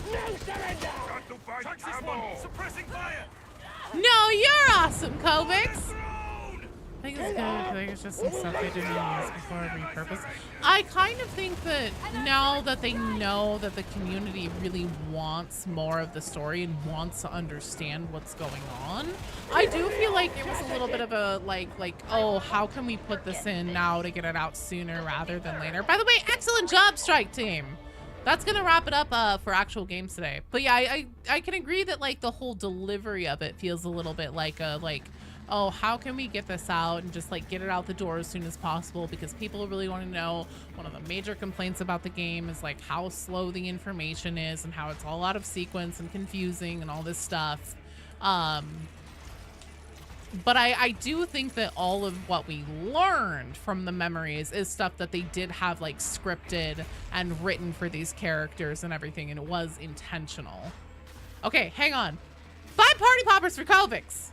No surrender. Suppressing fire. No, you're awesome, Kovacs. I think it's good. I think it's just some stuff they didn't use before repurpose. I kind of think that now that they know that the community really wants more of the story and wants to understand what's going on, I do feel like it was a little bit of a like, oh, how can we put this in now to get it out sooner rather than later? By the way, excellent job, Strike Team. That's gonna wrap it up for actual games today. But yeah, I can agree that like the whole delivery of it feels a little bit like oh, how can we get this out and just like get it out the door as soon as possible, because people really want to know. One of the major complaints about the game is like how slow the information is and how it's all out of sequence and confusing and all this stuff. But I do think that all of what we learned from the memories is stuff that they did have like scripted and written for these characters and everything, and it was intentional. Okay, hang on. 5 party poppers for Kovacs.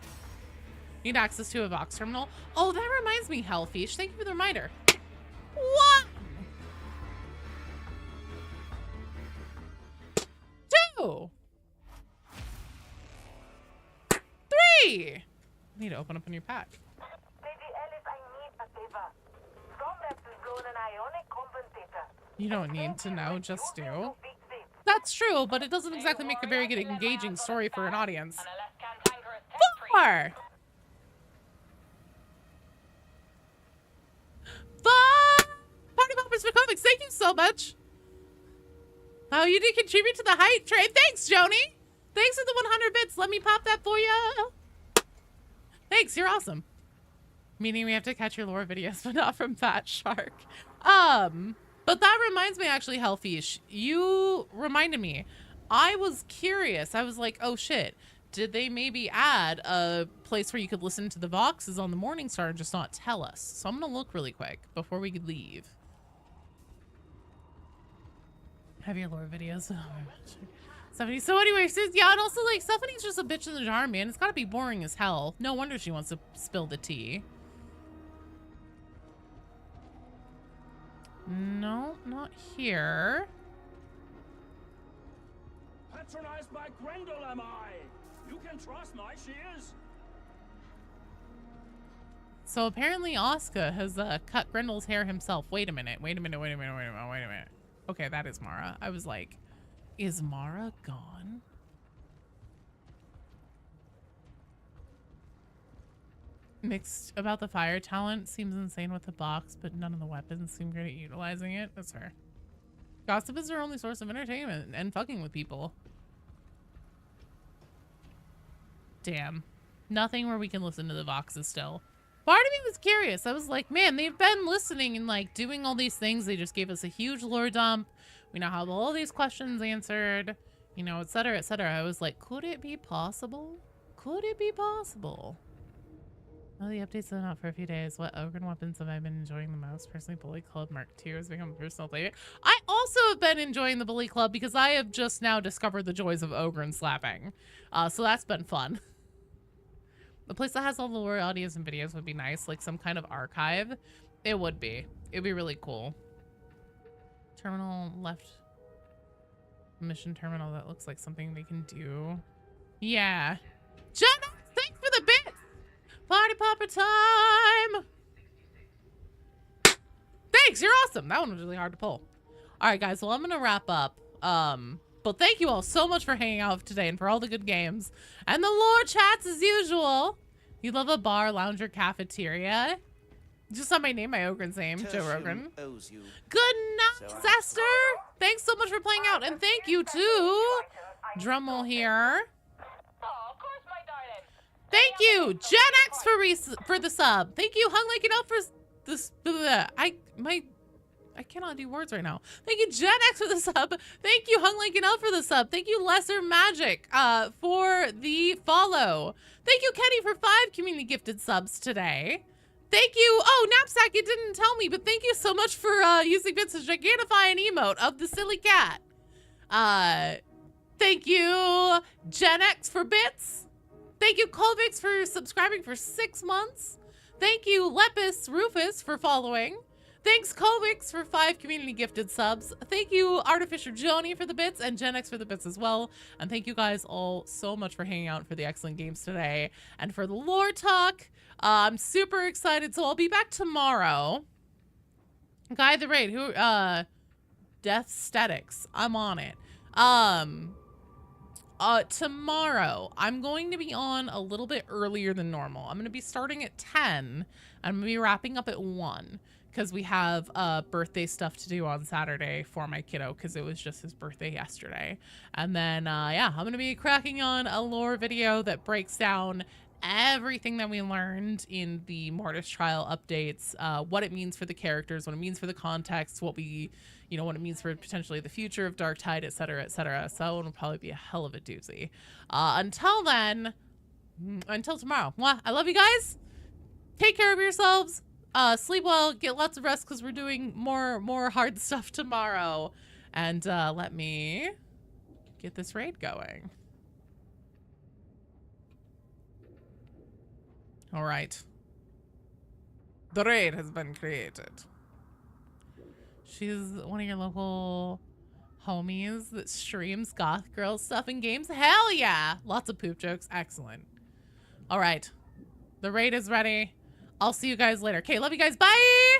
Need access to a Vox terminal. Oh, that reminds me, Hellfish. Thank you for the reminder. 1, 2, 3. Need to open up a new pack. You don't need to know, just do. That's true, but it doesn't exactly make a very good engaging story for an audience. 4. 5 party poppers for Kovacs. Thank you so much. Oh, you did contribute to the hype train. Thanks, Joni. Thanks for the 100 bits. Let me pop that for you. Thanks, you're awesome. Meaning we have to catch your lore videos, but not from Fat Shark. But that reminds me, actually, Hellfish, you reminded me. I was curious. I was like, oh shit. Did they maybe add a place where you could listen to the Voxes on the Morningstar and just not tell us? So I'm gonna look really quick before we could leave. Have your lore videos. Oh my gosh. Stephanie. So anyway, yeah, and also like Stephanie's just a bitch in the jar, man. It's gotta be boring as hell. No wonder she wants to spill the tea. No, not here. Patronized by Grendel, am I? You can trust my shears. So apparently Asuka has cut Grendel's hair himself. Wait a minute. Okay, that is Mara. I was like, is Mara gone? Mixed about the fire talent. Seems insane with the box, but none of the weapons seem great at utilizing it. That's fair. Gossip is their only source of entertainment and fucking with people. Damn. Nothing where we can listen to the Voxes still. Part of me was curious. I was like, man, they've been listening and like doing all these things. They just gave us a huge lore dump. We now have all these questions answered, you know, etc., etc. I was like, could it be possible? Could it be possible? Oh, the updates have been out for a few days. What Ogren weapons have I been enjoying the most? Personally, Bully Club Mark II has become a personal favorite. I also have been enjoying the Bully Club because I have just now discovered the joys of Ogren slapping. So that's been fun. The place that has all the lore, audios, and videos would be nice. Like some kind of archive. It would be. It'd be really cool. Terminal left. Mission terminal. That looks like something they can do. Yeah. Jenna, thanks for the bits. Party popper time. Thanks. You're awesome. That one was really hard to pull. All right, guys. Well, I'm going to wrap up. But thank you all so much for hanging out today and for all the good games. And the lore chats as usual. You love a bar, lounge, or cafeteria? Just saw my name, my Ogren's name, Joe Ogren. Good night, Zester. Thanks so much for playing out. And thank you to Drummel here. Thank you, Gen X for the sub. Thank you, Hung Like It Up for this. I cannot do words right now. Thank you, Gen X, for the sub. Thank you, Hung Lincoln L, for the sub. Thank you, Lesser Magic, for the follow. Thank you, Kenny, for 5 community gifted subs today. Thank you. Oh, Knapsack, it didn't tell me, but thank you so much for using Vince's Gigantifying emote of the silly cat. Thank you, Gen X, for bits. Thank you, Colvix, for subscribing for 6 months. Thank you, Lepus Rufus, for following. Thanks, Colvix, for 5 community gifted subs. Thank you, Artificer Joni, for the bits, and Gen X for the bits as well. And thank you guys all so much for hanging out for the excellent games today and for the lore talk. I'm super excited. So I'll be back tomorrow. Guy the Raid, who, Death Statics. I'm on it. Tomorrow, I'm going to be on a little bit earlier than normal. I'm going to be starting at 10. I'm going to be wrapping up at 1 because we have birthday stuff to do on Saturday for my kiddo because it was just his birthday yesterday. And then, yeah, I'm going to be cracking on a lore video that breaks down everything that we learned in the Mortis Trial updates, what it means for the characters, what it means for the context, what we... you know, what it means for potentially the future of Darktide, etc., etc. So it'll probably be a hell of a doozy. Until then, until tomorrow. Mwah, I love you guys. Take care of yourselves. Sleep well. Get lots of rest because we're doing more hard stuff tomorrow. And let me get this raid going. All right. The raid has been created. She's one of your local homies that streams goth girl stuff and games. Hell yeah. Lots of poop jokes. Excellent. All right. The raid is ready. I'll see you guys later. Okay, love you guys. Bye.